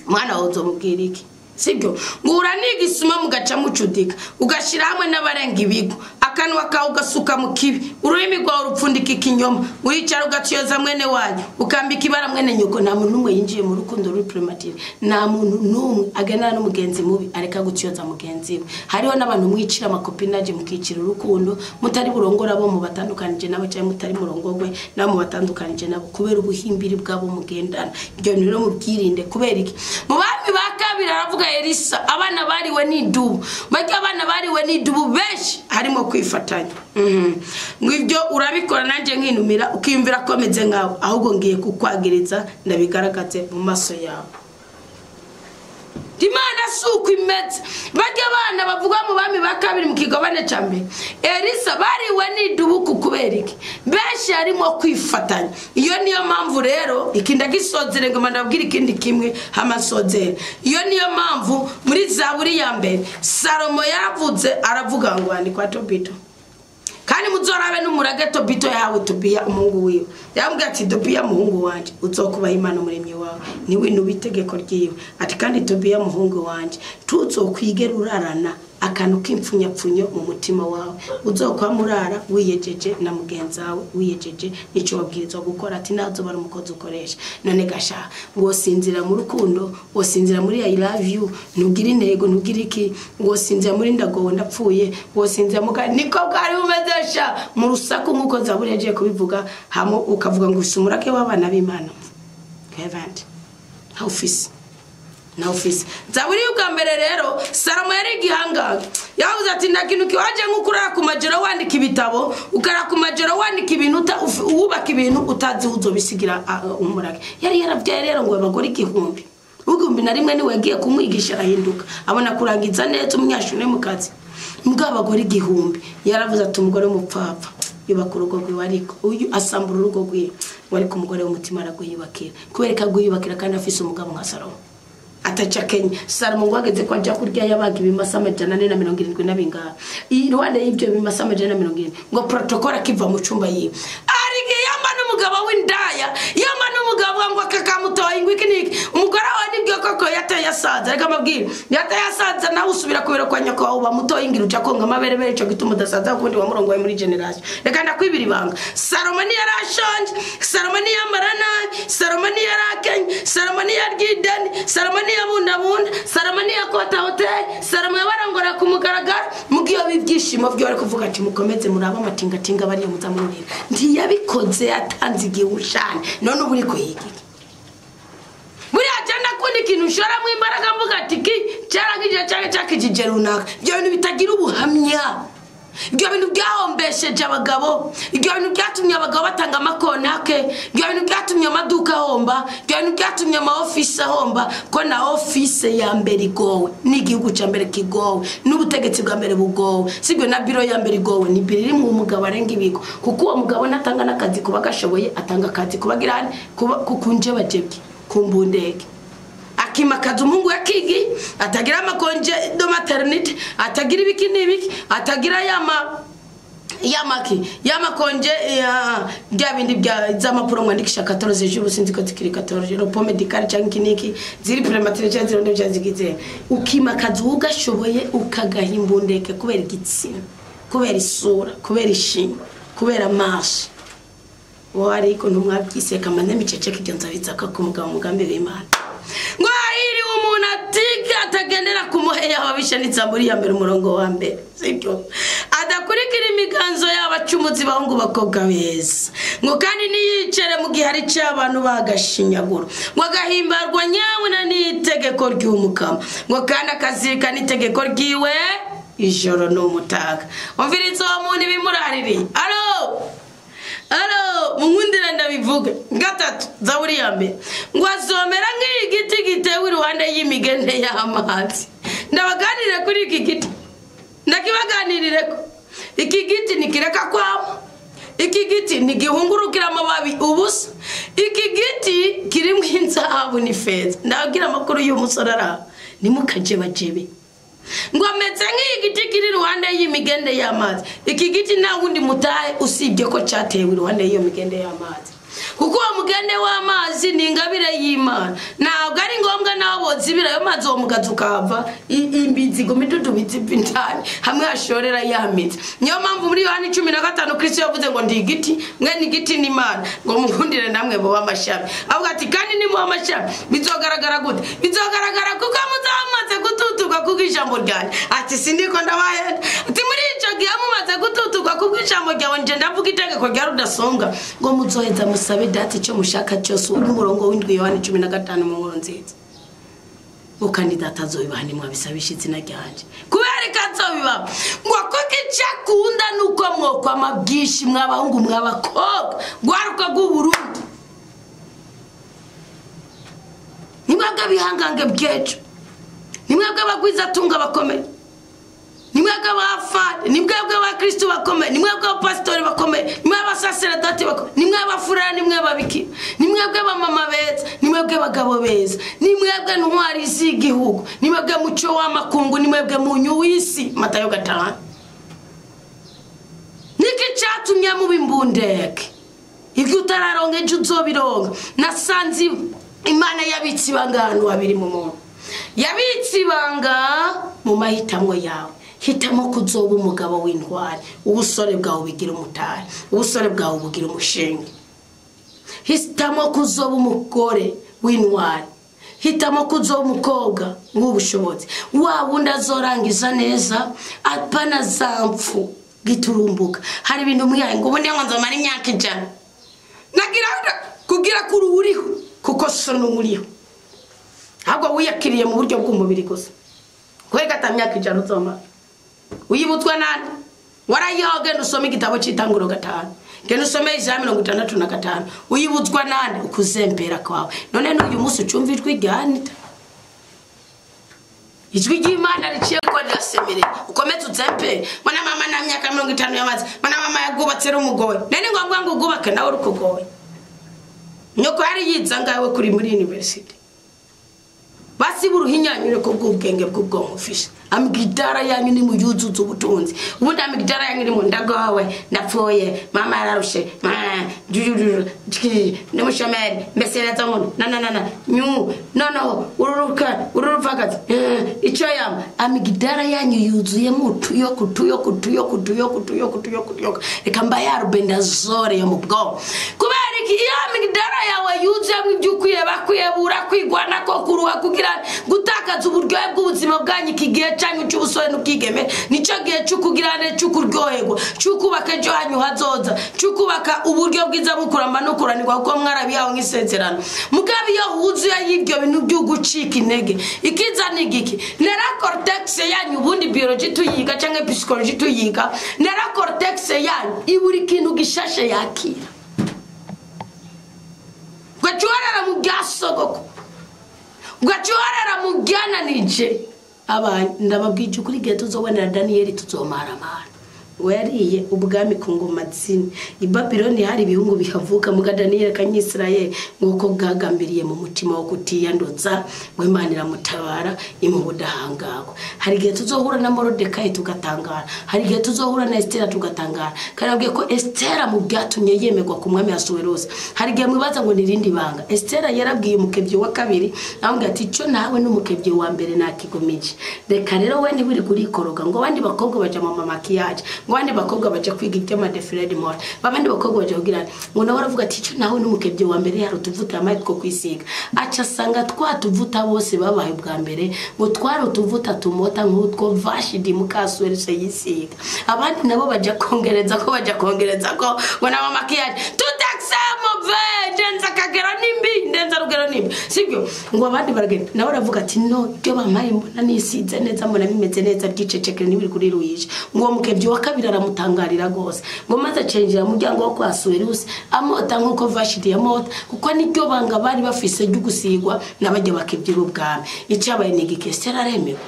mwana wawe uzomubwira iki sibyo ngura nigisuma mugaca mucudika ugashira hamwe n'abarenga ibigo akanwa kawe ugasuka mu kibi ururimi rwawe rupfundika ikinyoma uricara ugaciyoza mwene wanyu ukambika ibara mwene nyoko nta muntu numwe yinjiye mu rukundo ruri premature nta muntu numwe aganana n'umugenzi mubi areka guciyoza mugenzi we hariho n'abantu mwicira amakopinaje mukicira urukundo mutari burongora bo mu batandukanije nabo cyangwa mutari murongogwe nabo mu batandukanije nabo kubera ubuhimbiri bwabo mugendana ibyo rero mubwirinde kubera iki mu bami bakabira aravuga Elisa abana bariwe n'idubu bajya abana bariwe n'idubu benshi harimo kwifatanya ngivyo urabikora nanje nkinumira ukiyumvira komeze ngaho ahubwo ngiye kukwagiriza ndabigaragaze mu maso yawe Dimana suku imeze bajya abana bavuga mu bami bakabiri mu kigabane cyambe Elisa bariwe n'idubu kukuberiki benshi harimo kwifatanya iyo niyo mpamvu rero ikinda gisozere ngo mandabwira ikindi kimwe hamasozere iyo niyo mpamvu muri Zaburi ya mbere Salomo yaravuze aravuga ngo andikwa Tobito kandi muzorabe n'umurage Tobito yawe Tobiya umuhungu wiwe yambwiye ati Tobiya muhungu wanje uzokuba Imana umuremyi wawe niwe nubitegeko ryiwe ati kandi Tobiya muhungu wanje tuzokwigera urarana akantu k'impfunyapfunyo mu mutima wawe uzokwa murara wiyejeje na mugenzi wawe wiyejeje nico wabwirizwa gukora ati nazo bari umukozi ukoresha none gasha ngo sinzira mu rukundo ngo sinzira muri I love you nugira intego nugira iki ngo sinzira muri ndago ndapfuye ngo sinzira mu niko bwari bumezesha mu rusaku nkuko Zaburi yagiye kubivuga hamo ukavuga ngo usumurake w'abana b'Imana Kevin office Zaburi y'ubwa mbere rero Salomo yari igihanganga yavuze ati ndakintu kiwaje nk'ukurara ku majoro wandika ibitabo ukara ku majoro wandika ibintu ubaka ibintu utazi uzobisigira umurage yari yaravyaye rero ngo abagore igihumbi ugumbi na rimwe niwe yagiye kumwigisha arahinduka abona kurangiza neza umunyashuri mu kazi mbwa abagore igihumbi yaravuze ati umugore w'umupfapfa yubaka urugo rwiwe ariko uyu asambura urugo rwiwe wari ku mugore w'umutima araguyubakira kubereka guyubakira kandi afise umugabo nka Salomo atacha Kenya Salomo ngwageze kwa ajya kurya yabaga ibimasa 470 n'abinga irwande y'ibyo bimasa 470 ngo protocol akiva mu cyumba yiwe arige yamba n'umugabo w'indaya yamba n'umugabo ngo akakamutoye ingwikiniki umugore wa nibyo koko yateye asaza reka mabwira yateye asaza nawe usubira kubera kwa nyako uba mutoye ingira uca konga amaberebere cyo gituma udasaza kundi wa murongo wa muri generation reka ndakwibira ibanga Salomo ni yarashonje Salomo ni yamarana Salomo ni yarakenye Salomo ni yargidani Salomo ni yabunda Salomo ni yakota hotel Salomo yabarangora kumugaragara mugiyo bibyishimo byo ari kuvuga ati mukomeze muraba amatinga tinga bari muzamurira ntiyabikoze yatanze igihushane none uburi kuyiki muri agenda kundi kintu ushora mu imbaraga mvuga ati ki cyaragije cyakije runaka byo bintu bitagira ubuhamya ibyo bintu byahombesheje abagabo ibyo bintu byatumye abagabo batanga amakonake ibyo bintu byatumye amaduka homba ibyo bintu byatumye ama office homba ko na office ya mbere igowe n'igihugu cya mbere kigowe n'ubutegetsi bwa mbere bugowe sibyo na biro ya mbere igowe ni biri mu mugabo arenga ibigo kuko uwo mugabo natanga nakazi kuba gashoboye atanga akazi kubagirane kukunje bajebye kumbundeke akimakaza umungu yakigi atagira amakonje do maternity atagira ibikini ibiki atagira yamakonje bya bindi bya z'amapuro mwandikisha 14 jours sinzi ko tikiri 14 jours po medical cyangwa kiniki ziri premature cyangwa zirondo byazigize ukimakaza ugashoboye ukagahimbundeke kubera igitsina kubera isura kubera ishinga kubera amaso wari ko ntumwabyise kamanya micece kigenza bizaka ku mugabo mugambe w'Imana ngo iri umuntu atiga atagendera kumuheya ababishanitsa muri ya mbere umurongo wa mbere sibyo adakurikira imiganzo y'abacumuzi bahungu bakobwa beza ngo kandi niyicere mu gihe ari cy'abantu bagashinyagura ngo agahimbarwa nyawe na n'itegeko ry'umukama ngo kandi akazirika n'itegeko ryiwe ijoro n'umutaga umvirizo wa muntu bimurariri alo mungundira ndabivuga gatatu Zaburi ya mbere ngo azomera nk'igiti gitewe iruhande y'imigende y'amazi ndabaganirira kuri iki giti ndakibaganirire ko iki giti nikireka kwamo iki giti nigihungurukira amababi ubusa iki giti kirimo inzahabu n'ifeza ndagira amakuru y'umusore ara nimukajebajebe ngo ameze nk'igiti kiri iruhande y'imigende y'amazi iki giti nta wundi mutahe usibye ko cyatewe iruhande y'iyo migende y'amazi kuko uwo mugende w'amazi ni ingabire y'Imana ntabwo ari ngombwa nawo zibira yo mazi uwo mugazi ukava imbizigo midudu bizipintane hamwe hashorera yamitse niyo mpamvu muri Yohana 15 Kristo yavuze ngo ndi igiti mwe ni igiti n'Imana ngo mukundire namwe bo bamashami avuga ati kandi ni mu amashami bizogaragara gute bizogaragara kuko muzamaze gututuka kubw'ijambo ryanjye ati sindiko ndabahenda ati muri ico gihe mumaze gututuka kubw'ijambo ryawe nje ndavuga itegeko rya rudasonga ngo muzoheza musabe dati cyo mushaka cyose uri murongo w'indwi Yohana 15 mu nkuru nziza ukandidata azobibahani mwabisabisha izina ryanje kubera kazobiba ngo koke cyakunda nuko mwoko amabwishi mwabahungu mwabakobwa gwaruka rw'Uburundi nimwaga bihangange byecu nimwaga bagwiza tunga bakomeye nimwaga bafade nimwaga ba Kristo bakomeye nimwaga pastor bakomeye nimwaga sacerdote bakomeye nimwaga furana nimwaga babiki nimwaga bamama beza nimwaga bagabo beza nimwaga ntwari z'igihugu nimwaga muco w'amakungu nimwaga munyu w'isi Matayo 5 niki cyatumye mu bimbundeke ibyo utararonge ejo uzobironga nasanze Imana yabitsi bangano babiri mu muntu yabitsi banga mu mahitamo yawe hitamo kuzoba umugabo w'intwari ubusore bwawe bigira umutari ubusore bwawe bugira umushinga hitamo kuzoba umugore w'intwari hitamo kuzoba umukobwa nk'ubushobozi wundi azorangiza neza apana zampfu giturumbuka hari ibintu umwihaye ngo ubundi ngo nzomara imyaka 100 nagira kugira kuri uriho kuko so n'umuriho ahubwo wiyakiriye mu buryo bw'umubiri gusa kwega tamyaka 100 uzomara uyibutswa nani warayoge nusome igitabo cy'itanguro 5 genda usome ijana 65 uyibutswa nani ukuzembera kwawe none n'uyu munsi ucumva ijwi ryanita ijwi ry'Imana riciye ko ryasemere ukomeze uzempe mwana mama na myaka 50 yamaze mwana mama yagubatse rumugoye nene ngombwa ngo ugubake nawe rukugoye nyoko yari yiza ngawe kuri muri university basi buruhinyanyure ko bw'ubwenge bw'ubwonko ufishe amigidara yanyu ni muyuzuza ubutunzi ubundi amigidara yanyu ni mu ndagawe ndapfuye mama yararushe ni mushomeri mbese neza muntu no ururufagazi icyo yama amigidara yanyu yuzuye kutuyo reka mbayarubenda zore yo mu bwonko kubera iki iyo amigidara yawe yuzuye mu by'ukwiye bakwiyebura kwigwana ko kuruha kugira gutakaza uburyohe bw'ubuzima bwanyu kigiye cyangwa cy'ubusore n'ubwigeme nico gihe cy'ukugirane cy'ukuryoherwa cy'ukubaka ejo hanyu hazoza cy'ukubaka uburyo bwiza bukuramba no kuranirwa kuko mwarabiyaho nk'isezerano mugabe iyo huzuye y'ibyo bintu byo gucika intege ikizana igiki nera cortex yanyu ubundi biology tuyiga cyangwa psychology tuyiga nera cortex yanyu iburi kintu gishashe yakira gwacyurara mu gasogoko gwacyurara mu gyananije abanye ndababwije kuri gihe tuzobonera Daniel tuzomaramana ngo yariye ubwami ku ngoma zine I Babyloni hari ibihungu bihavuka muga Daniel kanyisrael nguko bwagambiriye mu mutima wo kutiyanduza ngo Imana iramutabara imubudahangako hari gihe tuzohura na Morodekayi tugatangara hari gihe tuzohura na Estera tugatangara karabwiye ko Estera mu byatumye yemegwa ku mwami Asuwerusi hari gihe mwibaza ngo nirindi banga Estera yarabwiye umukebye wa kabiri ambwiye ati cyo nawe n'umukebye wa mbere nakigomije reka rero we ntiburi kurikoroga ngo abandi bakobwa baje mu makiyaje ngwande bakobwa baje kwiga ibyama defilade mort babandi bakobwa baje kugira ngo nawe aravuga ati cyo nawe n'umukebye wa mbere yaro tuvuta amazi ko kwisiga aca sanga twatuvuta bose babaye bwa mbere ngo twaro tuvuta tumota nk'utwo Vashidi mukaswerese yisiga abandi nabo baje kongereza ko ngo na mama kiyaje tutaxamo vendenza kagera nimbi ndenza rugero nimbi sibyo ngo abandi baragenda nawe aravuga ati no byo bamaye mbona nisize neza mbona bimeze neza byicecekere nibiri kuri ruyije ngo mukebye wa kabiri aramutangarira gose ngo maze cenjira muryango wo kwa Asuwerusi amota nkuko Vashidi yamota kuko niryo banga bari bafise ryo gusigwa nabajye bakebyira ubwami icyabaye nigike Estera aremewe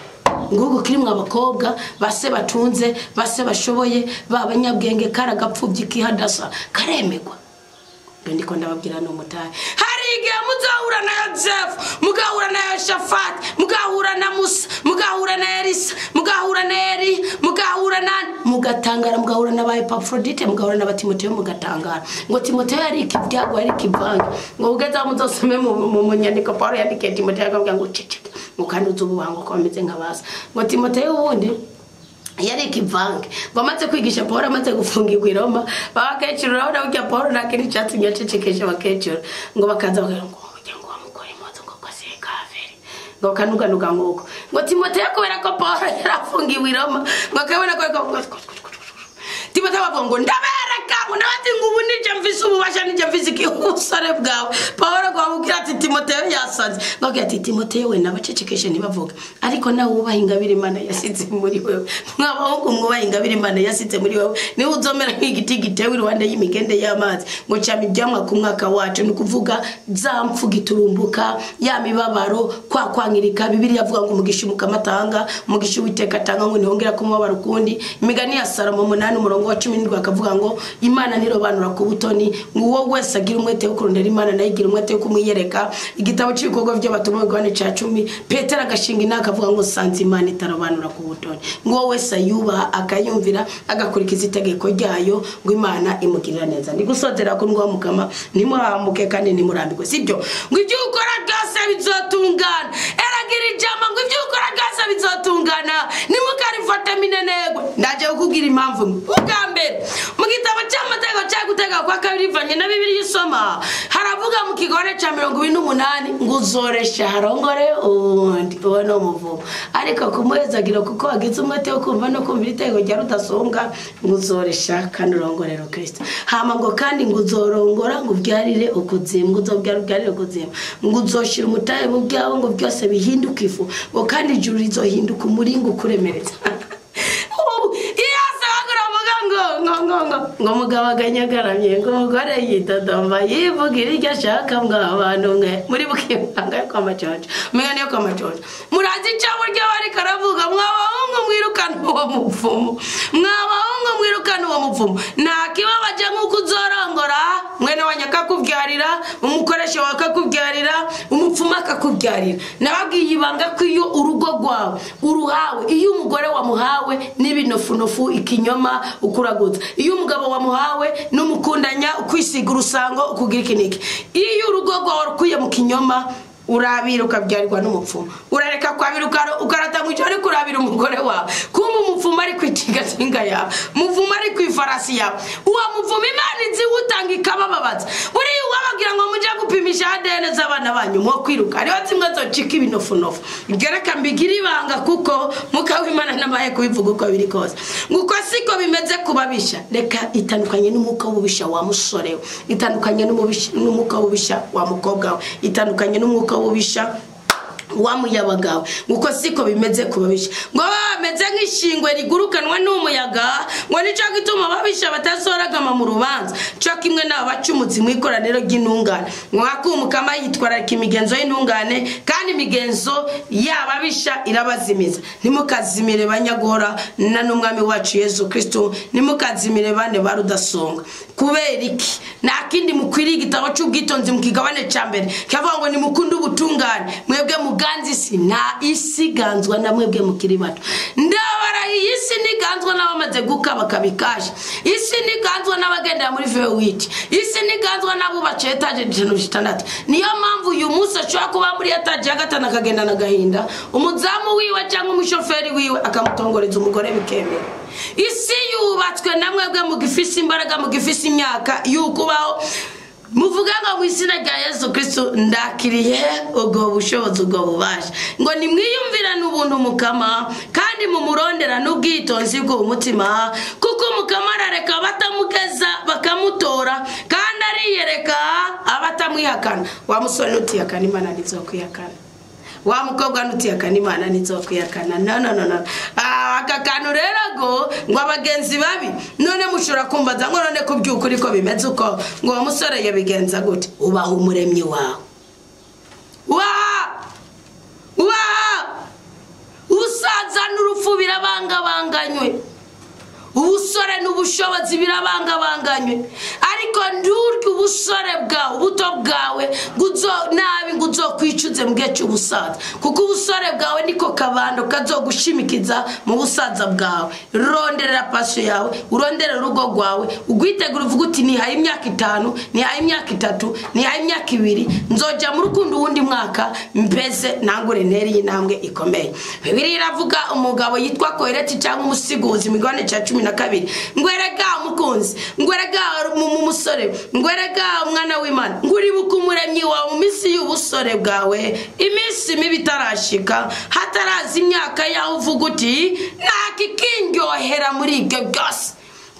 ngugo kirimwe abakobwa base batunze base bashoboye babanyabwenge karagapfubyi kihadasa karemegwa ndiko ndababwira no mutaye hari igihe muzahura na Yosefu mugahura na Yoshafati mugahura na Musa mugahura na Elisa mugahura na Eli mugahura na mugatangara mugahura na Epafrodite mugahura na Timoteyo mugatangara ngo Timoteyo yari ikibyago yari kivanga ngo ugeza muzosome mu nyandiko Paulo yandike Timoteyo akavuga ngo ceceke ngo kandi uzububango ko ameze nk'abasa ngo Timoteyo wundi yari kivange bamaze kwigisha Paulo amaze gufungirwa I Roma babakecuru urabona ujya Paulo nakiri cyatumye acecekesha abakecuru ngo bakaza ngo wamukora imoto ngo kwaseka averi ngo kanuganuga nguko ngo Timoteyo kubera ko Paulo yarafungiwe I Roma ngo akabona ko Timoteyo ngo ndabereka ngo nabati ngubu nije mvise ububasha nije mvise ikihusare bwawe Paulo gwamubwira ati Timoteyo yasanze ngo ati Timoteyo we nabacecekeshe ntibavuga ariko nawe ubaha ingabire Imana yasize muri wewe mwabahungu mwubaha ingabire Imana yasize muri wewe ni uzomera nk'igiti gitewe Rwanda y'imigende y'amazi ngo cyami byamwa ku mwaka wacu ni kuvuga zampfu giturumbuka ya mibabaro kwa kwangirika Bibiliya avuga ngo mugishimuka matanga mugishu witeka tanga ngo nihongera kumwabara ukundi imigani ya Salomo 8 wa 17 akavuga ngo Imana nirobanura ku butoni ngo wese agira umwete wo kurondera Imana nayo igira umwete wo kumwiyereka igitabo cy'ibikorwa by'abatumwa Yohana 10 Petero agashinga inaka avuga ngo sanze Imana itarobanura ku butoni ngo wese ayubaha akayumvira agakurikiza itegeko ryayo ngo Imana imugirira neza ndi gusozera ko ngo mukama nimurambuke kandi nimurambirwe sibyo ngo ibyo ukora byose bizotungana eragira ijama ngo ibyo ukora byose bizotungana nimukarifata minenegwe ndaje kugira impamvu ugambere mu gitabo cy'amategeko cyagutega kwa kabiri vanye na Bibiliya isoma haravuga mu kigore cya 28 ngo uzoresha harongore undi ubona umuvumo ariko kumwezagira kuko agize umwete wo kumva no kumvira itego rya rudasonga ngo uzoresha kandi urongorero Kristo hama ngo kandi ngo uzorongora ngo byarire ukuzimu ngo uzobyarire ukuzimu ngo uzoshira umutaye mu byawo ngo byose bihinduka ifu ngo kandi ijuru rizohinduka umuringo kuremereza ngo mugabo aganyagaramye ngo umugore yitodomba yivugira iryo ashaka abantu mwe muri bukimanga yo kwa Macoco mwana yo kwa Macoco murazi cyabo ryo bari karavuga mwabahungu mwirukana uwo mupfumu mwabahungu mwirukana uwo mupfumu nakibabaje nkuko uzorongora mwene wanyaka kubyarira umukoresha wakakubyarira umupfumu akakubyarira nababwiye ibanga ko iyo urugo rwawe uruhawe iyo umugore wamuhawe n'ibinofunofu ikinyoma ukuraguza iyo umugabo wamuhawe n'umukundanya ukwisiga urusango ukugira ikiniki iyo urugo rwawe rukuye mu kinyoma urabira ukabyarirwa n'umupfumu urareka kwabira ukarata mu cyari kurabira umugore wawe kuma umupfumu ari kwitiga singa yawe mupfumu ari kwifarasi yawe uwa mupfumu Imana izi utanga ikabababaza uri wabagira ngo mujya gupimisha ADN z'abana banyu mwo kwiruka ariho zimwe zocika ibinofunofu gereka mbigira ibanga kuko muka w'Imana namaye kubivuga uko biri kose nguko siko bimeze kubabisha reka itandukanye n'umuka w'ubisha wa musore itandukanye n'umuka w'ubisha wa mukobwa itandukanye n'umuka w'ubisha wamuyabagawe nguko siko bimeze kubabisha ngo bameze nk'ishingwe rigurukanwa n'umuyaga ngo nico gituma babisha batasoragama mu rubanza cyo kimwe n'abacumutsi mu ikoraniro ry'intungane mwakumuka yitwara imigenzo y'intungane kandi imigenzo yababisha irabazimiza nimukazimire banyagora na n'umwami wacu Yesu Kristo nimukazimire bane barudasonga kubera iki nakindi mukwiri igitabo cy'ubwitonzi mu kigabane cyambere cyavuga ngo nimukunde ubutungane mwebwe muganzi si na isiganzwa na mwebwe mukiri bato ndabara isi niganzwa n'abamaze gukaba kabikaje isi niganzwa n'abagendera muri V8 isi niganzwa n'abubace etaje 16 niyo mpamvu uyu munsi ashobora kuba muri etaje ya gatanu akagenda na gahinda umuzamu wiwe cyangwa umushoferi wiwe akamutongoreza umugore bikemera isi yubatswe na mwebwe mugifise imbaraga mugifise imyaka yukubaho muvuga ngo mwisina rya Yesu Kristo ndakiriye ubwo bushobozi ubwo bubasha ngo nimwiyumvira n'ubuntu mukama kandi mumurondera n'ubwitonzi bw'umutima kuko mukama arareka batamugeza bakamutora kandi ariyereka abatamwihakana wa musore nutiyakana Imana nizokwihakana wa mukobwa nutiyakana Imana nizokwihakana no akakanu rero ngo abagenzi babi none mushura kumbaza ngo none kubyukuri ko bimeze uko ngo wa musore yabigenza gute ubaho umuremyi wawe usaza n'urupfu birabangabanganywe ubusore n'ubushobozi birabangabanganywe ariko ndurke ubusore bwawe ubuto bwawe nabi nguzo kwicuze mu gihe cy'ubusaza kuko ubusore bwawe niko kabando kazogushimikiza mu busaza bwawe ronderera passion yawe urondere urugo rwawe ugwitegura uvuga uti ni haye imyaka 5 ni haye imyaka 3 ni haye imyaka 2 nzoja mu rukundo wundi mwaka mbese nangure nteri y'intambwe ikomeye bibiri iravuga umugabo yitwa Kohereti cyangwa umusiguzi migwane cya 12 ngwerega umukunzi ngwerega mu musore ngwerega umwana w'Imana nguri bukumuremyi wawe mu misi y'ubusore bwawe imisi mibi tarashika hatarazi imyaka yawe uvuga uti nakikindyohera muri ibyo byose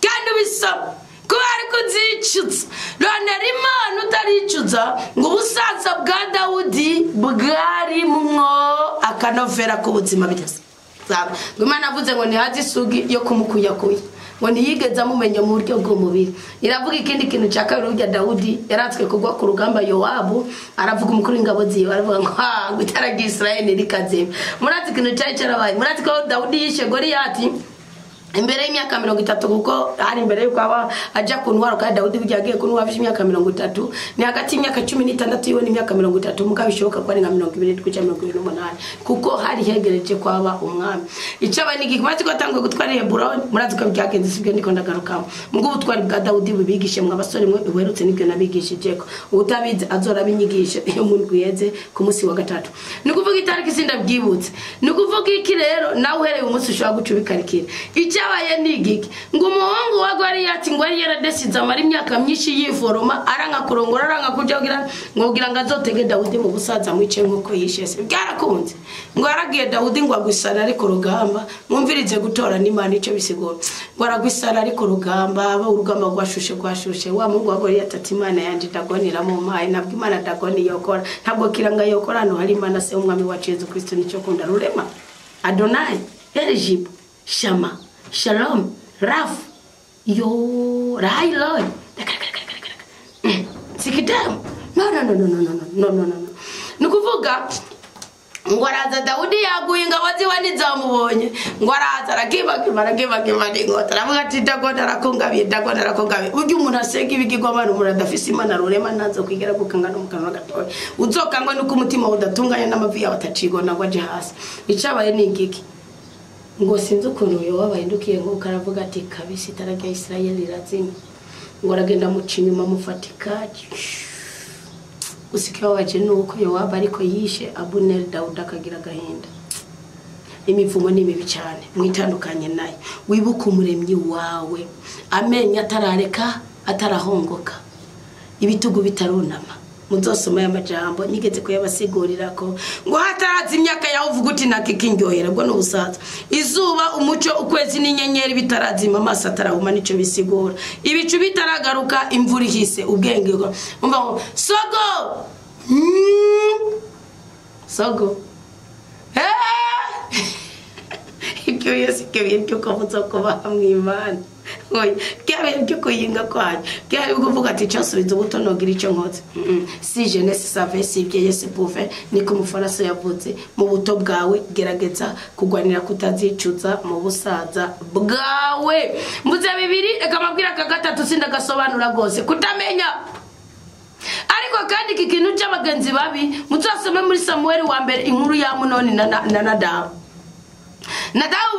kandi bisaba kubari kuzicuza ronera Imana utaricuza ngo ubusaza bwa Dawudi bwari mumwo akanovera ku buzima bidasa Imana avuze ngo nihazi isugi yo kumukuyakuya ngo ntiyigeze amumenya mu buryo bw'umubiri iravuga ikindi kintu cya kabiri urya Dawudi yaratswe kugwa ku rugamba Yowabu aravuga umukuru w'ingabo ziwe aravuga ngo itaragiye Israeli rikazema murazi ikintu cyari cyarabaye murazi ko Dawudi yishe Goliyati imbere y'imyaka 30 kuko hari imbere yuko aba aja kuntwara kandi Dawudi bugiye kuntwara imyaka 30 ni hagati y'imyaka 16 yiwe n'imyaka 30 mukabishoboka ko ari nka 2028 kuko hari hegereje kwaba umwami icaba nigikimati ko atangwe gutwara Hebroni murazi ko byagenze sibyo ndiko ndagaruka mugo butwari bwa Dawudi bubigishe mwa basore mwe uherutse nibyo nabigishije ko utabize azora binyigisha iyo umuntu yeze ku munsi wa gatatu nikuvuga itariki sinda bwibutse nikuvuga iki rero nawe uhereye umunsi ushobora gucubikarikira cyabaye nigiki ngo umuhungu wa Goliyati ngo yari yaradesiza amara imyaka myinshi yiforoma aranga kurongora aranga kujagira ngo gira ngo azotege Dawudi mu busaza mwice nkuko yishese byarakunze ngo aragiye Dawudi ngo agwisana ari ku rugamba mwumvirize gutora n'Imana ico bisigura ngo aragwisana ari ku rugamba aba urugamba rwashushe wa mungu wa Goliyati ati Imana yanje dagonira mu maye nabwo Imana dagoni yokora ntabwo kiranga yokora no hari Imana se umwami wa Yesu Kristo nico kunda rurema Adonai Eljib Shama Shalom Raf yo Lord. Sikidamu. No. Nukuvuga ngo araza Dawudi yaguye ingabo ziwe nizamubonye ngo araza arakiba ingota aravuga ati Dagona arakungabiye buryo umuntu asenga ibigirwa abantu umuntu adafise Imana rurema nazo kwigera gukangana mu kanwa gatoya uzokangwa nuko umutima udatunganye n'amavi yawe atacigona ngo aje hasi icabaye n'ingiki ngo sinzi ukuntu uyo wabahindukiye ngo karavuga ati kabisi itarajya Isirayeli razima ngo aragenda mu cinyuma mufatika usikiwa waje nuko Yowabu ariko yishe Abuneri Dawudi akagira gahinda imivumo ni mibi cyane mwitandukanye nayo wibuka umuremyi wawe amenya atarareka atarahongoka ibitugu bitarunama muzosoma y'amajambo nigeze ko yabasigurira ko ngo hataraza imyaka yaho uvuga uti nakikindyohera bwo n'ubusaza izuba umuco ukwezi n'inyenyeri bitarazima amaso atarahuma nico bisigura ibicu bitaragaruka imvura ihise ubwenge umva ngo sogo ibyo yose kebye ko muzokuba mwimana oy kyabe cyuko yinga kwaje kyabe kuvuga ati cyasubiza ubuto nogira icyo nkotse si jeunesse savait si vieille se pouvait niko mufaransa yavuze mu buto bwawe gerageza kugwanira kutazicuza mu busaza bwawe muze bibiri akamabwira ka gatatu sindagasobanura gose kutamenya ariko kandi ikintu cy'abagenzi babi muzasome muri Samuel wa mbere inkuru ya Munoni na Nadabu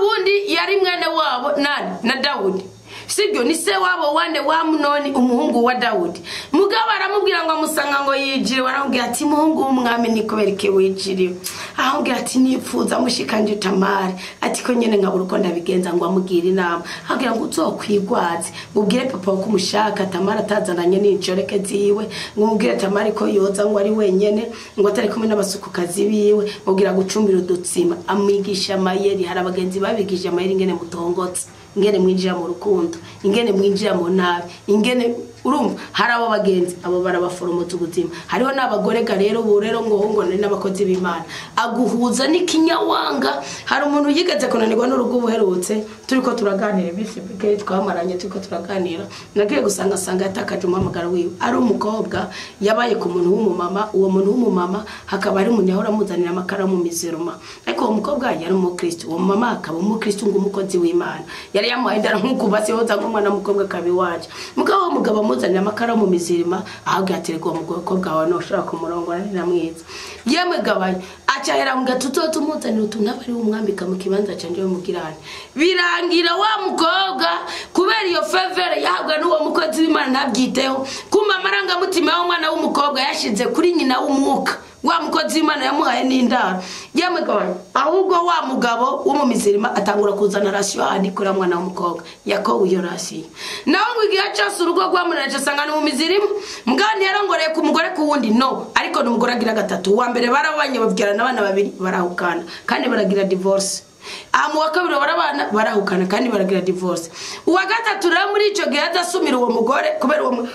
ubundi yari mwene wabo nani na Dawudi sibyo ni se wabo wane wa Munoni umuhungu wa Dawudi mugabo aramubwira ngo amusanga ngo yijire waramubwira ati muhungu w'umwami nikobereke wijire ahubwira ati nipfuza mushikanje Tamari ati ko nyene nkabura uko ndabigenza ngo amubwira inama ahubwira ngo uzokwigwaze ubwire papa ko umushaka Tamari atazananye n'incoreke ziwe ngo umubwire Tamari ko yoza ngo ari wenyene ngo atari kumwe n'abasukukazi biwe ubwira gucumbira udutsima amwigisha amayeri hari abagenzi babigije amayeri ngene mutongotse ingene mwinjira mu rukundo ingene mwinjira mu nabi ingene urumva hari abo bagenzi abo barabaforomotse ubuzima hariho n'abagore ga rero burero ngo n'abakozi b'Imana aguhuza n'ikinyawanga hari umuntu yigeze kunanirwa n'urugo buherutse turiko turaganira bisi bike twamaranye turiko turaganira nagiye gusanga yatakaje umamagara wiwe ari umukobwa yabaye ku muntu w'umumama uwo muntu w'umumama hakaba ari umuntu yahora muzanira amakara mu mizeruma ariko uwo mukobwa yari umukristo uwo mama akaba umukristo ngo umukozi w'Imana yari yamuhaidara nkuko basi hoza ngumwana mukobwa kabi waje mugabo muzanira amakara mu mizirima ahubwo yaterwa mu mukobwa wawe no shaka kumurongo na mwiza yemwe gabanye acahera mu gatuto tumuzanira utunabari umwambika mu kibanza canje mugirane birangira wa mukobwa kubera iyo favere yahabwa n'uwo mukozi w'Imana nabyiteho kuma maranga mutima w'umwana w'umukobwa yashize kuri nyina w'umwuka wa mukozi w'Imana yamuhaye n'indaro yemwe gabanye ahubwo wa mugabo wo mu mizirima atangura kuzana rasyo adikura mwana w'umukobwa Yakobo iyo rasyo naho ngiye cyose urugo rwamunaje sangana mu mizirima mugani yarongoreye ku mugore ku wundi no ariko n'umugore agira gatatu wa mbere barabanye babyarana abana babiri barahukana kandi baragira divorce amu wakabiro barabana barahukana kandi baragira divorce uwa gatatu rero muri ico gihe adasumira uwo mugore kubera uwo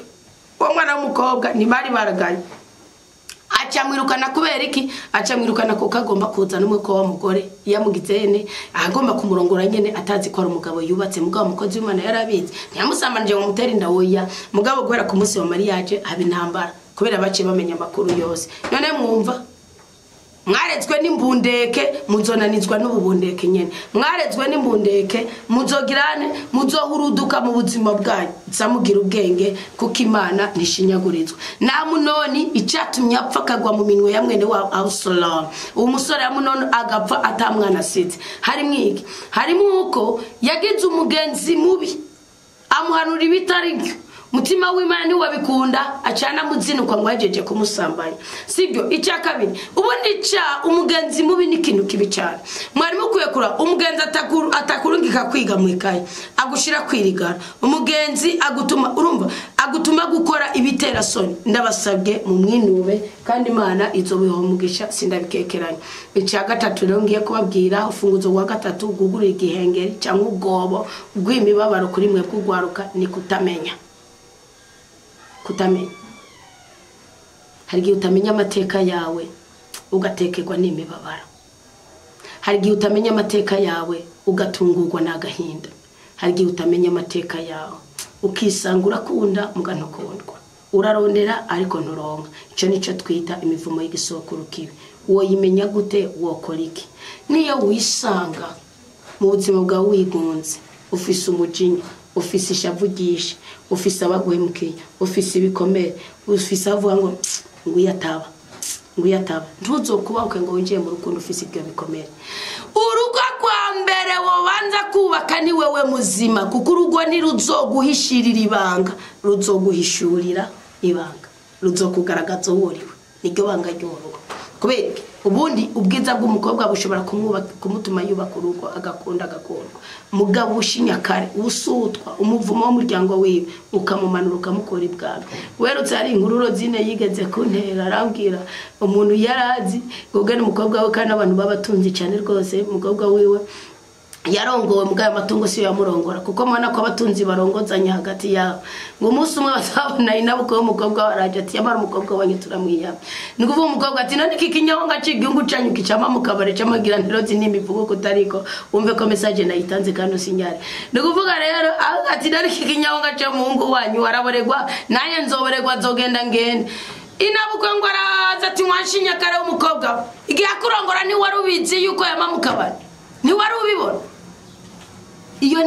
mwana w'umukobwa ni bari baraganye acamwirukana kubera iki acamwirukana kuko agomba kuzana umwe ko wa mugore yamugizene agomba kumurongora nyene atazi ko ari umugabo yubatse mugabo mukozi w'Imana yarabizi ntiyamusamanije ngo mutera indawoya mugabo guhera ku munsi wa mariage abintambara kubera bace bamenya makuru yose none mwumva mwaretswe n'imbundeke muzonanizwa n'ububundeke nyene mwaretswe n'imbundeke muzogirane muzohuruduka mu buzima bwanyu zamugira ubwenge kuko Imana nishinyagurizwa na Munoni icatumye apfa kagwa mu minwe ya mwene wa Absalom uwo musore ya Munoni agapfa atamwana asize harimo uko yagize umugenzi mubi amuhanura ibitaribyo mutima w'Imana ni wabikunda acana muzinukwa ngwajeje kumusambanya sibyo icya kabiri ubundi umugenzi mubi ni kintu kibi cyane mwari mukwiye kura umugenzi atakurungika kwiga mu ikaye agushira kwirigara umugenzi agutuma gukora ibitera soni ndabasabye mu mwinube kandi Imana izobeho mugisha sindabikekeranye icya gatatu rero ngiye kubabwira ufunguzo wa gatatu gugura igihengeri cyangwa ubwobo bw'imibabaro kuri mwe kugwaruka ni kutamenya hari igihe utamenya amateka yawe ugatekerwa n'imibabaro hari igihe utamenya amateka yawe ugatungurwa n'agahinda hari igihe utamenya amateka yawe ukisangura kunda mugano kondwa urarondera ariko nturonka ico nico twita imivumo y'igisokuru kibi uwo yimenya gute wokora iki niyo wisanga mu buzima bwawe wigunze ufise umujinya ufise ishavugisha ufise abaguhemukiye ufise ibikomere ufise avuga ngo nguyataba ntuzokubahuke ngo winjiye mu rukundo ufise ibyo bikomere urugo kwa mbere wobanza kubaka ni wewe muzima kuko urugo ni ruzoguhishirira ibanga ruzoguhishurira ibanga ruzokugaragaza woriwe niryo banga ry'urugo kubera ubundi ubwiza bw'umukobwa bushobora kumutuma yubaka urugo agakunda agakundwa mugabo ushinyakare usutwa umuvumo w'umuryango wiwe ukamumanura ukamukora ibwami werutse ari ingururo zine yigeze kuntera arambwira umuntu yarazi ubwo n'umukobwa we kandi abantu babatunzi cyane rwose umukobwa wiwe yarongowe mugaye amatungo siyo yamurongora kuko mwana ko abatunzi barongozanya hagati yabo ngo umunsi umwe basabona inabuko umukobwa waraje ati yamara umukobwa wanyu turamwiyama nikuvuga umukobwa ati none kikinyonga cigiungu canyu kicama mukabare camagira ntirozi n'imivugo kutariko umve ko message nayitanze kandi usinyare nikuvuga rero ati none kikinyonga cyo mungu wanyu waraboregwa naye nzoboregwa zogenda ngende inabuko ngo araza ati mwanshinya kare umukobwa igihe akurongora ni warubizi yuko yama mukabare ni warubibona iyo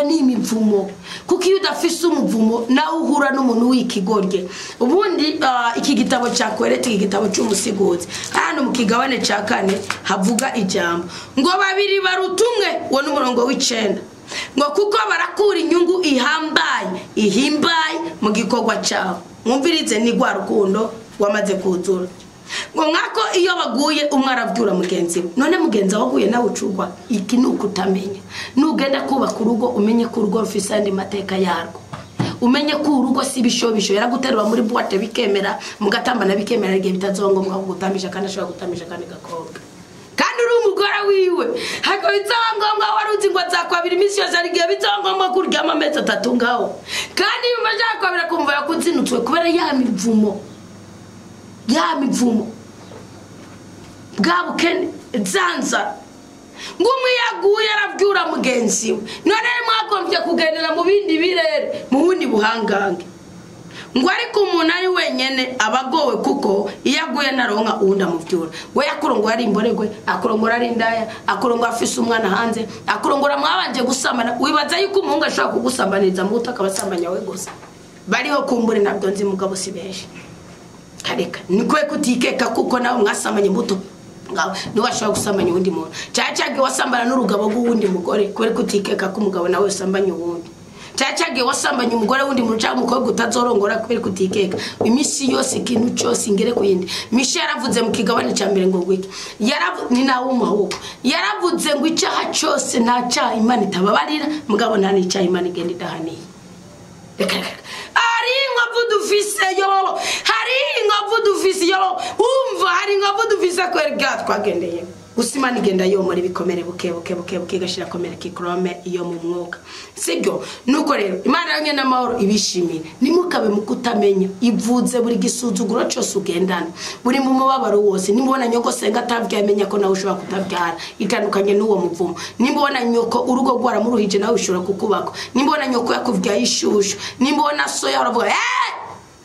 ni imivumo kuko iyo udafise umuvumo nawe uhura n'umuntu w'ikigorye ubundi iki gitabo cyakweretse igitabo cy'umusigozi hano mu kigabane cya 4 havuga ijambo ngo babiri barutumwe wo n'umurongo w'icenda ngo kuko barakura inyungu ihimbaye mu gikorwa cyabo mwumvirize ni gwa rukundo wamaze kuzura ngo nkako iyo baguye umwe aravyura mugenzi we none mugenzi waguye nawe ucugwa iki nukutamenya nugenda kubaka urugo umenye ko urugo rufise andi mateka yarwo umenye ko urugo si bishobisho yaraguterwa muri boîte bikemera mugatambana bikemera igihe bitazongombwa kugutambisha kandi ashobora gutambisha kandi gakobwa kandi uri umugore wiwe hako bizangombwa waruzi ngo azakwabira imisi yose ari gihe bizangombwa kuryama amezi 3 ngaho kandi yumva yakwabira kumva yakuzinutswe kubera ya mivumo bwabukene zanza ngumwe yaguye aravyura mugenzi we none mwakomvye kugendera mu bindi birere mu bundi buhangange ngo ariko umuntu ari wenyene abagowe kuko iyaguye naronka uwunda muvyura we yakurongora ari imboregwe akurongora ari indaya akurongora afise umwana hanze akurongora mwabanje gusambana wibaza yuko umuhungu ashobora kugusambaniriza mu butaka basambanya we gusa bariho kumbure nabyo nzi mugabo si benshi kareka nikwe kutikeka kuko nawe mwasamanye mbuto ngawe ni washobora gusambanya undi muntu cyacage wasambana n'urugabo rw'uwundi mugore kwere kutikeka ko umugabo nawe usambanya uwundi cyacage wasambanya umugore wundi muntu cyangwa umukobwa utazorongora kwere kutikeka imisi yose ikintu cyose ingere kuyindi mishe yaravuze mu kigabane cya mbere ngo gwiki ni nawe umuhuko yaravuze ngo icyaha cyose nta cyaha Imana itababarira mugabo nta n'icyaha Imana igenda idahaniye hari inkovu dufise yo umva hari inkovu dufise kwerega twagendeye Usima nigenda yo muri bikomere buke gashira komere kikrome iyo mu mwuka sibyo nuko rero Imana yange n'amahoro ibishimire nimukabe mukutamenya ivuze buri gisuzuguro cyose ugendana buri mu mubabaro wose nimubona nyoko senga atavyamenya ko nawe ushobora kutabyara itandukanye n'uwo muvumo nimubona nyoko urugo gwara muruhije nawe ushobora kukubako nimubona nyoko yakuvya ishusho nimubona so yaravuga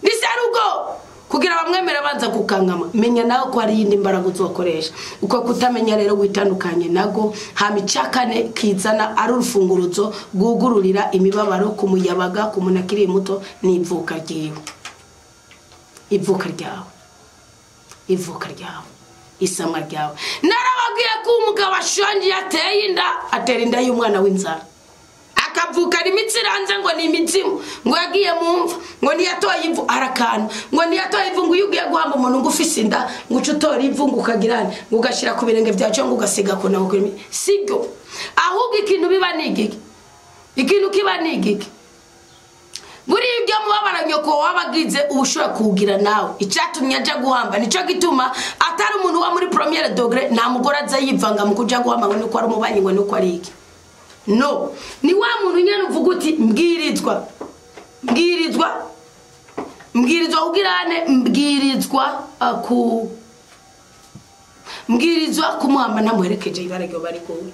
nisarugo kugira bamwemera banza gukangama menya nawe ko ari yindi mbaraga uzokoresha uko kutamenya rero witandukanye nago hamicakane kizana ari urufunguruzo gugururira imibabaro kumuyabaga kumunakiri muto n'ivuka ryiwe ivuka ryawe isama ryawe narabagiye ko umugabo ashonje yateye inda atera inda y'umwana w'inzara akavuka rimitsiranje ngo ni imizimu ngo yagiye mumva ngo niyatoye ivu arakana ngo niyatoye ivu ngo yugiye guhamba umuntu ngufise inda ngo ucutora ivu ngo ukagirane ngo ugashira ku birenge byacu ngo ugasiga ko naho kuri sibyo ahubwo ikintu biba nigiki ikintu kiba nigiki buri ibyo mubabaranyo ko wabagize ubushobora kugira nawe icyatumye aja guhamba nico gituma atari umuntu wa muri première degré nta mugore aza yivanga mu kuja guhamba ngo nuko ari umubanyi ngo nuko ari iki no ni wa muntu nyene uvuga uti mbwirizwa ugirane mbwirizwa kumuhamba namuherekeje ibarage bari gowe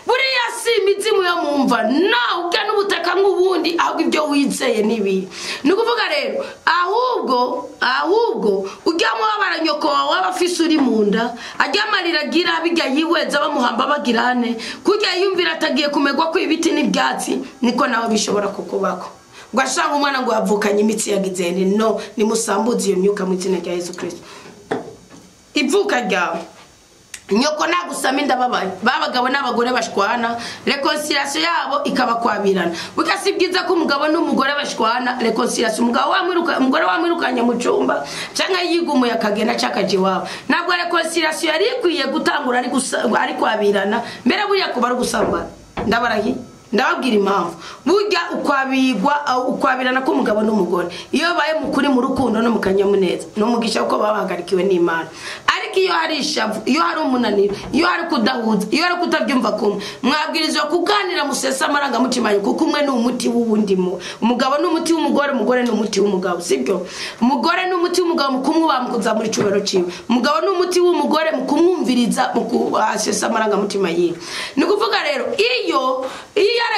buriya si imizimu yo mumva no ubwa n'ubutaka nk'ubundi ahubwo ibyo wizeye nibi nukuvuga rero ahubwo ujyamo abaranyoko wawe abafise uri munda ajyamarira gira bijya yiweza bamuhamba bagirane kujya yumvira atagiye kumegwa ko ibiti n'ibyatsi niko nawe bishobora kukubako ugashanga umwana ngo yavukanye imitsi yagizene no nimusambuze iyo myuka mu izina rya Yesu Kristo ivuka ryawe nyoko nagusama indababaye babagabo n'abagore bashwana reconciliation yabo ikaba kwabirana bukasibwiza ko umugabo n'umugore bashwana reconciliation umugore wamwirukanye mu cyumba cyangwa yigumuye akagenda cyakaje wabo nabwo reconciliation yari ikwiye gutangura ari kwabirana mbere buriya kuba ari gusambana ndababwira impamvu burya ukwabirana ko umugabo n'umugore iyo baye mukuri mu rukundo no mukanyamuneza no mugisha uko babahagarikiwe n'Imana ariko iyo hari ishavu iyo hari umunaniro iyo hari kudahuza iyo hari kutabyumva kumwe mwabwirizwa kuganira musesa amaranga mutima kuko umwe ni umuti w'ubundi umugabo ni umuti w'umugore umugore ni umuti w'umugabo sibyo umugore ni umuti w'umugabo mukumwuba mukuzamura icubero ciwe umugabo ni umuti w'umugore mukumwumviriza mukusesa amaranga mutima yiwe ni kuvuga rero iyo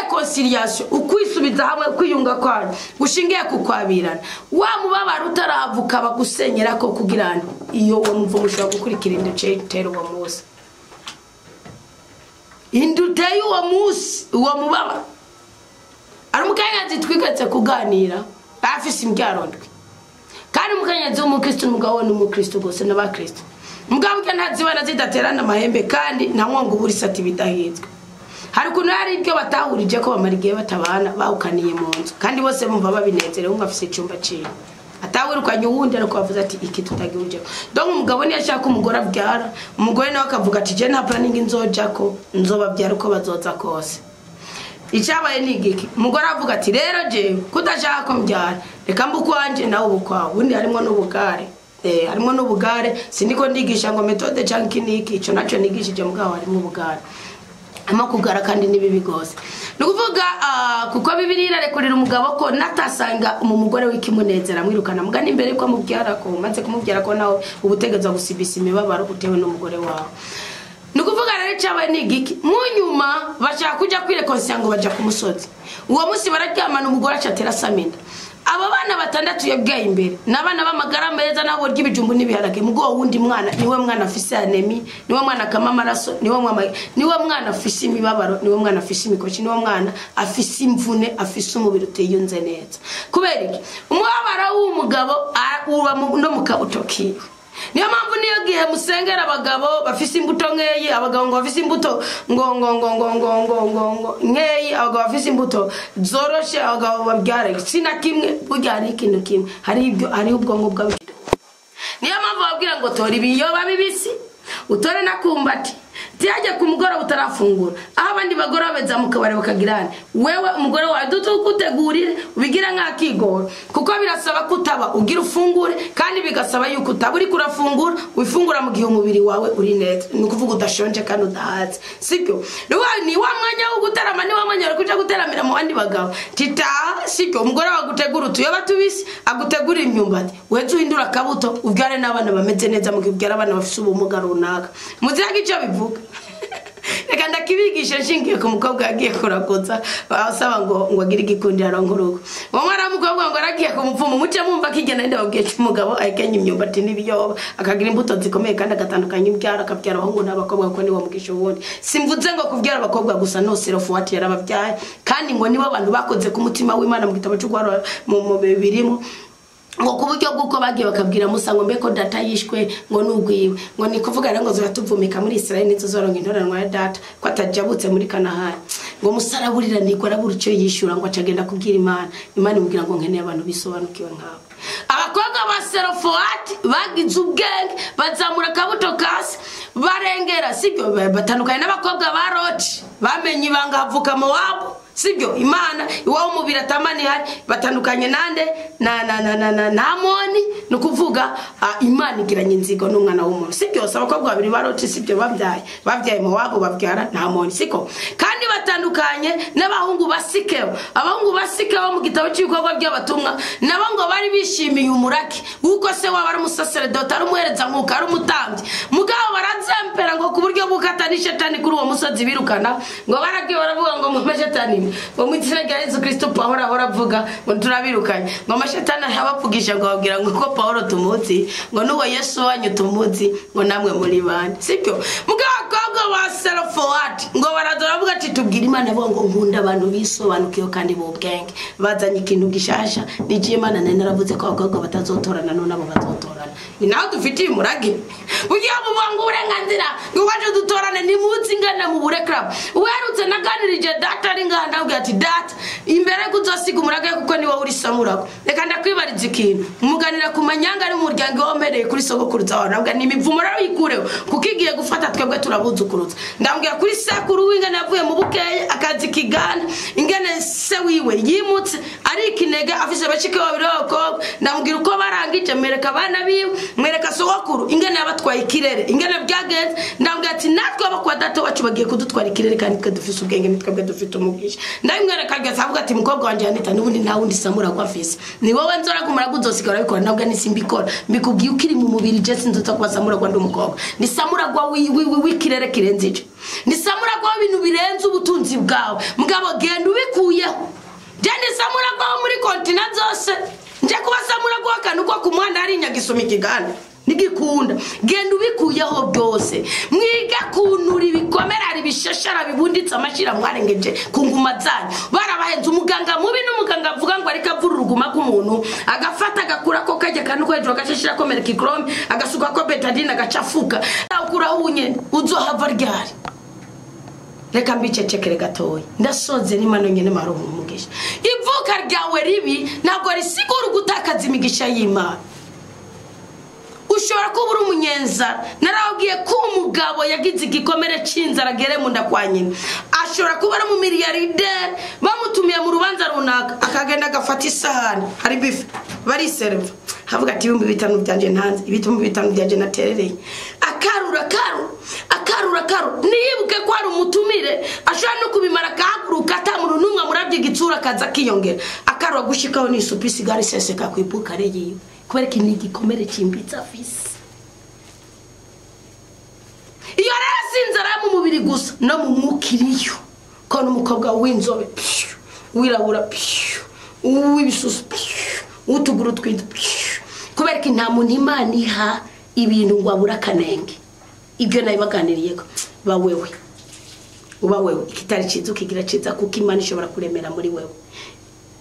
reconciliation ukwisubiza hamwe kwiyunga kwanyu gushingiye kukwabirana wa mubabara utaravuka bagusenyera ko kugirana iyo wo muvuga ushobora gukurikira indutero wa Musa indutero wa Musa uwo mubabara ari mukanyazi twikatse kuganira afise imbyarondwe kandi mukanyazi w'umukristo n'umugabo n'umukristo gose n'abakristo mugabo ntaziba zidaterana amahembe kandi nta nkongo burisati bidahizwe hari kuno hari ibyo batahurije ko bamarigiye batabana bawukaniye mu nzu kandi bose bumva babinezerewe umwe afise icyumba ciwe atawirukanye uwundi ariko bavuze ati iki tutagiruje donc umugabo ni yashaka umugore abyara umugore nawe akavuga ati je nta planning nzoja ko nzobabyara uko bazoza kose icyabaye nigiki umugore avuga ati rero je kudashaka ko mbyara reka mbukwanje nawe ubukwa undi harimo n'ubugare harimo n'ubugare sindiko ndigisha ngo methode cyangwa kiniki ico naco nigishije mugabo harimo ubugare amakugara kandi nibibi gose nukuvuga kuko bibiri irarekurira umugabo ko natasanga umugore w'ikimunezera mwirukana mugani imbere ko mubyara ko maze kumubyara ko nawe ubutegeza gusibisa imibabaro utewe n'umugore wawe nukuvuga rero cyabaye nigiki munyuma bashaka kujya kwirekonsiya ngo baja ku musozi uwo musi bararyamana umugore acatera saminda aba bana batandatu yabwiye imbere nabana b'amagara meza nabo ry'ibijumbu n'ibiharage mugo wundi mwana niwe mwana afise anemi niwe mwana kama maraso niwe mwana afise imibabaro niwe mwana afise imikoshi niwe mwana afise imvune afise umubiri uteyunze neza kubera iki umubabaro w'umugabo uba no mukabutoki niyo mpamvu niyo gihe musengera abagabo bafise imbuto nkeyi abagabo ngo bafise imbuto ngo nkeyi abagabo bafise imbuto zoroshe abagabo babyara sina kimwe burya hari ikintu kimwe hari ubwonko bwawe niyo mpamvu babwira ngo tora ibiyoba bibisi utore nakumbati tiyaje ku mugoroba utarafungura aho abandi bagora beza mukabare bakagirana wewe umugore wawe dutukutegurire ubigira nk'akigoro kuko birasaba kutaba ugira ufungure kandi bigasaba yuko utaburi kurafungura wifungura mu gihe umubiri wawe uri neza nukuvuga udashonje kandi udahaze sibyo ni wa mwanya wo gutarama ni wa mwanya wo kuja guteramira mu bandi bagabo tita sibyo umugore wagutegura utuyoba tubisi agutegura imyumbati wetu hindura kabuto ubyare n'abana bameze neza mu gihe ubyara abana bafise ubumuga runaka muziga icyo bivuga reka ndakibigisha nshingiye ku mukobwa yagiye kurakoza basaba ngo agire igikundira rongorugo uwo mwana w'umukobwa ngo aragiye ku mupfumu muce mumva kigenda ninde babwiye cy'umugabo ayikenye imyumbati n'ibiyoba akagira imbuto zikomeye kandi agatandukanye ibyara akabyara abahungu n'abakobwa ko nibo mugisha ubundi simvuze ngo kubyara abakobwa gusa no serofuwati yarababyaye kandi ngo nibo abantu bakoze ku mutima w'Imana mu gitabo cy'ugwara mu bibirimo ngo kuburyo bwuko bagiye bakabwira Musa ngo mbeko data yishwe ngo nugwiwe ngo ni kuvuga rero ngo zoratuvumika muri Israeli nizo zoronga intoranwa ya data ko atajabutse muri Kanahani ngo Musa araburira niko arabura icyo yishura ngo acagenda kubwira Imana imubwira ngo nkeneye abantu bisobanukiwe nkabo abakobwa ba Serofuwati bagize ubwenge bazamura kabuto kasi barengera sibyo batandukanye n'abakobwa ba Loti bamenye ibanga havuka Mowabu sibyo Imana iwawe umubiri atamani hari batandukanye nande na Amoni nukuvuga Imana igiranye inzigo n'umwana w'umuntu sibyo abakobwa babiri baroti sibyo babyaye Mowabu babyara na Amoni siko kandi batandukanye n'abahungu basikeho abahungu basikeho mu gitabo cy'ibikorwa by'abatumwa nabo ngo bari bishimiye umuraki uko se waba ari umusaseredoti ari umuhereza nkuko ari umutambyi mugabo barazempera ngo ku buryo gukata shetani kuri uwo musozi birukana ngo baragiye baravuga ngo mu shetani ngo mu izina rya Yesu Kristo Paulo avuga ngo turabirukanye ngo mashetani abavugisha ngo babwira ngo ko Paulo tumuzi ngo nuwo Yesu wanyu tumuzi ngo namwe muri bande sibyo mugakobwa wa self forward ngo barazora bavuga ati tubwira Imana bo ngo nkunda abantu bisobanukiyo kandi bo bwenge bazanye ikintu gishasha nigiye Imana naravuze ko abagabo batazotorana none abo bazotorana ni naho dufitiye umurage ugiye mubanga uburenganzira ngo waje dutorane ni muzi ngana mu burekra werutse naganirije data ari nganda ubwo ati data imbere kuzosiga umurage kuko ni wowe uri samurako reka ndakwibariza ikintu umuganira ku manyanga ari mu muryango womereye kuri sogokuruza wawe nabwo ni imivumo rero yikureho kuko igiye gufata twebwe turabuzukuruza ndambwira kuri sekuru w'ingana yavuye mu bukeye akazi kigana ingene se wiwe yimutse ari ikinege afise bashike babiri b'abakobwa ndambwira uko barangije mereka abana biwe mwereka sogokuru ingene yabatwaye ikirere ingene byagenze ndambwira ati natwe abakwa data wacu bagiye kudutwara ikirere kandi twe dufise ubwenge nitwe dufite umugisha ndamwereka ageze avuga ati mukobwa wanje Anita nubundi nta wundi samura kwa fisi ni wowe nzora kumara kuzosigara bikora nabwo ni simbikora mbikubwiye ukiri mu mubiri je sinzoza kwa samura kwa ndumukobwa ni samura kwa wikirere kirenze ico ni samura kwa bintu birenze ubutunzi bwawe mugabo genda ubikuyeho je ni samura kwa muri continent zose nje kuba samura kwa kantu kwa kumwana ari nyagisoma ikiganda nigikunda genda ubikuyeho byose mwiga kunura ibikomera ari bishashara bibunditse amashira mwarengeje kunguma zanyu barabahenze umuganga mubi n'umuganga avuga ngo ariko avura uruguma k'umuntu agafata agakura ko kajya kantu kwejo agashishira ko mercichrome agasuka ko betadine agacafuka ukura unyene uzohava ryari reka mbicecekere gatoya ndasoze n'Imana nyene maroho umugisha ivuka ryawe ribi ntabwo risigura gutakaza imigisha y'Imana ushobora kuba uri umunyenza narabwiye ko umugabo yagize igikomere cy'inzara gere mu nda kwa nyina ashobora kuba ari mu miliyaride bamutumiye mu rubanza runaka akagenda agafata isahani hari bife bari serve havuga ati 5,000 byanje ntanze 5,000 byanje naterereye akarura nibuke ko ari umutumire ashobora no kubimara kaguruka atamuru numwe murabye igitsura kaza kiyongera akarwa gushikaho ni isupu isigara iseseka ku ipuka regiye kubera ko ni igikomere cy'imbitsa fisi iyo rero sinzara mu mubiri gusa no mu mukiriyo ko n'umukobwa w'inzobe wirabura w'ibisusu utuguru twinda kubera ko nta muntu Imana iha ibintu ngo abura kanenge ibyo nayo baganiriye ko uba wewe ikitari cyiza ukigira cyiza kuko Imana ishobora kuremera muri wewe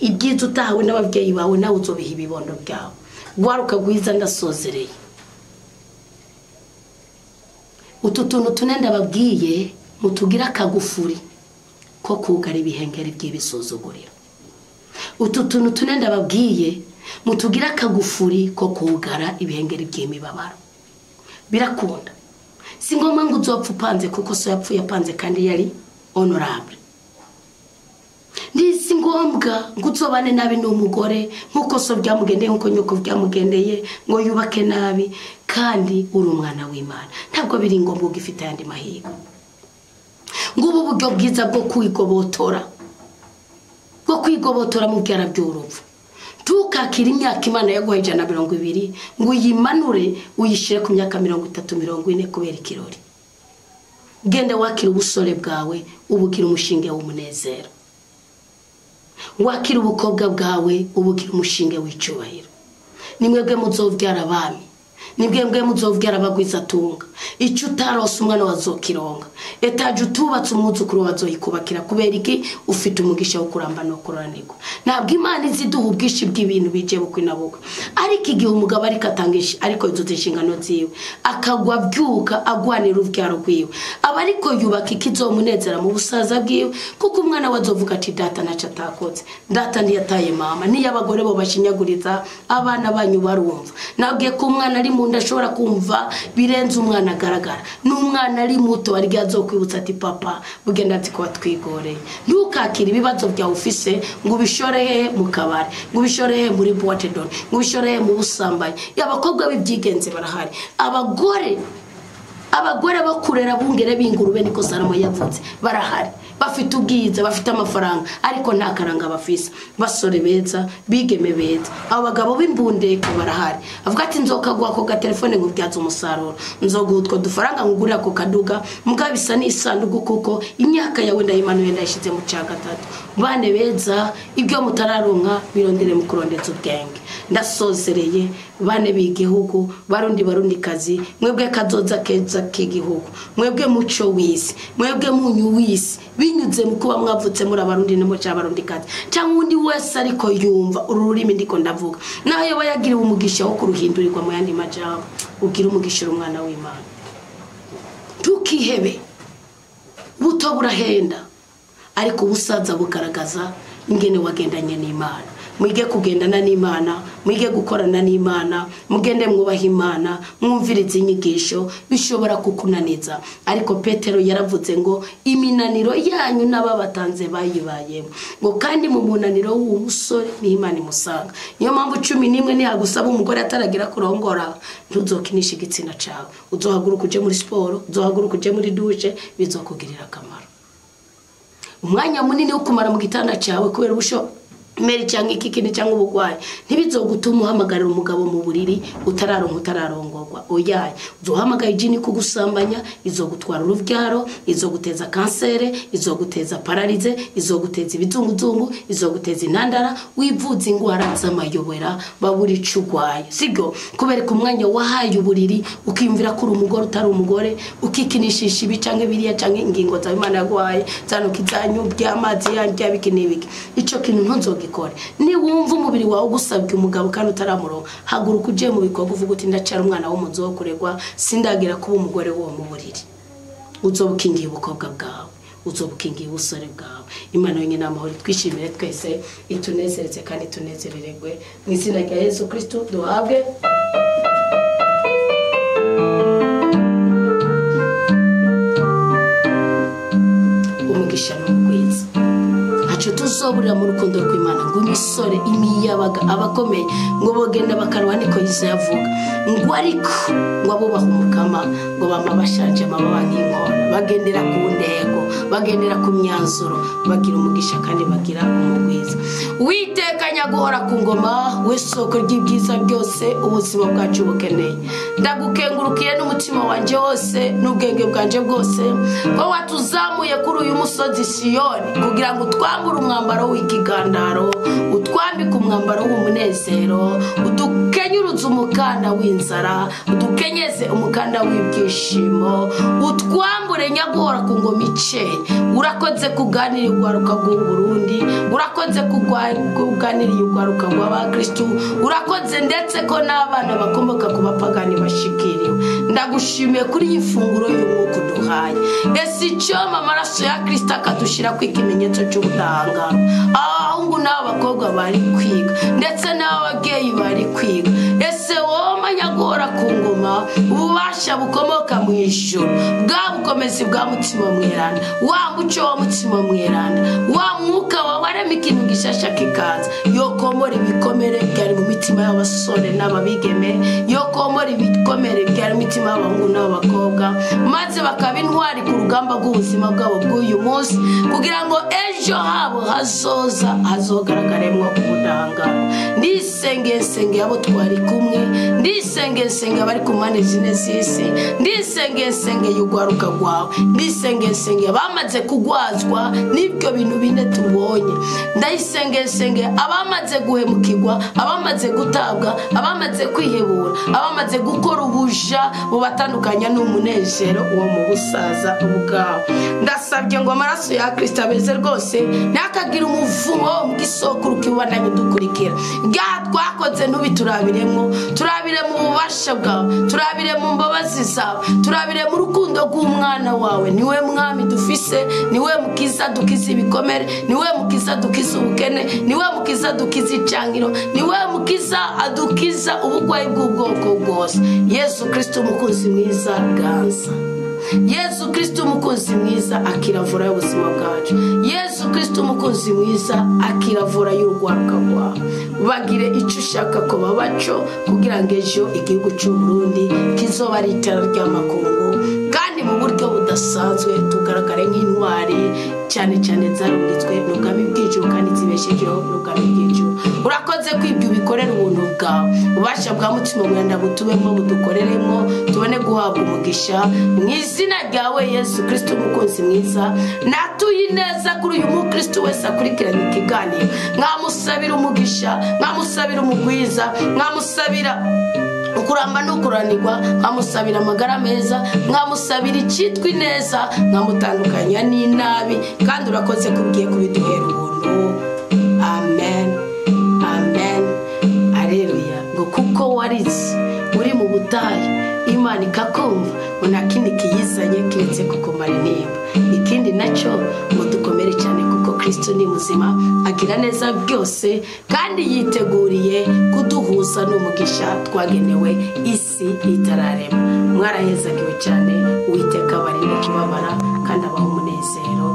ibyiza utahawe n'ababyeyi bawe nawe uzobiha ibibondo byawe gwaruka gwiza ndasozereye ututuntu tunenda babwiye mutugira kagufuri ko kugara ibihengeri by'ibisuzuguriro ututuntu tunenda babwiye mutugira kagufuri ko kugara ibihengeri by'imibabaro birakunda singoma ngo uzopfa upanze kuko so yapfuye apanze kandi yari honorable ndisi ngombwa nguzobane nabi n'umugore nkuko so byamugendeye nkuko nyoko byamugendeye ngo yubake nabi kandi uri umwana w'Imana ntabwo biri ngombwa ugifite yandi mahigo ngubu buryo bwiza bwo kwigobotora mu byara by'urupfu tukakira imyaka Imana yaguhaye 120 ngo uyimanure uyishire ku myaka 30-40 kubera ikirori genda wakira ubusore bwawe ubukira umushinge w'umunezero wakira ubukobwa bwawe ubukira umushinge w'icyubahiro nimwebwe muzovyara abami nibwembwe muzovyara abagwiza tunga icyo utarose umwana wazokironga etaje utubatse umuzukuru wazoyikubakira kubera iki ufite umugisha wo kuramba no kuranirwa ntabwo Imana iziduha ubwishi bw'ibintu bije bukwinabuka ariko igihe umugabo ariko atangisha ariko izoze inshingano ziwe akagwa byuka agwanira uvyaro rwiwe aba ariko yubaka ikizomunezera mu busaza bwiwe kuko umwana wazovuga ati data naca atakoze data ndiyataye mama niyo abagore bo bashinyaguriza abana banyu barumva nabwiye ko umwana ari mu ndashobora kumva birenze umwana agaragara n'umwana ari muto ari gazokwibutsa ati papa bugenda ati kwa twigoreye ntukakira ibibazo bya ufise ngo bishoreye mu kabari ngo bishoreye muri boîte d'or ngo bishoreye mu busambanyi y'abakobwa b'ibyigenze barahari abagore abagore bakurera bungere b'ingurube niko Salomo yavuze barahari bafite ubwiza bafite amafaranga ariko nta karanga bafise basore beza bigeme beza abagabo b'imbundeko barahari avuga ati nzokagwa ko ga telefone ngo byaza umusaruro nzogutwa dufaranga ngurira ko kaduga mugabisa n'isanduku kuko imyaka yawe ndayimanuye ndayishize mu cyagatatu bane beza ibyo mutararonka birondere mu kurondetsa ubwenge ndasozereye bane b'igihugu barundi kazi mwebwe kazoza keza k'igihugu mwebwe muco wisi mwebwe munyu wisi binyuze mu kuba mwavutse muri abarundi no mu cy'abarundi kazi cyangwa undi wese ariko yumva ururimi ndiko ndavuga naho yoba yagira umugisha wo kuruhindurirwa mu yandi majambo ugira umugisha umwana w'Imana tukihebe buto burahenda ariko ubusaza bugaragaza ingene wagendanye n'Imana mwige kugendana n'Imana mwige gukorana n'Imana mugende mwubaha Imana mwumvirize inyigisho bishobora kukunaniza ariko Petero yaravuze ngo iminaniro yanyu n'ababatanze bayibayemo ngo kandi mu munaniro w'umusore n'Imana imusanga niyo mpamvu 11 ntihagusaba umugore ataragira kurongora ntuzokinisha igitsina cawe uzohaguruka uje muri sport uzohaguruka uje muri douche bizokugirira akamaro umwanya munini wo kumara mu gitanda cawe kubera ubusho meri cyangwa ikikini cyangwa ubugwayi ntibizogutuma uhamagarira umugabo mu buriri utararongorwa oyaye uzohamagaye ijini kugusambanya izogutwara uruvyaro izoguteza kansere izoguteza paralize izoguteza ibizunguzungu izoguteza intandara wivuza ingwara z'amayobera baburi cugwaye sigo kubereka umwanya wahaye uburiri ukimvira ko umugore utari umugore ukikinishisha ibi canke biriya canke ingingo za Imana yagwaye zanuka izanyu by'amazi yanjye bikinibiki ico kintu ntonzo ikore ni wumva umubiri wawe gusabye umugabo kandi utaramuro haguruka uje mu bikorwa uvuga uti ndacara umwana wo munzo kuregwa sindagira kuba umugore wo mu buriri uzobukingiye ubukobwa bwawe uzobukingiye ubusore bwawe Imana yenyine amahoro twishimire twese itunezereze kandi tunezerererwe mu izina rya Yesu Kristo duhabwe umugisha n'ubwiza tuzoburira mu rukundo rw'Imana ngo imisore imiyabaga abakomeye ngo bogenda bakarwa niko yizavuga ngo ariko ngo abubaha umukama ngo bama bashanje amababa nk'inkona bagendera ku ndego bagendera ku myanzuro bagira umugisha kandi bagira umugwiza witekanya guhora ku ngoma w'isoko ry'ibyiza byose ubuzima bwacu bukeneye ndagukengurukiye n'umutima wanje wose n'ubwenge bwanje bwose ko watuzamuye kuri uyu musozi Siyoni kugira ngo twambure umwambaro w'ikigandaro utwambike umwambaro w'umunezero udukenyuruze umukanda w'inzara udukenyeze umukanda w'ibyishimo utwambure nyaguhora ku ngoma iceye urakoze kuganira urwaruka rw'u Burundi urakoze kuganira urwaruka rw'abakristo urakoze ndetse ko n'abana bakomoka ku bapagani bashikiriwe ndagushimiye kuri iyi funguro y'umwuka duhaye ese icyoma amaraso ya Kristo akadushira ku ikimenyetso cy'ubudahangara abahungu n'abakobwa bari kwiga ndetse n'ababyeyi bari kwiga ese woma nyagora ku ngoma ububasha bukomoka mu ijuru bwa bukomezi bwa mutima mweranda wa muco wa mutima mweranda wa mwuka wa warema ikintu gishasha kikaza yokomora ibikomere byari mu mitima y'abasore n'ababigeme yokomora ibikomere byari mu mitima y'abahungu n'abakobwa maze bakaba intwari ku rugamba rw'ubuzima bwabo bw'uyu munsi kugira ngo ejo habo hazogaragaremwo ubudahangara ndisengeye abo twari kumwe ndisengeye abari ku mpande zine z'isi ndisengeye urwaruka rwawe ndisengeye bamaze kugwazwa n'ibyo bintu bine tubonye ndayisengeye abamaze guhemukirwa abamaze gutabwa abamaze kwihebura abamaze gukora ubuja bubatandukanya n'umunezero uwo mu busaza bwawe ndasabye ngo amaraso ya Kristo abeze rwose nakagira umuvumo mu gisokuru kibandanye dukurikira twakoze nubiturabiremo turabire mu bubasha bwawe turabire mu mbabazi zawe turabire mu rukundo rw'umwana wawe niwe mwami dufise niwe mukiza dukiza ibikomere niwe mukiza dukiza ubukene niwe mukiza dukiza icangiro niwe mukiza adukiza ubugwayi bw'ubwoko bwose Yesu Kristo umukunzi mwiza ganza Yesu Kristo umukunzi mwiza akiravura y'ubuzima bwacu Yesu Kristo umukunzi mwiza akiravura y'urwaruka rwawe bagire icyo ushaka ko babaco kugira ngo ejo igihugu cy'u Burundi kizoba ari itara ry'amakungu kandi mu buryo budasanzwe tugaragare nk'intwari cyane cyane zarungitswe n'ubwami bw'ijuru kandi zibeshejeho n'ubwami bw'ijuru. Urakoze kwibyo bikorera ubuntu bwawe, ubasha bwa mutima mwenda butubemo budukoreremo tubone guhabwa umugisha mu izina ryawe Yesu Kristo umukozi mwiza. Natuye neza kuri uyu mukristo wese akurikirana ikiganiro, mwamusabira umugisha, mwamusabira umugwiza, mwamusabira ukuramba n'ukuranirwa, mwamusabira amagara meza, mwamusabira icyitwa neza, mwamutandukanya n'inabi kandi urakoze kubwiye kubiduhera ubuntu. Amen, amen, aleluya. Ngo kuko warize uri mu butayu Imana ikakumva, nta kindi kiyizanye kiretse kukumara intimba. Ikindi nacyo ngo dukomere cyane kuko Kristo ni muzima, agira neza byose kandi yiteguriye kuduhuza n'umugisha twagenewe isi itararema. Mwarahezagiwe cyane, Uwiteka barinde kubabara kandi abaho umunezero.